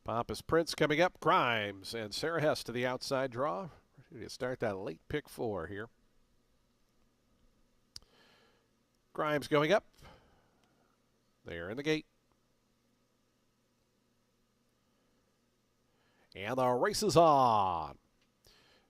Pompous Prince coming up. Grimes and Sarah Hess to the outside draw. Ready to start that late pick 4 here. Grimes going up. They're in the gate. And the race is on.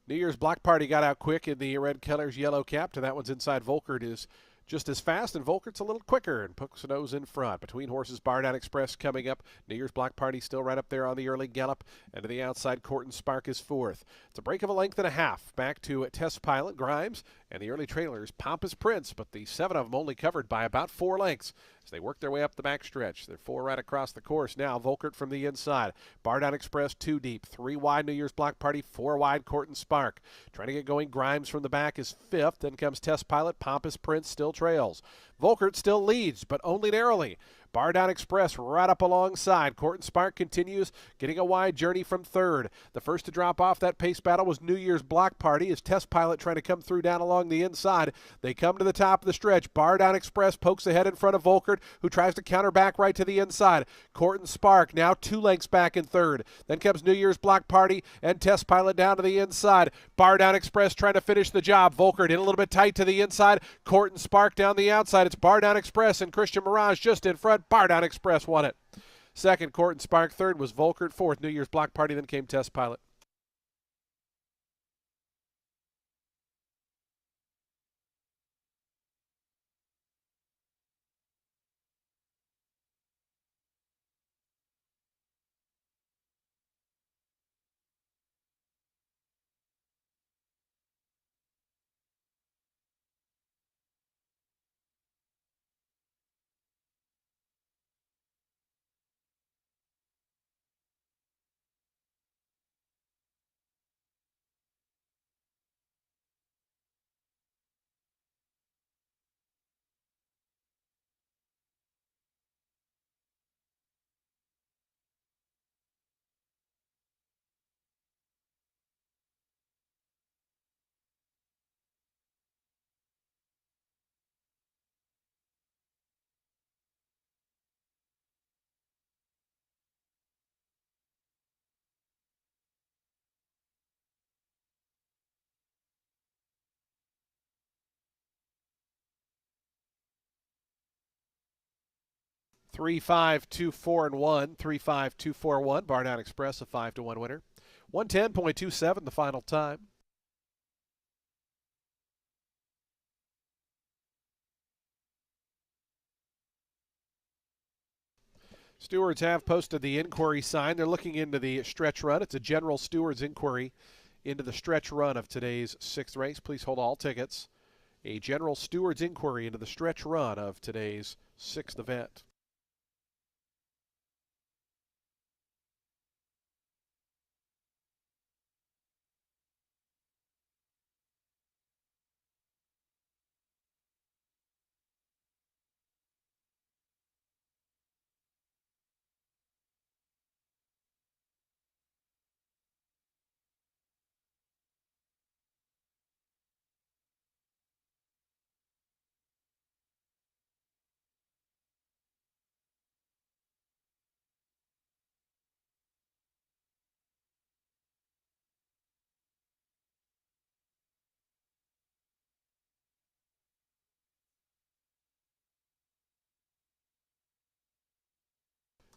New Year's Block Party got out quick in the red colors, yellow capped, and that one's inside. Volkert is just as fast, and Volkert's a little quicker, and Poconos in front. Between horses, Bar Down Express coming up. New Year's Block Party still right up there on the early gallop, and to the outside, Court and Spark is 4th. It's a break of a length and a half. Back to Test Pilot, Grimes, and the early trailers, Pompous Prince, but the 7 of them only covered by about 4 lengths as they work their way up the back stretch. They're 4 right across the course now. Volkert from the inside. Bar Down Express 2 deep. 3 wide New Year's Block Party. 4 wide Court and Spark. Trying to get going. Grimes from the back is 5th. Then comes Test Pilot. Pompous Prince still trails. Volkert still leads, but only narrowly. Bar Down Express right up alongside. Court and Spark continues, getting a wide journey from 3rd. The first to drop off that pace battle was New Year's Block Party as Test Pilot trying to come through down along the inside. They come to the top of the stretch. Bar Down Express pokes ahead in front of Volkert, who tries to counter back right to the inside. Court and Spark now 2 lengths back in 3rd. Then comes New Year's Block Party and Test Pilot down to the inside. Bar Down Express trying to finish the job. Volkert in a little bit tight to the inside. Court and Spark down the outside. It's Bar Down Express and Christian Mirage just in front. Bar Down Express won it. 2nd, Court and Spark. 3rd was Volkert. 4th, New Year's Block Party. Then came Test Pilot. Three, 5, 2, 4, and 1. 3, 5, 2, 4, 1. Bar Down Express, a 5-1 winner. 110.27 the final time. Stewards have posted the inquiry sign. They're looking into the stretch run. It's a general stewards inquiry into the stretch run of today's 6th race. Please hold all tickets. A general stewards inquiry into the stretch run of today's 6th event.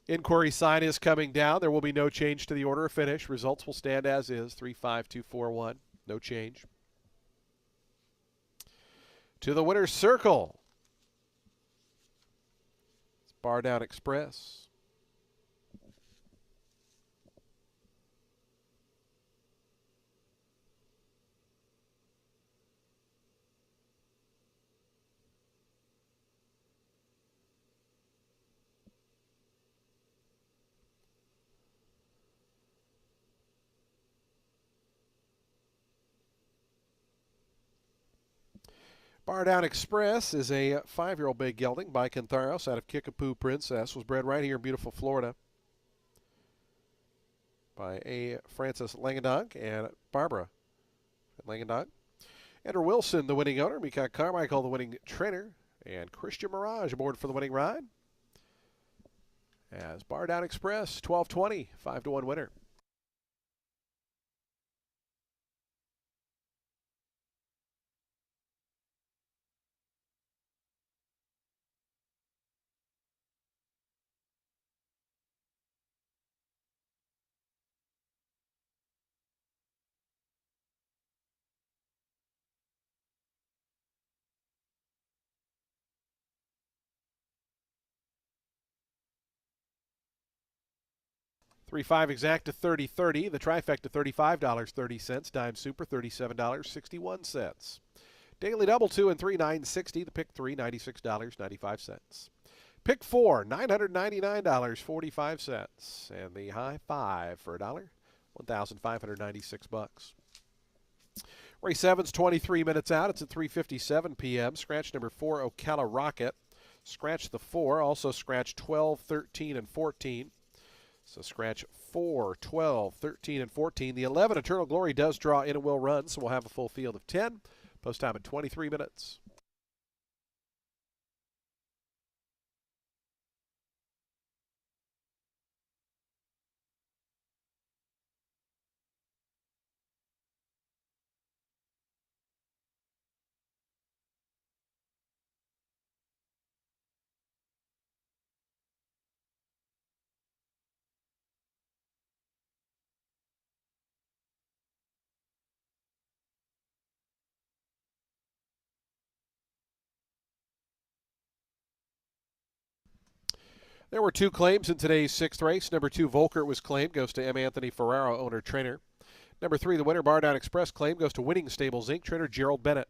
Inquiry sign is coming down. There will be no change to the order of finish. Results will stand as is. 3, 5, 2, 4, 1. No change. To the winner's circle. It's Bar Down Express. Bar Down Express is a 5-year-old big gelding by Cantharos out of Kickapoo Princess. Was bred right here in beautiful Florida by A. Francis Langendonk and Barbara Langendonk. Andrew Wilson, the winning owner. Mika Carmichael, the winning trainer. And Christian Mirage aboard for the winning ride. As Bar Down Express, 12-20, 5-1 winner. Three five exact to 30-30. The trifecta $35.30. Dime Super $37.61. Daily double 2 and 3 $9.60. The pick 3 $96.95. Pick 4 $999.45. And the high 5 for $1 $1,596. Race 7's 23 minutes out. It's at 3:57 p.m. Scratch number 4 Ocala Rocket. Scratch the 4. Also scratch 12, 13, and 14. So scratch 4, 12, 13, and 14. The 11, Eternal Glory, does draw in and will run, so we'll have a full field of 10. Post time at 23 minutes. There were 2 claims in today's 6th race. Number 2, Volker, was claimed. Goes to M. Anthony Ferraro, owner-trainer. Number 3, the winner, Bar Down Express, claim goes to Winning Stables, Inc., trainer Gerald Bennett.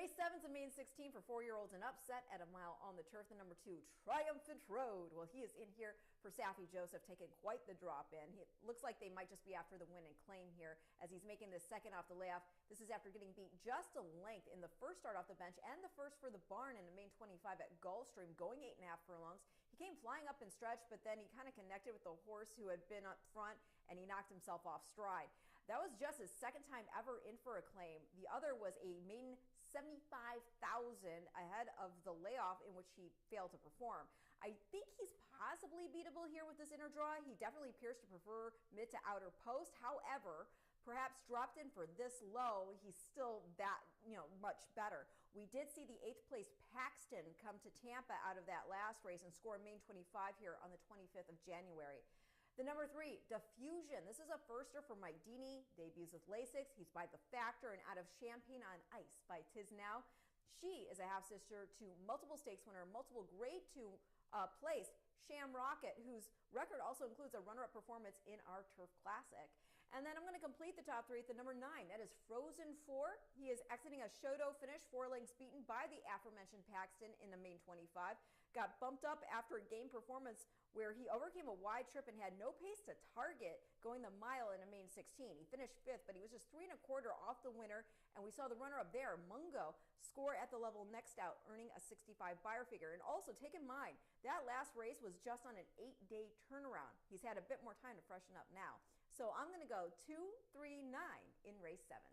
Race 7's a main 16 for 4-year-olds and upset at a mile on the turf. The number 2, Triumphant Road. Well, he is in here for Saffie Joseph, taking quite the drop in. It looks like they might just be after the win and claim here as he's making this second off the layoff. This is after getting beat just a length in the first start off the bench and the first for the barn in the main 25 at Gulfstream, going 8.5 furlongs. He came flying up and stretched, but then he kind of connected with the horse who had been up front, and he knocked himself off stride. That was just his second time ever in for a claim. The other was a maiden 75,000 ahead of the layoff in which he failed to perform. I think he's possibly beatable here with this inner draw. He definitely appears to prefer mid to outer post. However, perhaps dropped in for this low, he's still that, much better. We did see the 8th place Paxton come to Tampa out of that last race and score main 25 here on the 25th of January. The number 3, Diffusion. This is a firster for Mike Deeney. Debuts with Lasix. He's by the Factor and out of Champagne on Ice by Tiz Now. She is a half-sister to multiple stakes winner, multiple grade 2 place, Sham Rocket, whose record also includes a runner-up performance in our Turf Classic. And then I'm going to complete the top 3 at the number 9. That is Frozen 4. He is exiting a Shoto finish, 4 lengths beaten by the aforementioned Paxton in the main 25. Got bumped up after a game performance where he overcame a wide trip and had no pace to target going the mile in a main 16. He finished 5th, but he was just 3 1/4 off the winner, and we saw the runner-up there, Mungo, score at the level next out, earning a 65 buyer figure. And also, take in mind, that last race was just on an 8-day turnaround. He's had a bit more time to freshen up now. So I'm going to go 2, 3, 9 in race 7.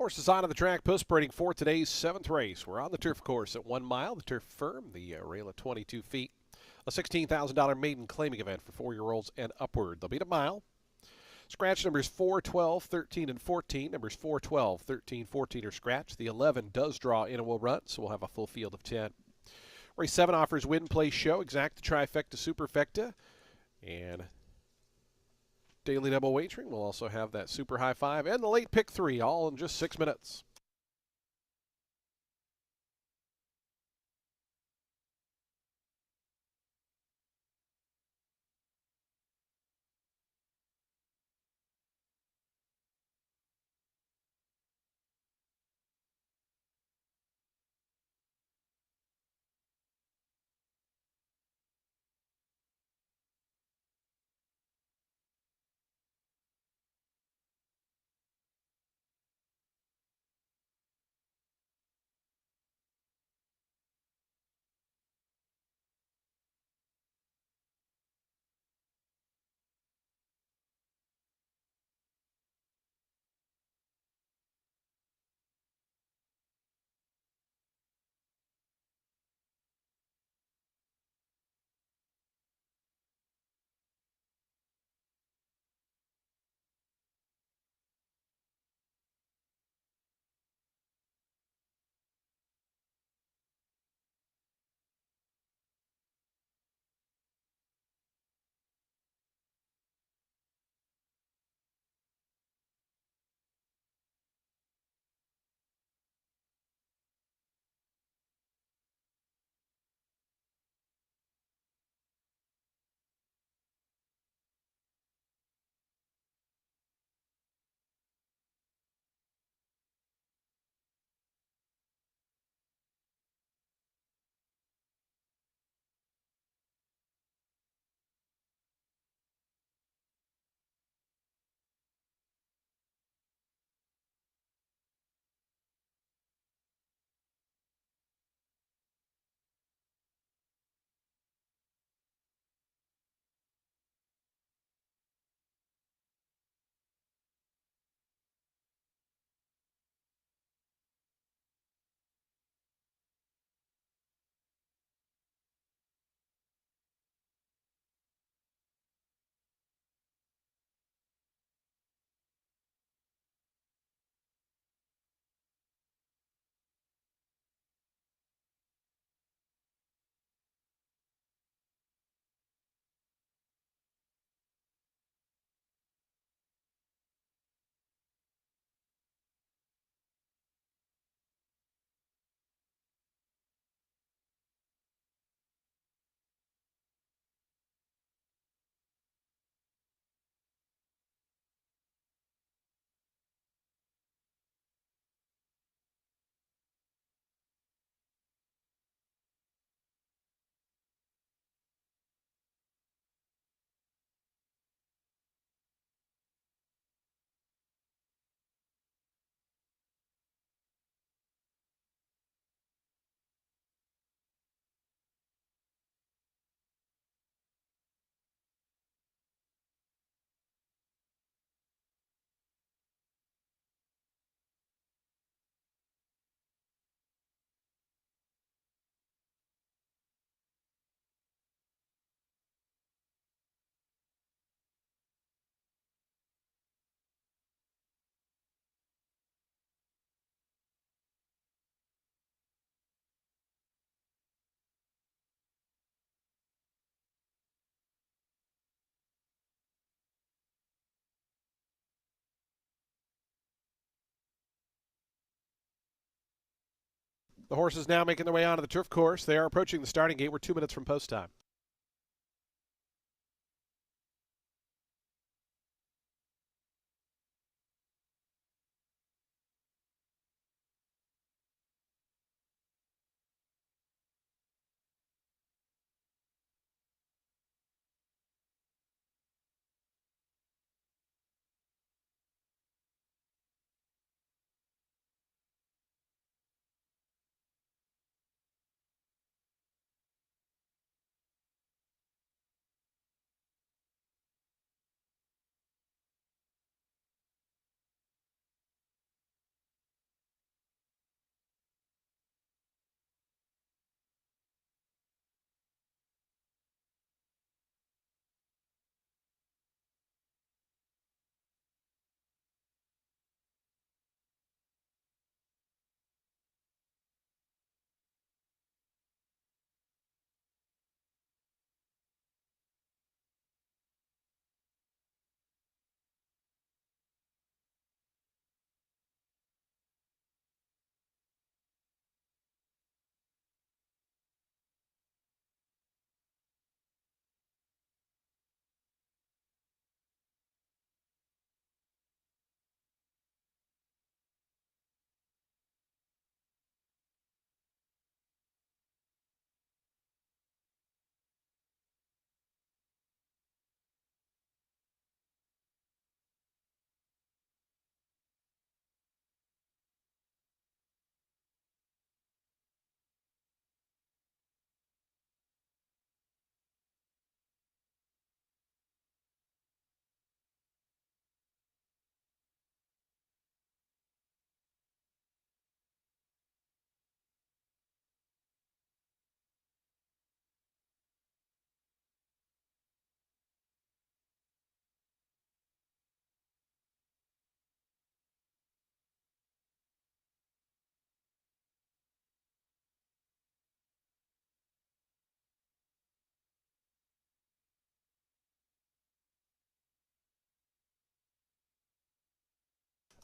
Horses on the track, post-parading for today's 7th race. We're on the turf course at 1 mile. The turf firm, the rail at 22 feet. A $16,000 maiden claiming event for 4-year-olds and upward. They'll beat a mile. Scratch numbers 4, 12, 13, and 14. Numbers 4, 12, 13, 14 are scratched. The 11 does draw in and will run, so we'll have a full field of 10. Race 7 offers win, play, show, exacta, trifecta, superfecta, and daily double wagering. We'll also have that super high five and the late pick 3, all in just 6 minutes. The horses now making their way onto the turf course. They are approaching the starting gate. We're 2 minutes from post time.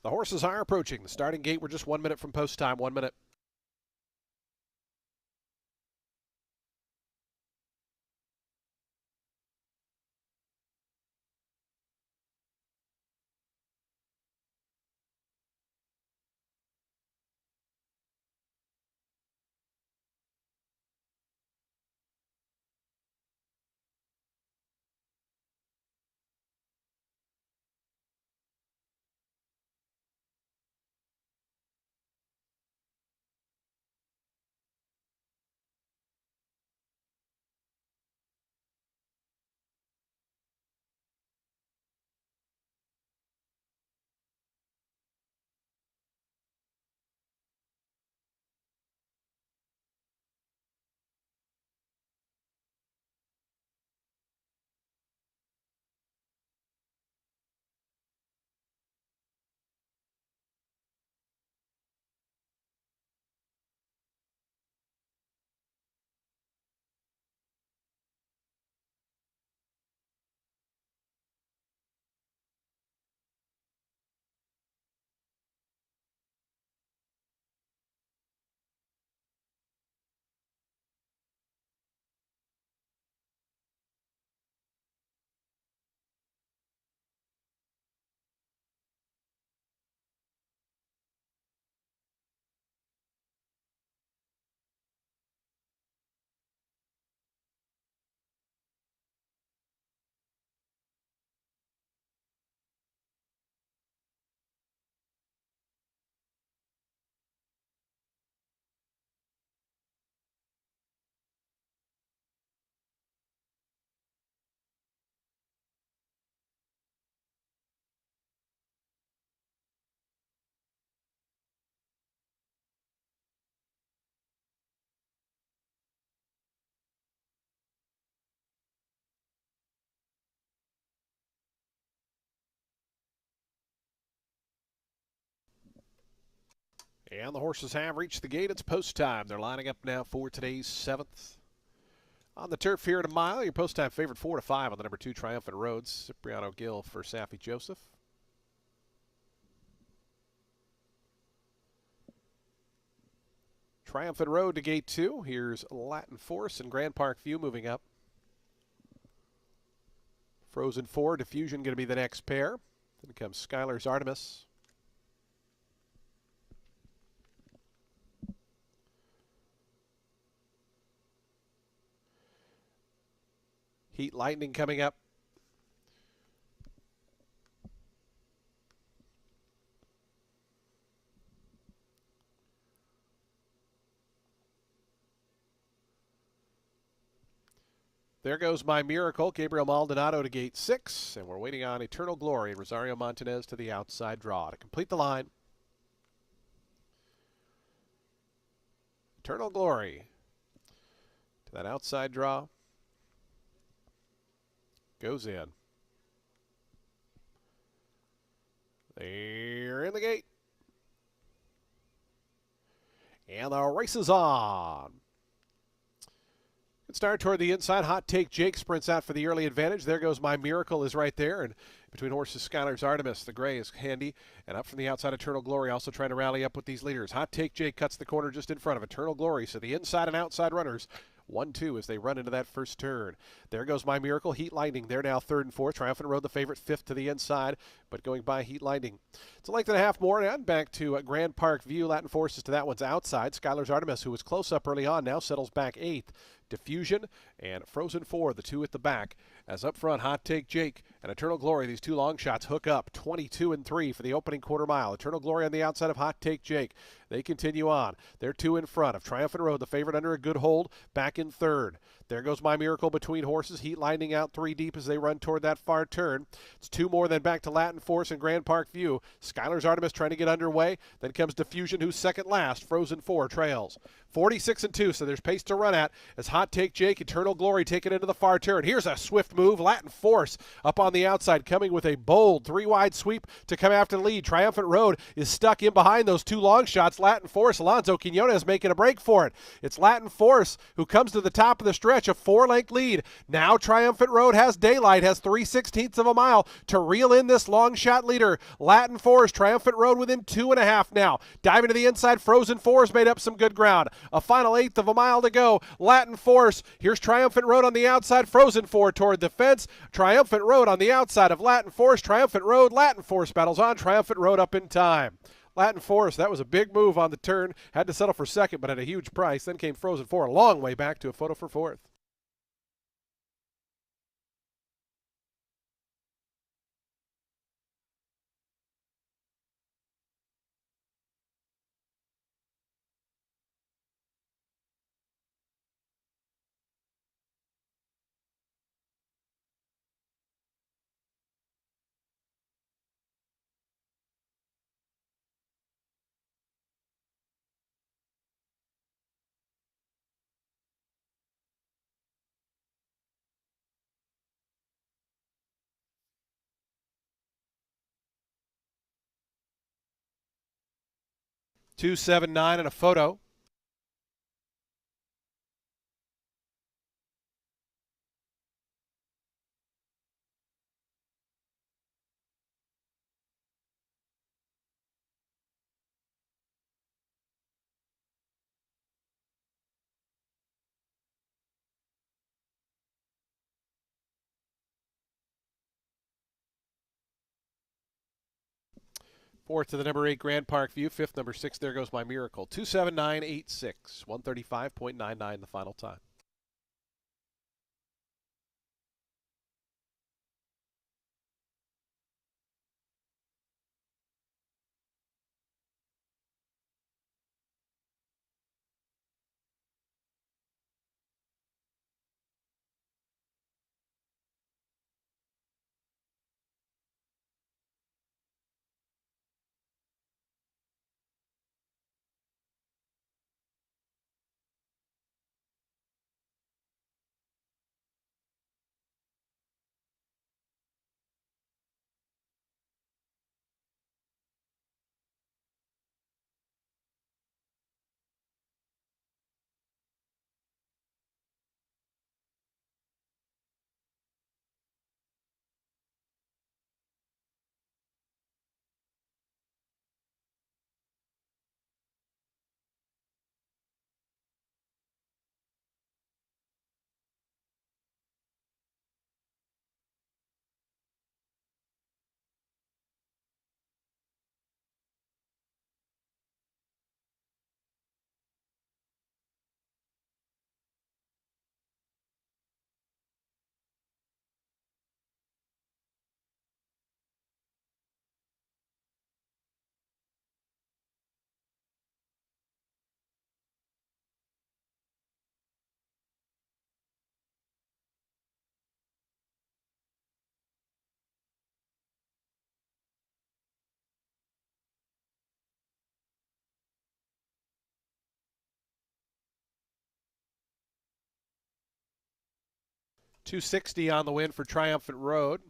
The horses are approaching the starting gate. We're just 1 minute from post time. 1 minute. And the horses have reached the gate. It's post time. They're lining up now for today's 7th. On the turf here at a mile, your post time favorite 4 to 5 on the number 2 Triumphant Roads. Cipriano Gill for Saffie Joseph. Triumphant Road to gate 2. Here's Latin Force and Grand Park View moving up. Frozen 4, Diffusion going to be the next pair. Then comes Skylar's Artemis. Heat Lightning coming up. There goes My Miracle. Gabriel Maldonado to gate 6. And we're waiting on Eternal Glory and Rosario Montanez to the outside draw to complete the line. Eternal Glory to that outside draw. Goes in. They're in the gate. And the race is on. Good start toward the inside. Hot Take Jake sprints out for the early advantage. There goes My Miracle is right there. And between horses, Skylar's Artemis, the gray is handy. And up from the outside, Eternal Glory also trying to rally up with these leaders. Hot Take Jake cuts the corner just in front of Eternal Glory. So the inside and outside runners 1-2 as they run into that first turn. There goes My Miracle. Heat Lightning. They're now 3rd and 4th. Triumphant Road, the favorite, 5th to the inside, but going by Heat Lightning. It's a length and a half more, and back to Grand Park View. Latin Forces to that one's outside. Skylar's Artemis, who was close up early on, now settles back 8th. Diffusion and Frozen 4, the 2 at the back. As up front, Hot Take Jake and Eternal Glory, these 2 long shots hook up. 22 and 3 for the opening quarter mile. Eternal Glory on the outside of Hot Take Jake. They continue on. They're 2 in front of Triumphant Road, the favorite under a good hold, back in 3rd. There goes My Miracle between horses. Heat Lightning out 3 deep as they run toward that far turn. It's 2 more, then back to Latin Force and Grand Park View. Skylar's Artemis trying to get underway. Then comes Diffusion, who's second last. Frozen 4 trails. 46 and 2, so there's pace to run at as Hot Take Jake, Eternal Glory taking into the far turn. Here's a swift move. Latin Force up on the outside, coming with a bold 3-wide sweep to come after the lead. Triumphant Road is stuck in behind those 2 long shots. Latin Force, Alonso Quinones making a break for it. It's Latin Force who comes to the top of the stretch. stretch, a 4-length lead. Now Triumphant Road has daylight, has 3/16 of a mile to reel in this long shot leader. Latin Forest, Triumphant Road within 2.5 now. Diving to the inside, Frozen Forest made up some good ground. A final 1/8 of a mile to go. Latin Forest, here's Triumphant Road on the outside, Frozen Forest toward the fence. Triumphant Road on the outside of Latin Forest. Triumphant Road, Latin Forest battles on. Triumphant Road up in time. Latin Forest, that was a big move on the turn. Had to settle for second, but at a huge price. Then came Frozen Forest, a long way back to a photo for fourth. $279 and a photo. Fourth to the number 8 Grand Park View. Fifth, number 6, There Goes My Miracle. 279.86. 135.99 the final time. $260 on the win for Triumphant Road.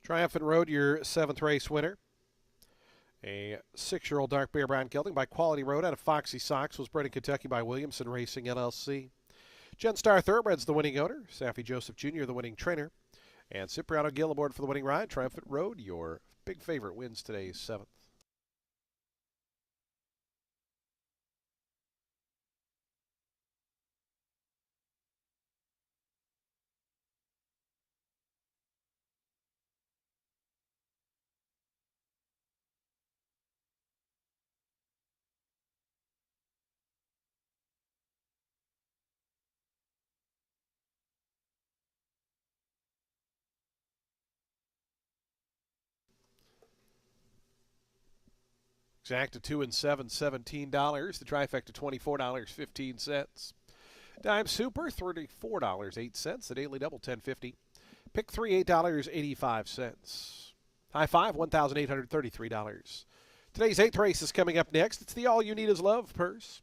Triumphant Road, your 7th race winner. A 6-year-old dark bear brown gelding by Quality Road out of Foxy Sox, was bred in Kentucky by Williamson Racing LLC. Genstar Thoroughbreds, the winning owner. Saffy Joseph Jr., the winning trainer. And Cipriano Gill aboard for the winning ride. Triumphant Road, your big favorite, wins today's 7th. Exacta 2 and 7, $17. The trifecta $24.15. Dime Super $34.08. The daily double $10.50. Pick 3 $8.85. High five $1,833. Today's 8th race is coming up next. It's the All You Need Is Love purse.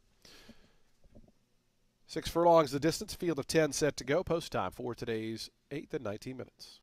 6 furlongs the distance, field of 10 set to go. Post time for today's 8th and 19 minutes.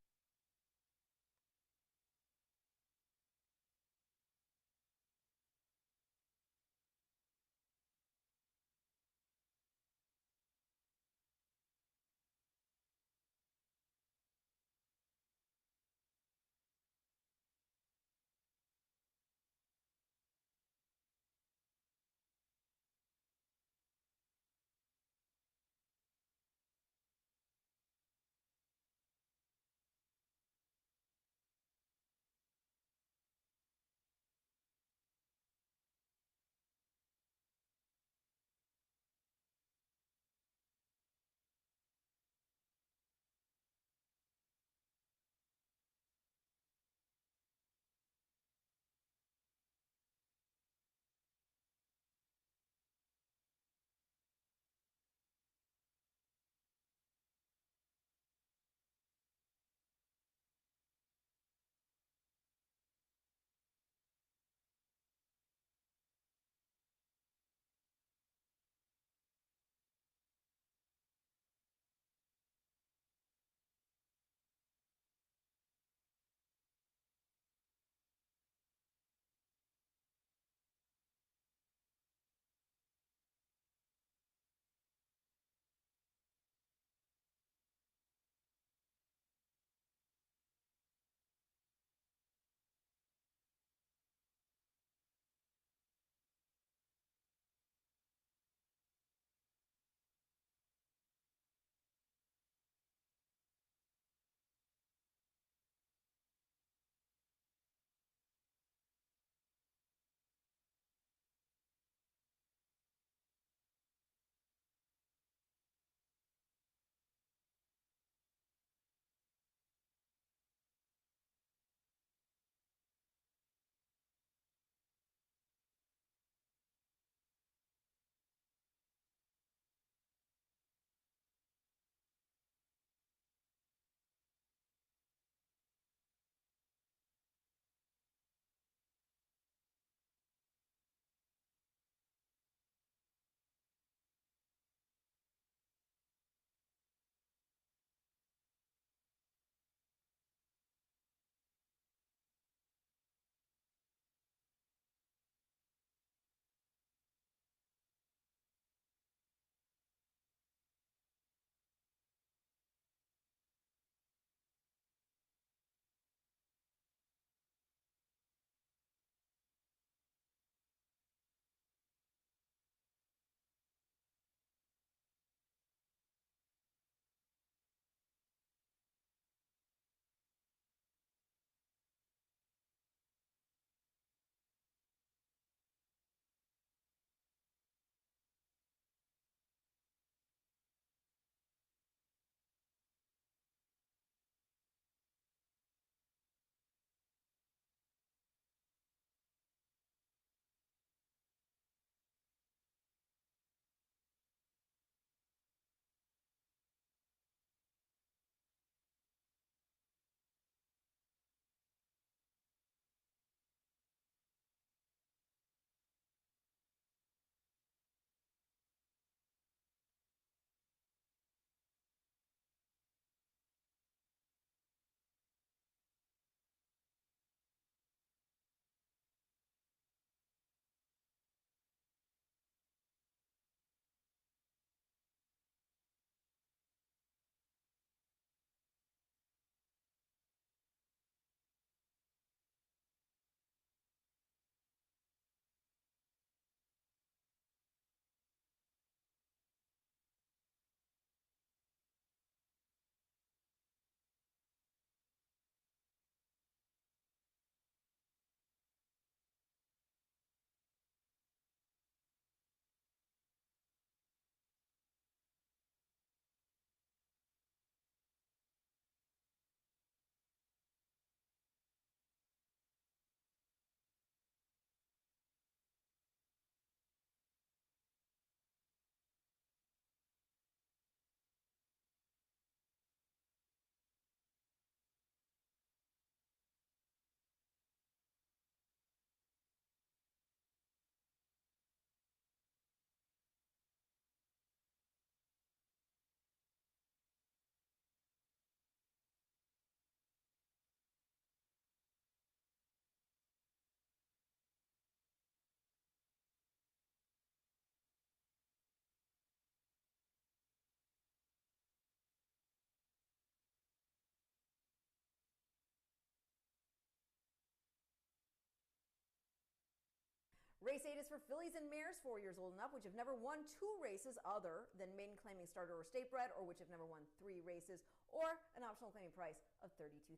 Race 8 is for fillies and mares 4 years old and up, which have never won 2 races other than maiden claiming starter or state bred, or which have never won 3 races, or an optional claiming price of $32,000.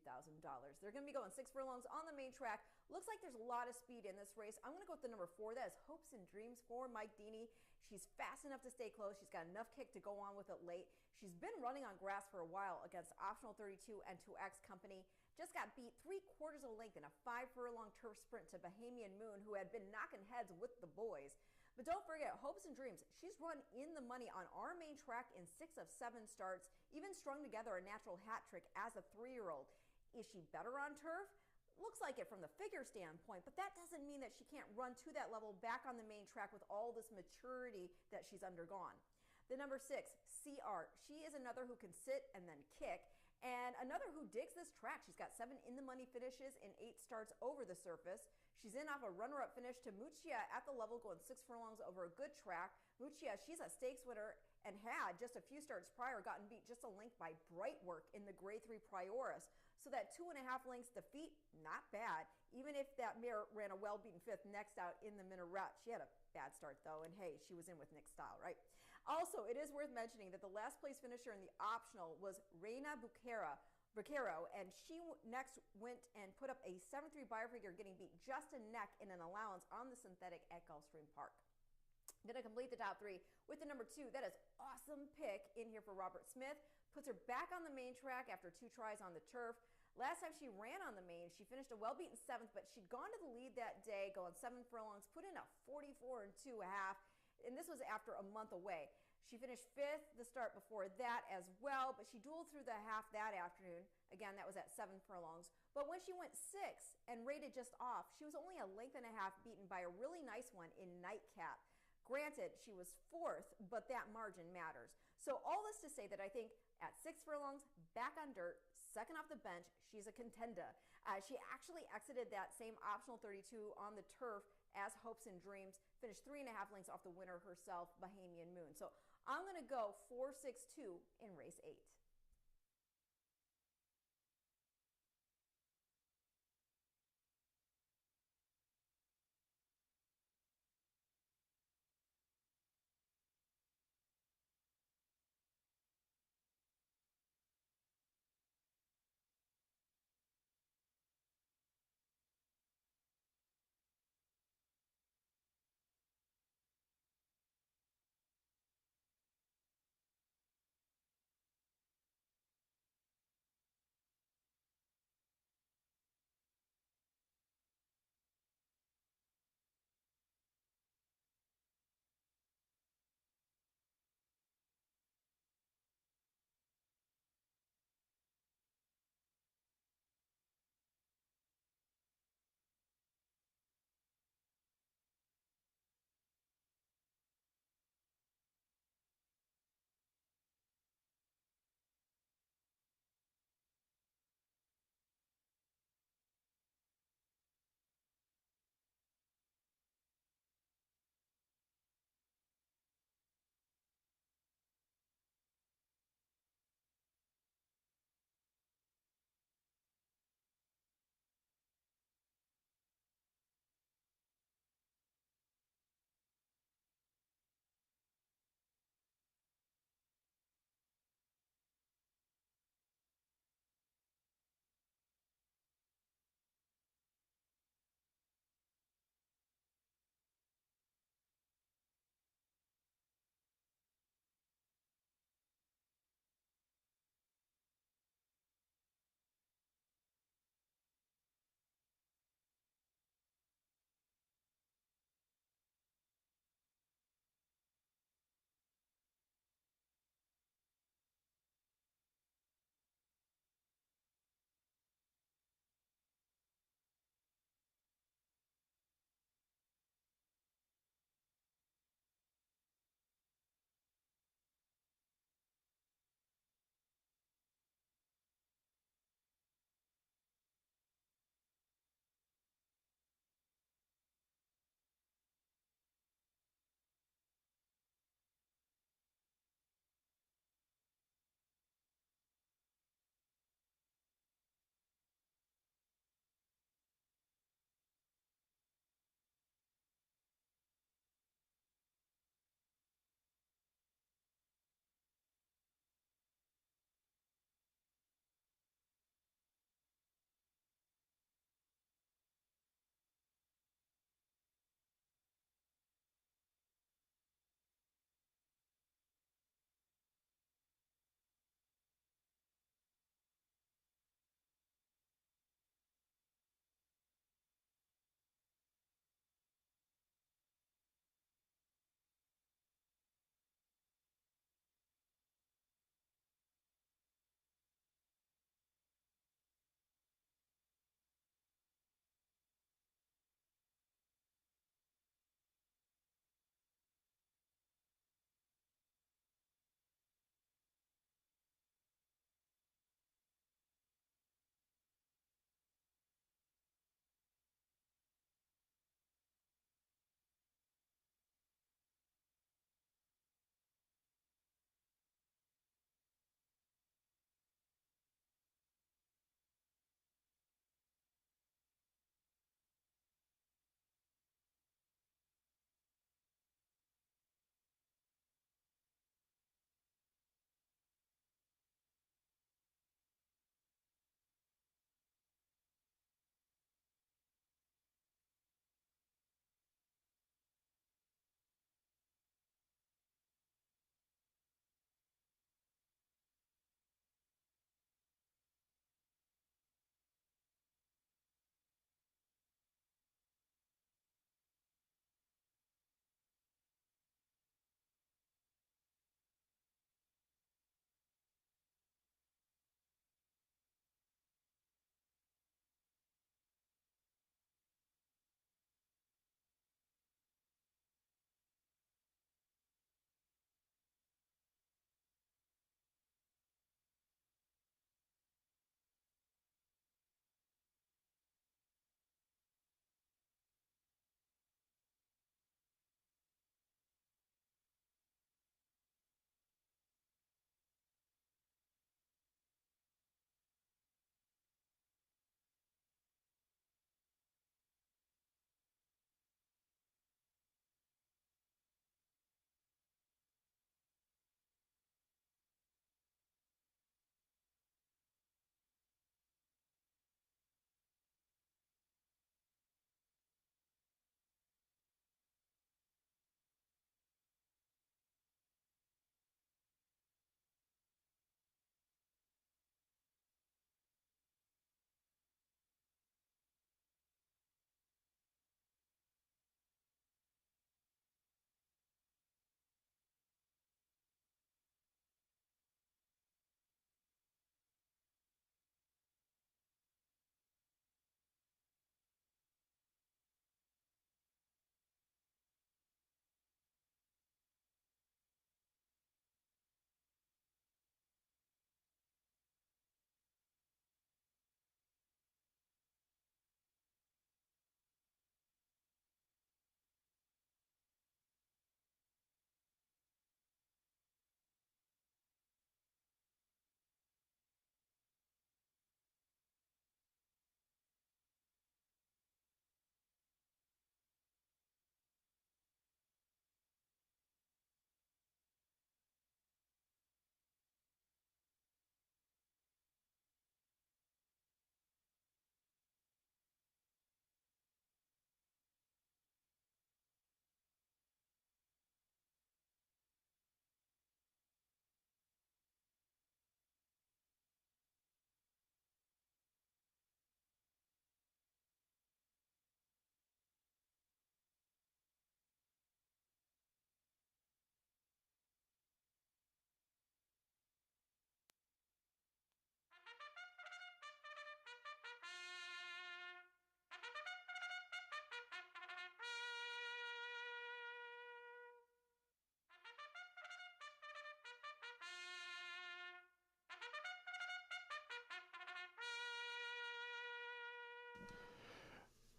They're going to be going 6 furlongs on the main track. Looks like there's a lot of speed in this race. I'm going to go with the number 4. That is Hopes and Dreams for Mike Deeney. She's fast enough to stay close. She's got enough kick to go on with it late. She's been running on grass for a while against optional 32 and 2X Company. Just got beat 3/4 of a length in a 5 furlong turf sprint to Bahamian Moon, who had been knocking heads with the boys. But don't forget, Hopes and Dreams, she's run in the money on our main track in 6 of 7 starts, even strung together a natural hat trick as a 3-year-old. Is she better on turf? Looks like it from the figure standpoint, but that doesn't mean that she can't run to that level back on the main track with all this maturity that she's undergone. The number 6, CR, she is another who can sit and then kick, and another who digs this track. She's got 7 in-the-money finishes in 8 starts over the surface. She's in off a runner-up finish to Muccia at the level, going 6 furlongs over a good track. Muccia, she's a stakes winner and had, just a few starts prior, gotten beat just a length by Brightwork in the Grade 3 Prioris. So that 2.5 lengths defeat, not bad, even if that mare ran a well-beaten 5th next out in the Minaret. She had a bad start, though, and hey, she was in with Nick Style, right? Also, it is worth mentioning that the last place finisher in the optional was Reina Buquero, and she next went and put up a 7-3 buyer figure, getting beat just a neck in an allowance on the synthetic at Gulfstream Park. Going to complete the top 3 with the number 2. That is Awesome Pick in here for Robert Smith. Puts her back on the main track after 2 tries on the turf. Last time she ran on the main, she finished a well-beaten 7th, but she'd gone to the lead that day, going 7 furlongs, put in a 44 2.5, and this was after a month away. She finished 5th the start before that as well, but she dueled through the half that afternoon. Again, that was at 7 furlongs. But when she went 6 and rated just off, she was only a length and a half beaten by a really nice one in Nightcap. Granted, she was 4th, but that margin matters. So all this to say that I think at 6 furlongs, back on dirt, second off the bench, she's a contender. She actually exited that same optional 32 on the turf as Hopes and Dreams, finished 3.5 lengths off the winner herself, Bahamian Moon. So I'm going to go 4-6-2 in race 8.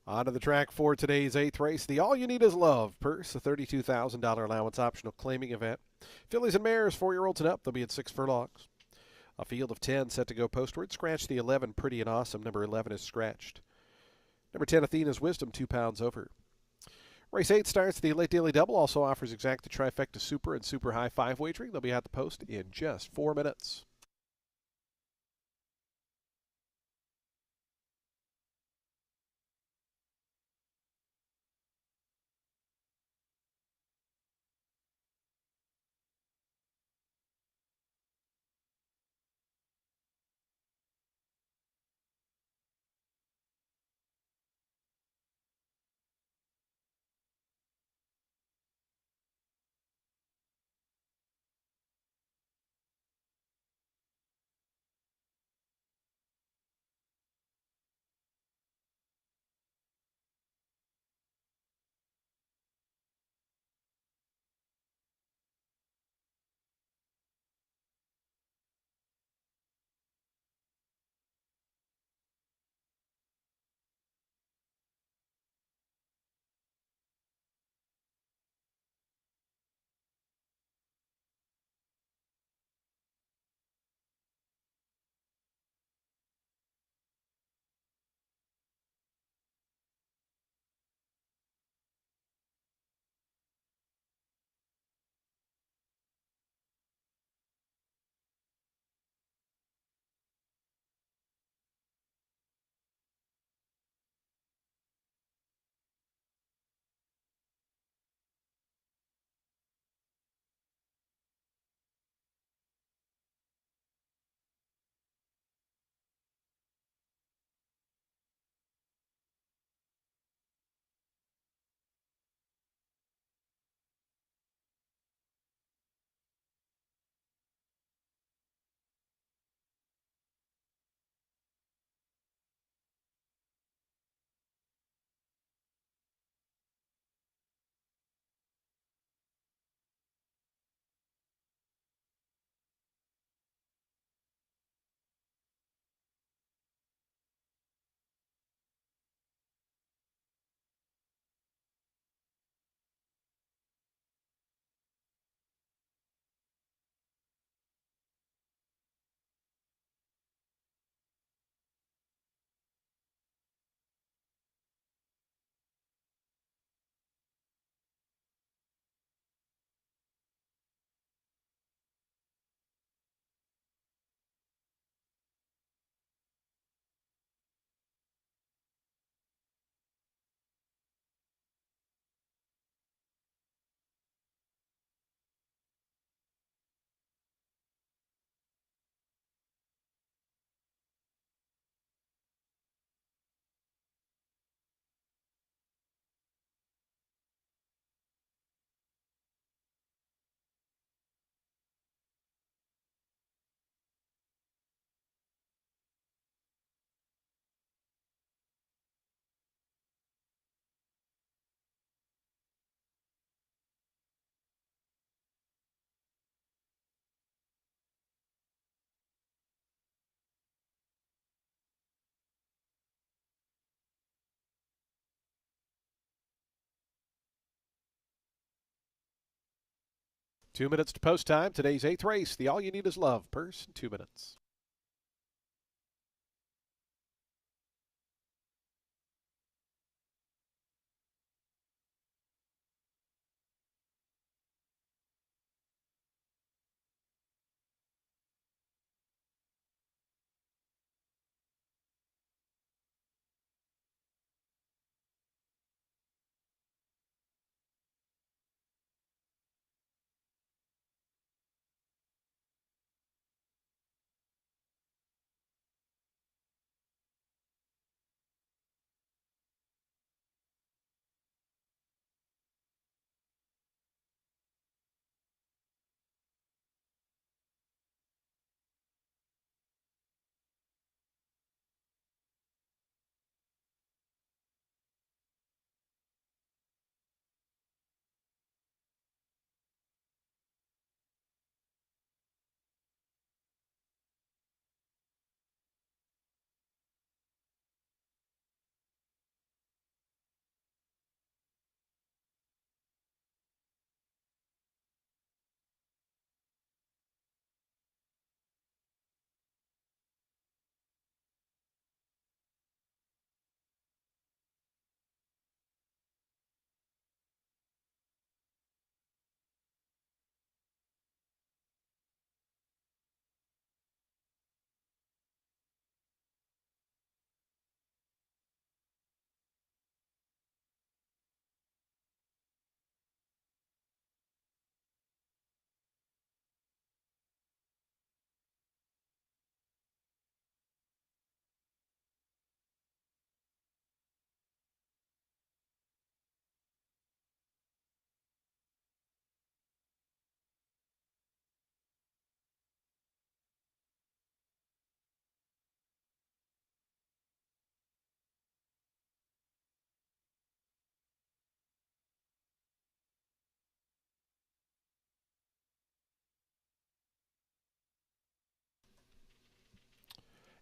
Onto the track for today's 8th race, the All You Need Is Love purse, a $32,000 allowance optional claiming event. Fillies and mares, 4-year-olds and up, they'll be at 6 furlongs. A field of 10 set to go postward. Scratch the 11, Pretty and Awesome. Number 11 is scratched. Number 10, Athena's Wisdom, 2 pounds over. Race 8 starts. The late daily double also offers exacta trifecta super and super high 5 wagering. They'll be at the post in just 4 minutes. Two minutes to post time. Today's 8th race, the All You Need Is Love purse, 2 minutes.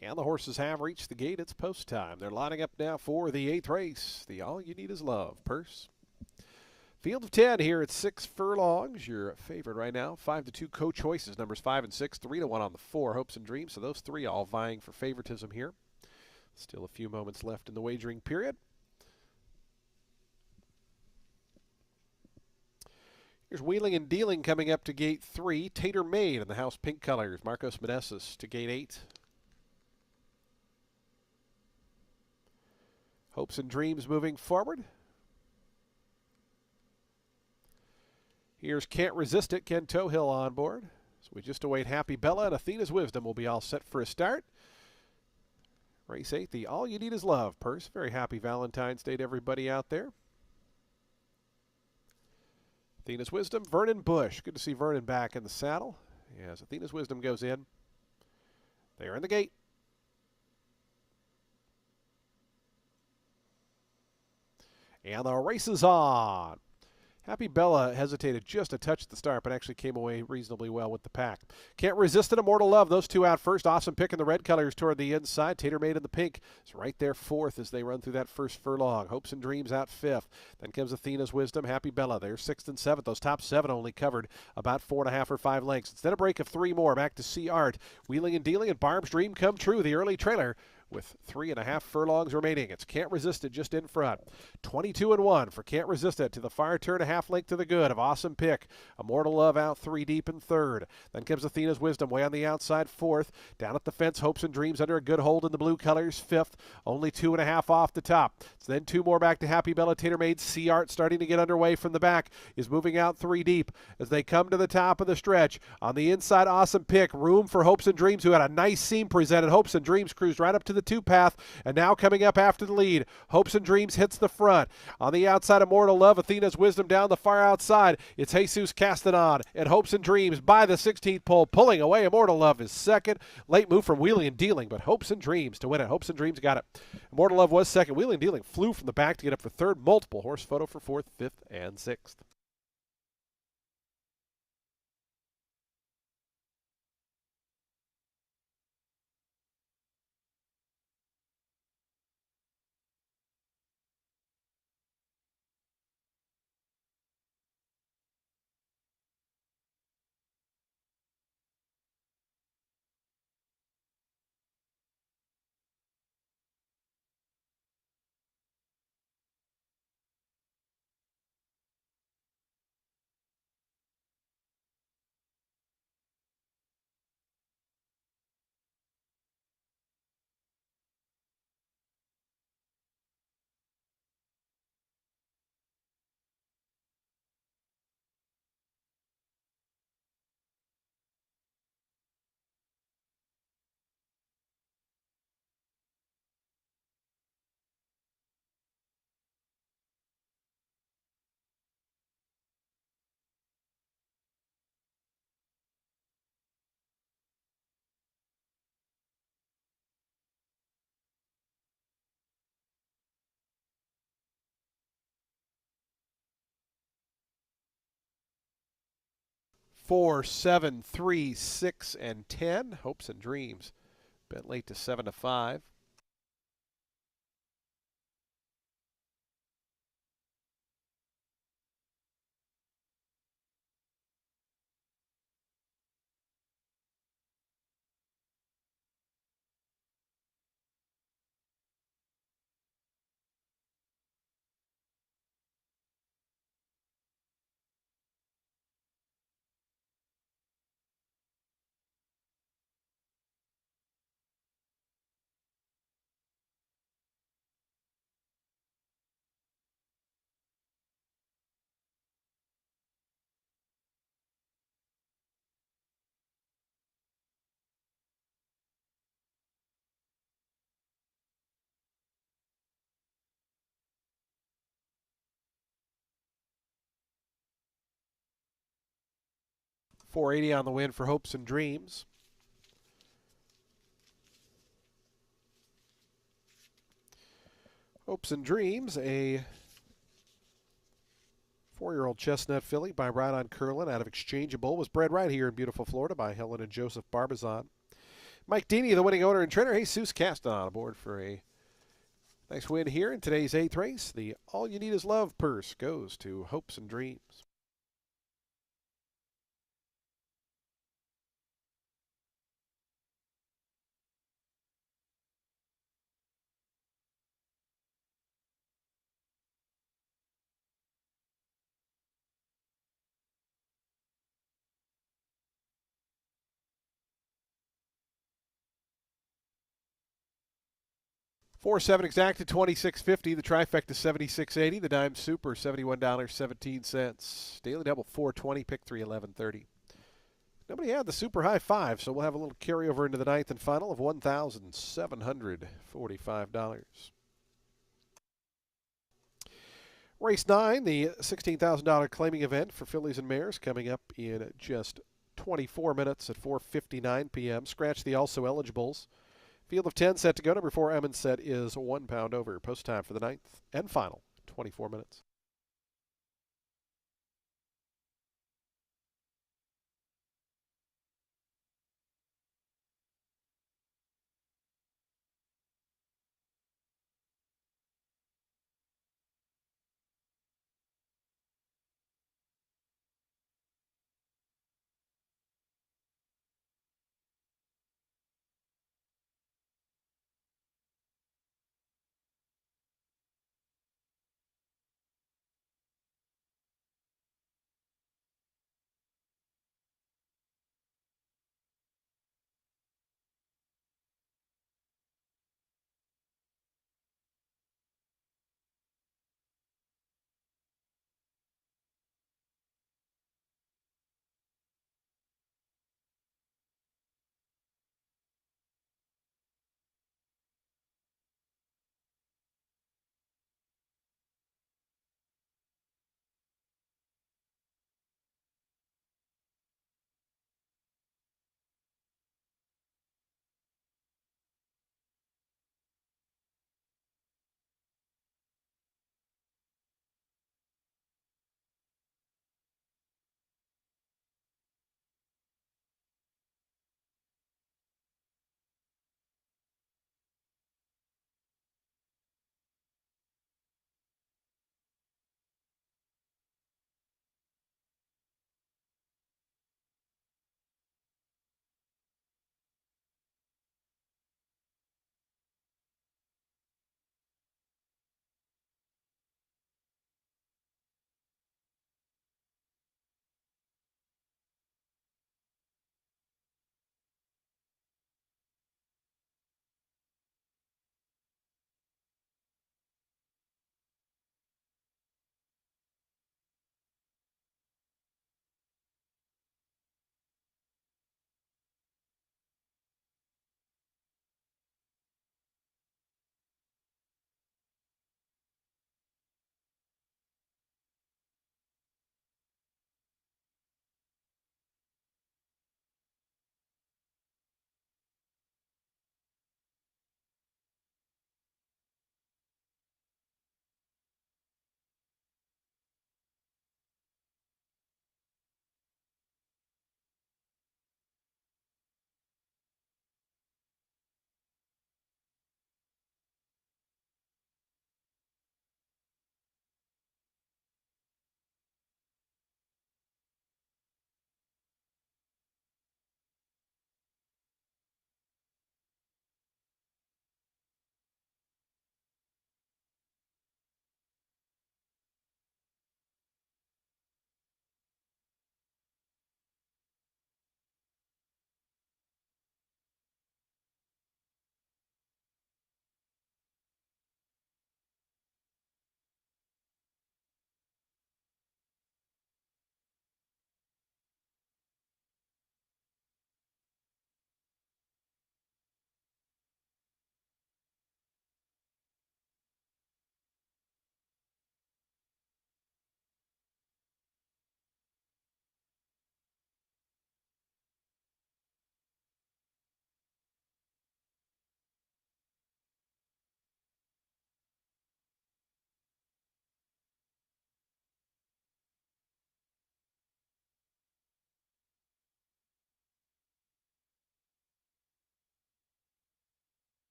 And the horses have reached the gate. It's post time. They're lining up now for the 8th race. The All You Need Is Love purse. Field of 10 here at 6 furlongs. Your favorite right now. 5-2 co-choices, numbers 5 and 6. 3-1 on the 4, Hopes and Dreams. So those three all vying for favoritism here. Still a few moments left in the wagering period. Here's Wheeling and Dealing coming up to gate 3. Tater Made in the house pink colors. Marcos Meneses to gate 8. Hopes and Dreams moving forward. Here's Can't Resist It, Ken Tohill on board. So we just await Happy Bella, and Athena's Wisdom will be all set for a start. Race 8, the All You Need Is Love purse. Very happy Valentine's Day to everybody out there. Athena's Wisdom, Vernon Bush. Good to see Vernon back in the saddle. As Athena's Wisdom goes in. They are in the gate. And the race is on. Happy Bella hesitated just a touch at the start, but actually came away reasonably well with the pack. Can't Resist It, Immortal Love. Those two out first. Awesome Pick in the red colors toward the inside. Tater Made in the pink is right there fourth as they run through that first furlong. Hopes and Dreams out fifth. Then comes Athena's Wisdom. Happy Bella. They're sixth and seventh. Those top seven only covered about 4.5 or 5 lengths. Instead a break of 3 more. Back to C Art. Wheeling and Dealing and Barb's Dream Come True. The early trailer with 3.5 furlongs remaining. It's Can't Resist It just in front. 22-1 for Can't Resist It to the far turn, a half length to the good of Awesome Pick. Immortal Love out 3 deep in third. Then comes Athena's Wisdom way on the outside fourth. Down at the fence, Hopes and Dreams under a good hold in the blue colors fifth. Only 2.5 off the top. So then 2 more back to Happy Bella. Tater Made. C Art starting to get underway from the back is moving out 3 deep as they come to the top of the stretch. On the inside, Awesome Pick. Room for Hopes and Dreams, who had a nice seam presented. Hopes and Dreams cruised right up to the 2 path, and now coming up after the lead. Hopes and Dreams hits the front. On the outside, Immortal Love. Athena's Wisdom down the far outside. It's Jesus Castanon and Hopes and Dreams by the 16th pole, pulling away. Immortal Love is second. Late move from Wheeling and Dealing, but Hopes and Dreams to win it. Hopes and Dreams got it. Immortal Love was second. Wheeling and Dealing flew from the back to get up for third. Multiple horse photo for fourth, fifth, and sixth. Four, 7, 3, 6, and 10. Hopes and Dreams. Bet late to 7-5. $480 on the win for Hopes and Dreams. Hopes and Dreams, a 4-year-old chestnut filly by Ride on Curlin out of Exchangeable, was bred right here in beautiful Florida by Helen and Joseph Barbizon. Mike Deeney, the winning owner and trainer. Jesus Caston on aboard for a nice win here in today's 8th race. The All You Need Is Love purse goes to Hopes and Dreams. Four seven exact to 26.50. The trifecta 76.80. The dime super $71.17. Daily double 420. Pick 3 11.30. Nobody had the super high five, so we'll have a little carryover into the ninth and final of $1,745. Race 9, the $16,000 claiming event for fillies and mares, coming up in just 24 minutes at 4:59 p.m. Scratch the also eligibles. Field of 10 set to go. Number 4 Emmons set is 1 pound over. Post time for the ninth and final, 24 minutes.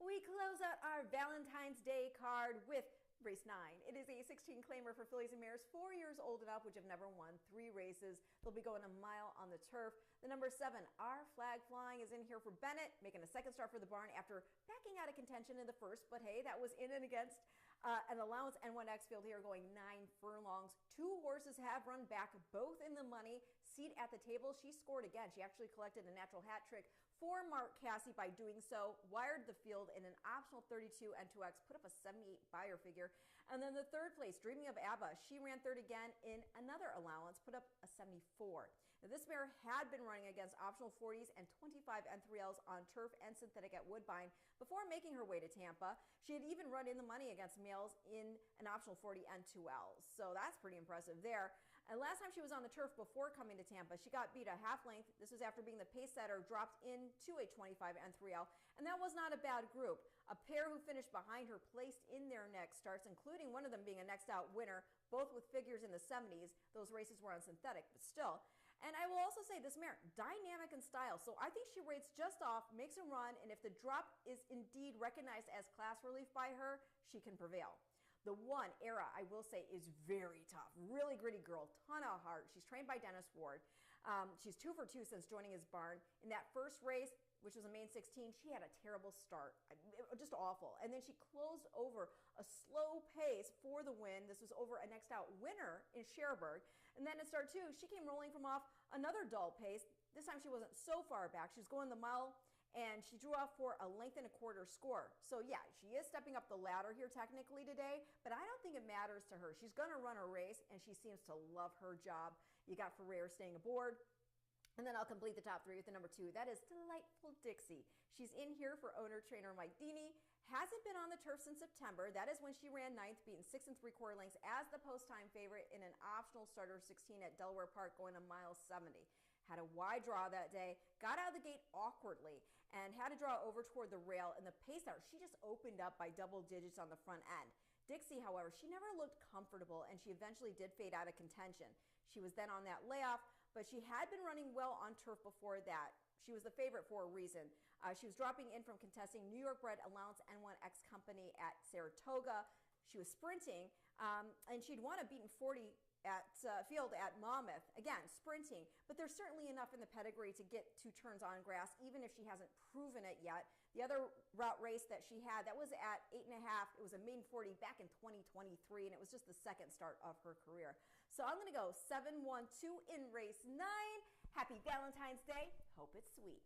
We close out our Valentine's Day card with race 9. It is a 16 claimer for fillies and mares 4 years old and up, which have never won 3 races. They'll be going a mile on the turf. The number 7, Our Flag Flying, is in here for Bennett, making a second start for the barn after backing out of contention in the first. But hey, that was in and against an allowance N1X field here going 9 furlongs. 2 horses have run back, both in the money. Seat at the table, she scored again. She actually collected a natural hat trick for Mark Casse by doing so, wired the field in an optional 32 N2X, put up a 78 buyer figure. And then the third place, Dreaming of ABBA, she ran third again in another allowance, put up a 74. Now, this mare had been running against optional 40s and 25 N3Ls on turf and synthetic at Woodbine before making her way to Tampa. She had even run in the money against males in an optional 40 N2Ls, so that's pretty impressive there. And last time she was on the turf before coming to Tampa, she got beat a half length. This was after being the pace setter, dropped into a 25 N3L, and that was not a bad group. A pair who finished behind her placed in their next starts, including one of them being a next out winner, both with figures in the 70s. Those races were on synthetic, but still. And I will also say this mare, dynamic in style, so I think she rates just off, makes a run, and if the drop is indeed recognized as class relief by her, she can prevail. The 1, Era, I will say, is very tough. Really gritty girl, ton of heart. She's trained by Dennis Ward. She's 2 for 2 since joining his barn. In that first race, which was a main 16, she had a terrible start, just awful. And then she closed over a slow pace for the win. This was over a next out winner in Cherbourg. And then in start 2, she came rolling from off another dull pace. This time she wasn't so far back. She was going the mile, and she drew off for a length and a quarter score. So yeah, she is stepping up the ladder here technically today, but I don't think it matters to her. She's going to run a race, and she seems to love her job. You got Ferrer staying aboard. And then I'll complete the top 3 with the number 2. That is Delightful Dixie. She's in here for owner-trainer Mike Deeney. Hasn't been on the turf since September. That is when she ran 9th, beaten 6 3/4 lengths as the post-time favorite in an optional starter 16 at Delaware Park going a mile 70. Had a wide draw that day, got out of the gate awkwardly, and had to draw over toward the rail. And the pace out, she just opened up by double digits on the front end. Dixie, however, she never looked comfortable, and she eventually did fade out of contention. She was then on that layoff, but she had been running well on turf before that. She was the favorite for a reason. She was dropping in from contesting New York-bred Allowance N1X Company at Saratoga. She was sprinting, and she'd won a beaten 40 at field at Monmouth. Again, sprinting, but there's certainly enough in the pedigree to get 2 turns on grass, even if she hasn't proven it yet. The other route race that she had, that was at 8.5. It was a maiden 40 back in 2023, and it was just the second start of her career. So I'm going to go 7-1-2 in race 9. Happy Valentine's Day. Hope it's sweet.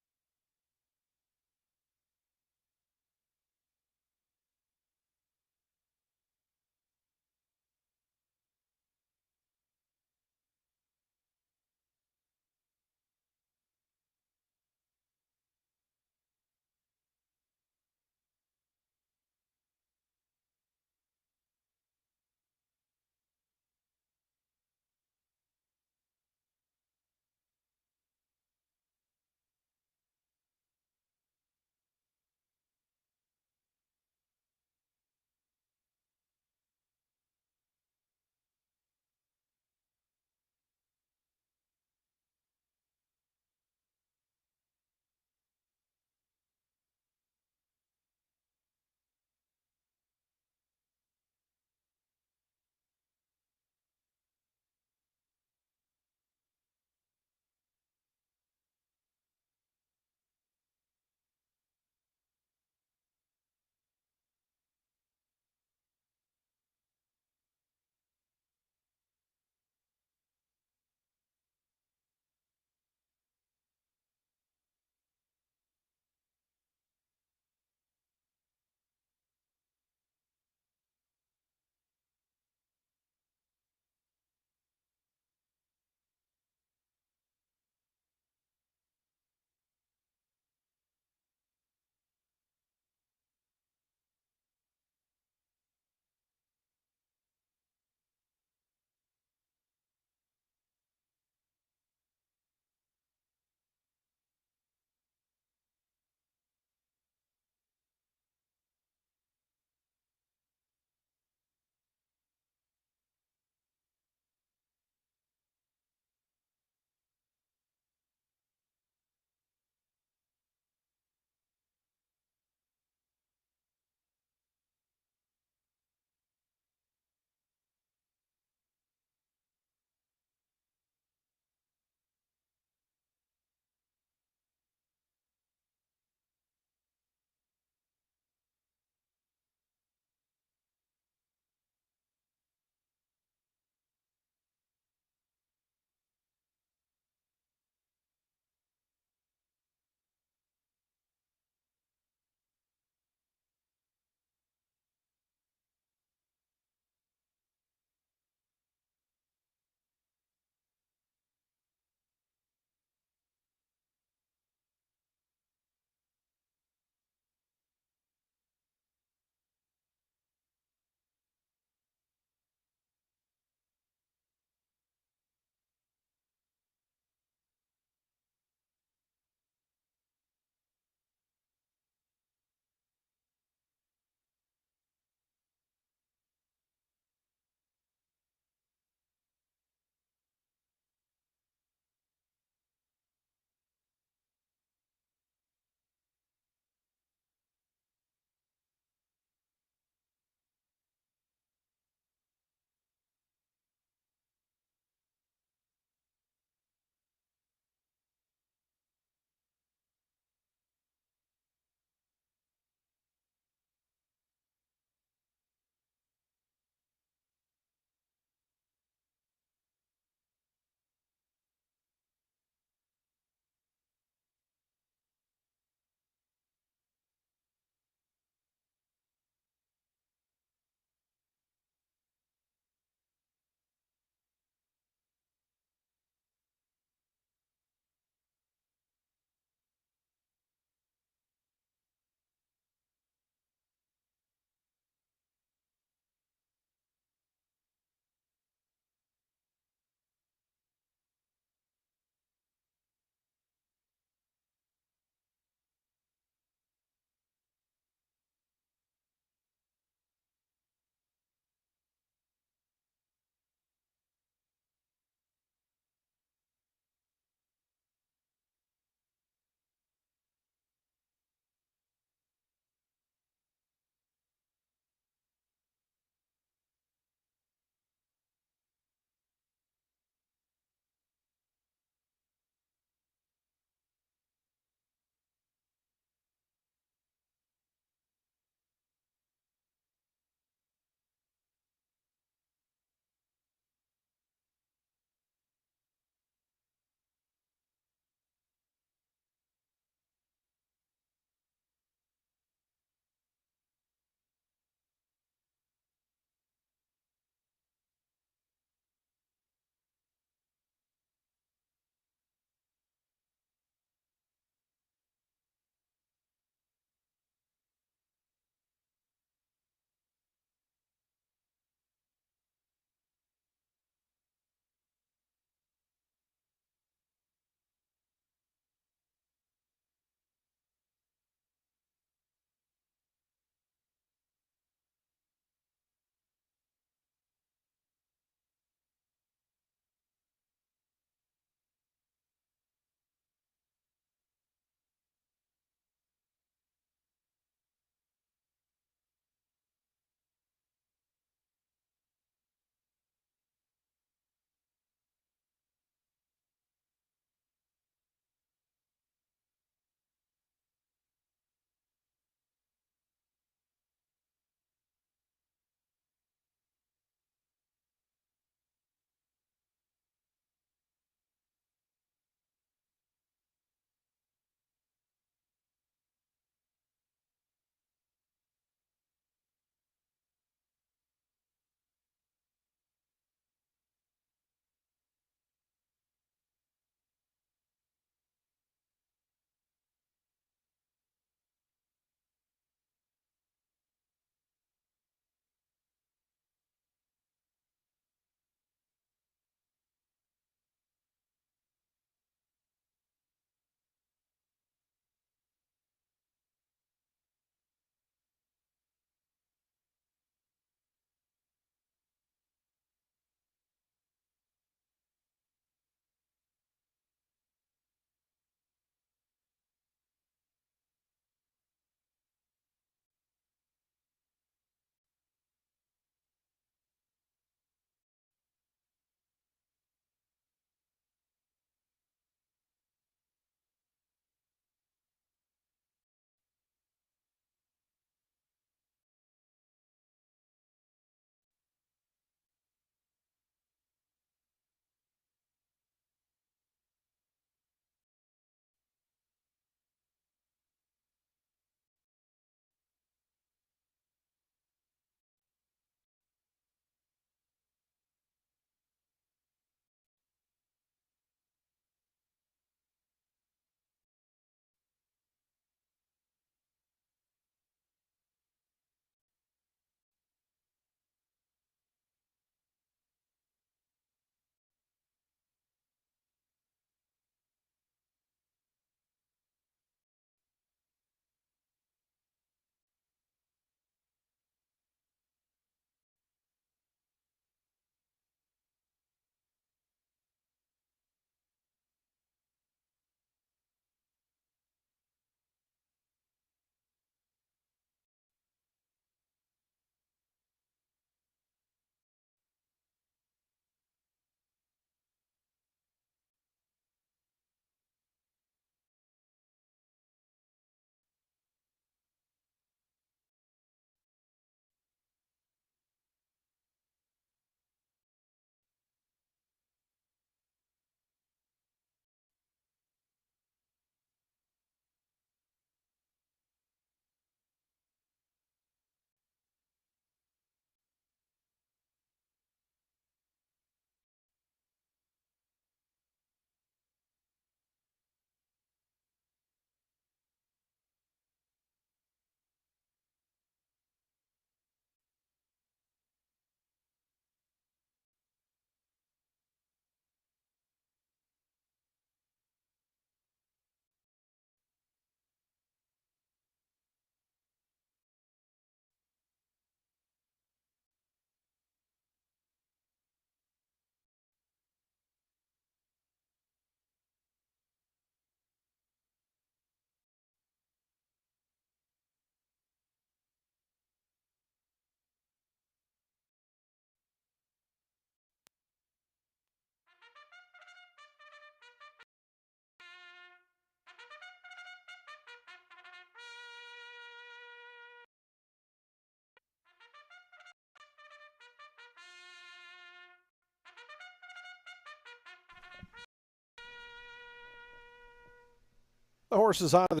The horses on the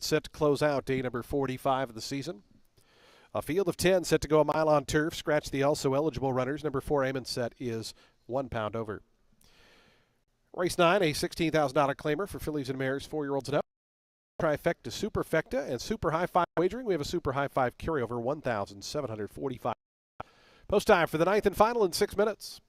set to close out day number 45 of the season. A field of 10 set to go a mile on turf. Scratch the also eligible runners. Number 4 Amon set is 1 pound over. Race 9, a $16,000 claimer for fillies and mares, 4-year-olds and up. Trifecta, superfecta, and super high five wagering. We have a super high five carryover, 1,745. Post time for the ninth and final in 6 minutes.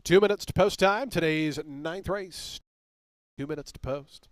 Two minutes to post time. Today's ninth race. 2 minutes to post.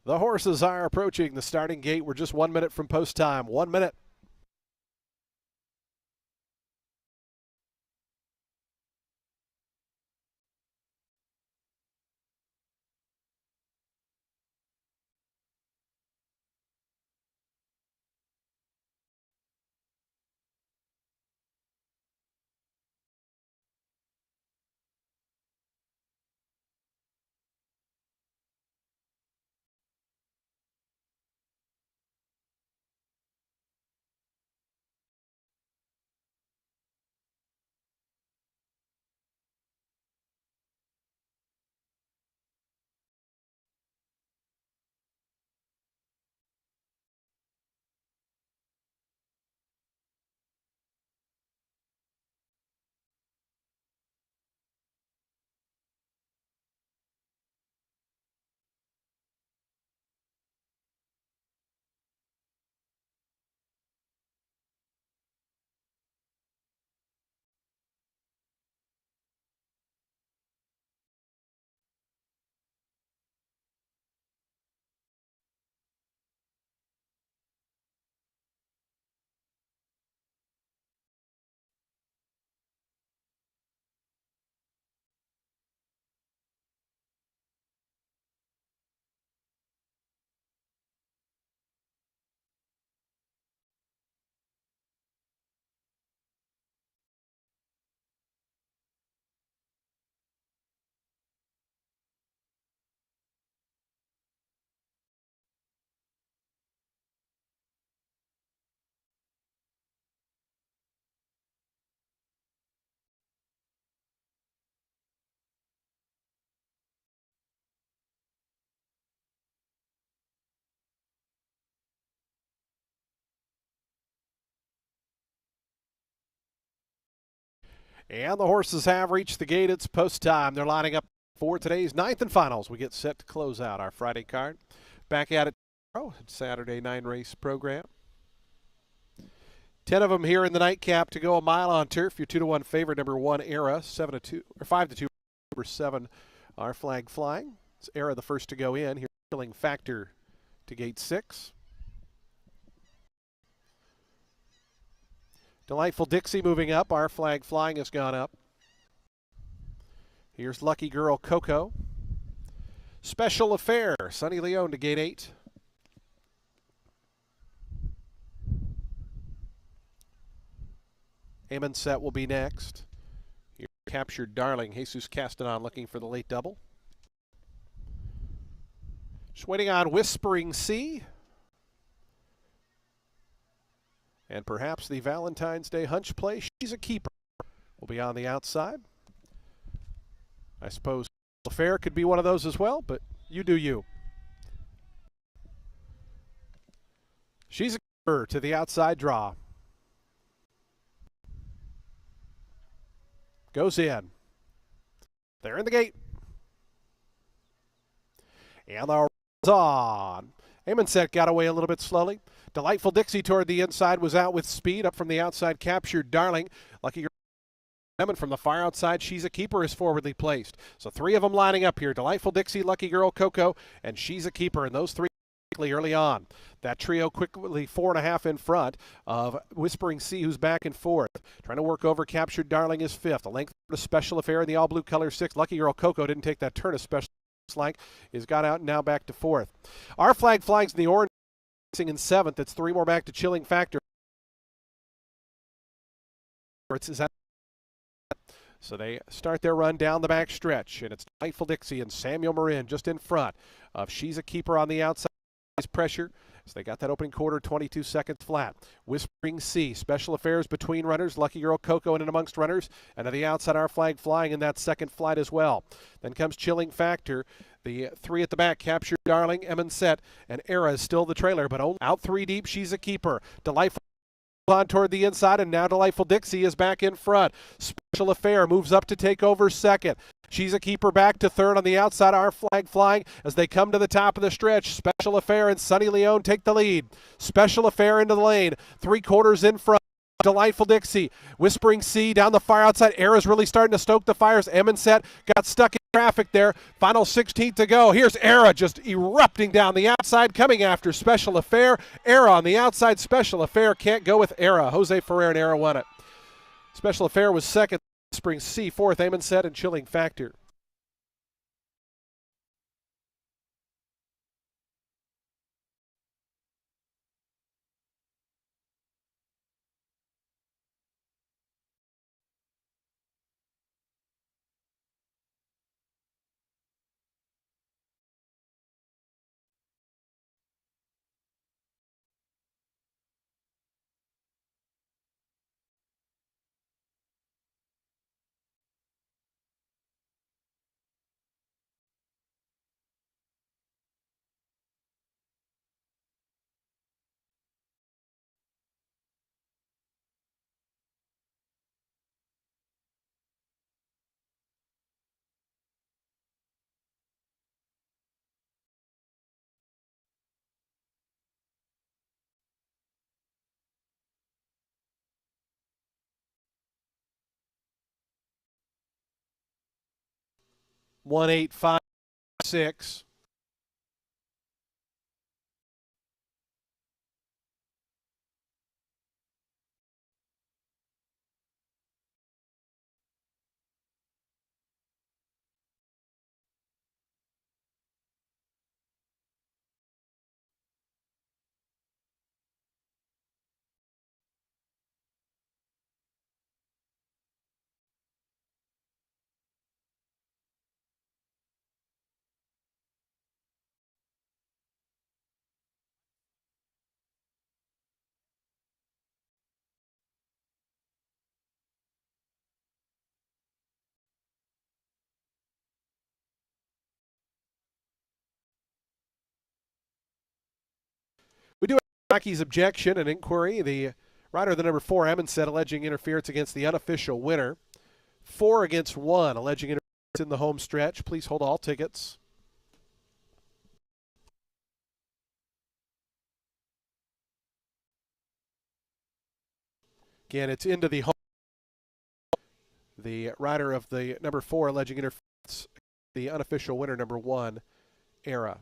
The horses are approaching the starting gate. We're just 1 minute from post time. 1 minute. And the horses have reached the gate. It's post time. They're lining up for today's ninth and finals. We get set to close out our Friday card. Back at it tomorrow. Saturday 9-race program. 10 of them here in the nightcap to go a mile on turf. Your 2-1 favorite, number 1, Era, 7-2 or 5-2. Number 7, our flag flying. It's Era the first to go in. Here, Killing Factor to gate 6. Delightful Dixie moving up. Our flag flying has gone up. Here's Lucky Girl Coco. Special Affair, Sunny Leone to gate 8. Amon Set will be next. Here, Captured Darling, Jesus Castanon looking for the late double. Just waiting on Whispering Sea. And perhaps the Valentine's Day hunch play, She's a Keeper, will be on the outside. I suppose Affair could be one of those as well, but you do you. She's a Keeper to the outside draw. Goes in. They're in the gate. And the runs on. Amundset got away a little bit slowly. Delightful Dixie toward the inside was out with speed. Up from the outside, Captured Darling. Lucky Girl from the far outside, She's a Keeper is forwardly placed. So 3 of them lining up here. Delightful Dixie, Lucky Girl Coco, and She's a Keeper. And those 3 early on. That trio quickly 4.5 in front of Whispering Sea, who's back and forth. Trying to work over Captured Darling is 5th. A length of Special Affair in the all blue color 6th. Lucky Girl Coco didn't take that turn of Special Like is got out and now back to 4th. Our flag flying's in the orange in 7th. It's 3 more back to Chilling Factor. So they start their run down the back stretch, and it's Delightful Dixie and Samuel Marin just in front of She's a Keeper on the outside. Pressure. So they got that opening quarter, 22 seconds flat. Whispering Sea, Special Affairs between runners, Lucky Girl Coco in and amongst runners, and to the outside, our flag flying in that second flight as well. Then comes Chilling Factor. The 3 at the back, Captured Darling, Amundset, and Era is still the trailer, but only out 3 deep, She's a Keeper. Delightful on toward the inside, and now Delightful Dixie is back in front. Special Affair moves up to take over 2nd. She's a Keeper back to 3rd on the outside. Our flag flying as they come to the top of the stretch. Special Affair and Sunny Leone take the lead. Special Affair into the lane. 3/4 in front. Delightful Dixie. Whispering Sea down the far outside. Era's really starting to stoke the fires. Amundset got stuck traffic there. Final 16 to go. Here's Era just erupting down the outside, coming after Special Affair. Era on the outside. Special Affair can't go with Era. Jose Ferrer and Era won it. Special Affair was second. Spring C, fourth. Amundsen and Chilling Factor. One, 8, 5, 6. We do have Rocky's objection and inquiry. The rider of the number 4, Amundsen, alleging interference against the unofficial winner. 4 against 1, alleging interference in the home stretch. Please hold all tickets. Again, it's into the home. The rider of the number 4, alleging interference, the unofficial winner, number 1, Era.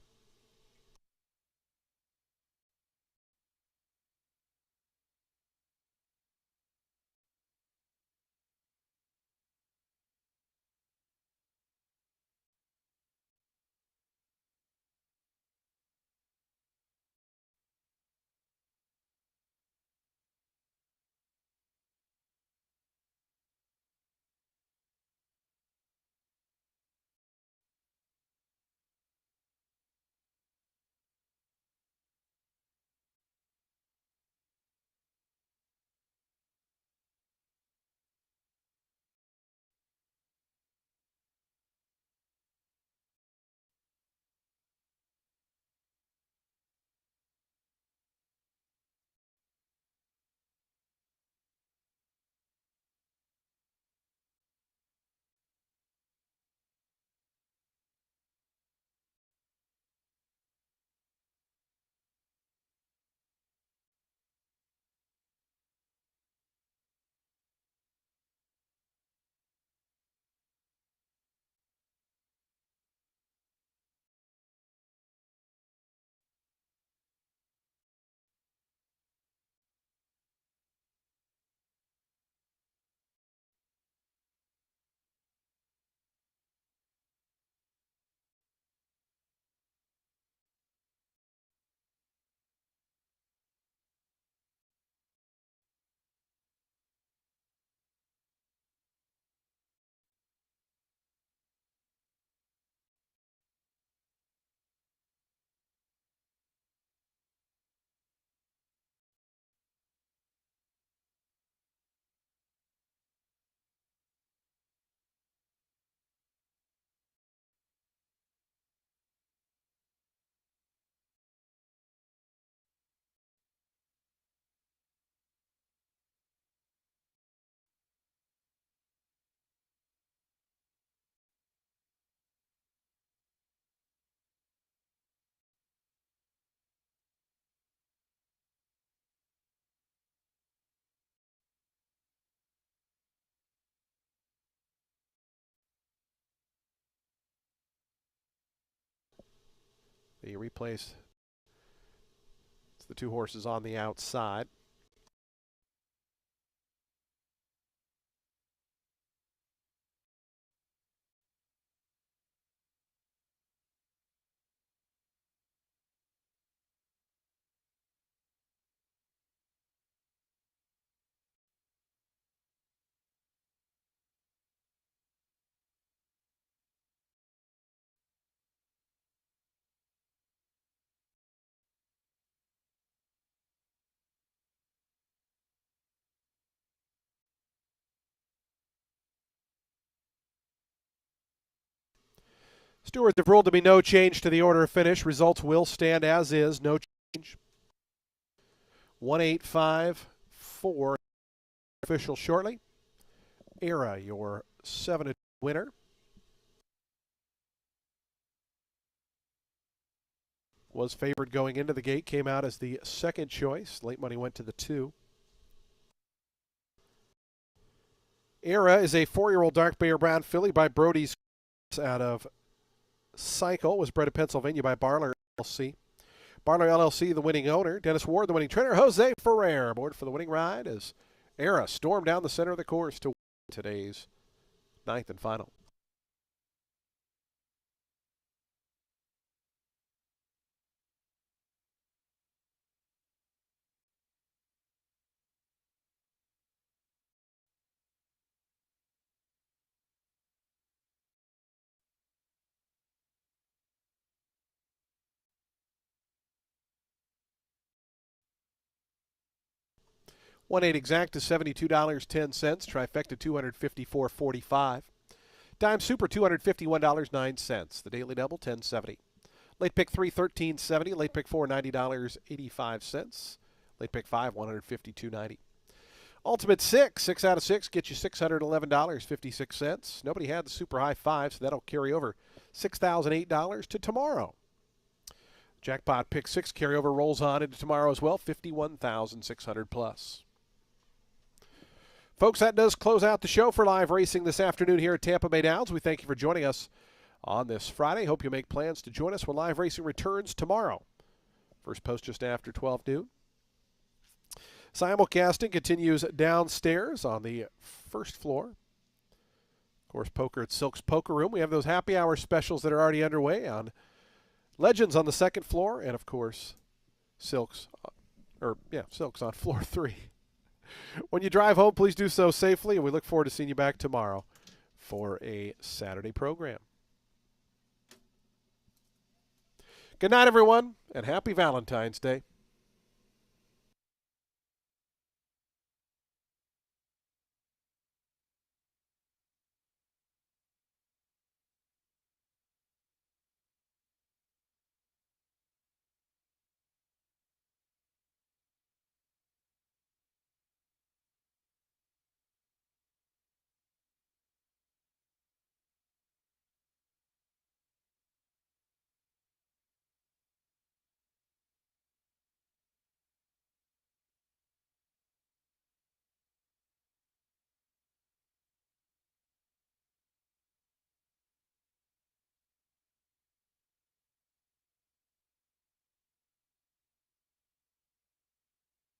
you replace the two horses on the outside. Stewards have ruled to be no change to the order of finish. Results will stand as is, no change. 1-8-5-4 official shortly. Era, your 7-2 winner. Was favored going into the gate, came out as the second choice. Late money went to the 2. Era is a 4-year-old dark Bear Brown filly by Brody's out of Cycle. Was bred in Pennsylvania by Barler LLC. Barler LLC, the winning owner. Dennis Ward, the winning trainer. Jose Ferrer aboard for the winning ride as Era stormed down the center of the course to win today's 9th and final. $1.8 exact is $72.10. Trifecta $254.45. Dime Super $251.09. The Daily Double $10.70. Late pick 3 $13.70. Late pick 4 $90.85. Late pick 5 $152.90. Ultimate 6 out of 6 gets you $611.56. Nobody had the super high 5, so that'll carry over $6,008 to tomorrow. Jackpot pick 6 carryover rolls on into tomorrow as well, $51,600 plus. Folks, that does close out the show for live racing this afternoon here at Tampa Bay Downs. We thank you for joining us on this Friday. Hope you make plans to join us when live racing returns tomorrow. First post just after 12 noon. Simulcasting continues downstairs on the first floor. Of course, poker at Silk's Poker Room. We have those happy hour specials that are already underway on Legends on the second floor, and of course, Silk's on floor 3. When you drive home, please do so safely, and we look forward to seeing you back tomorrow for a Saturday program. Good night, everyone, and happy Valentine's Day.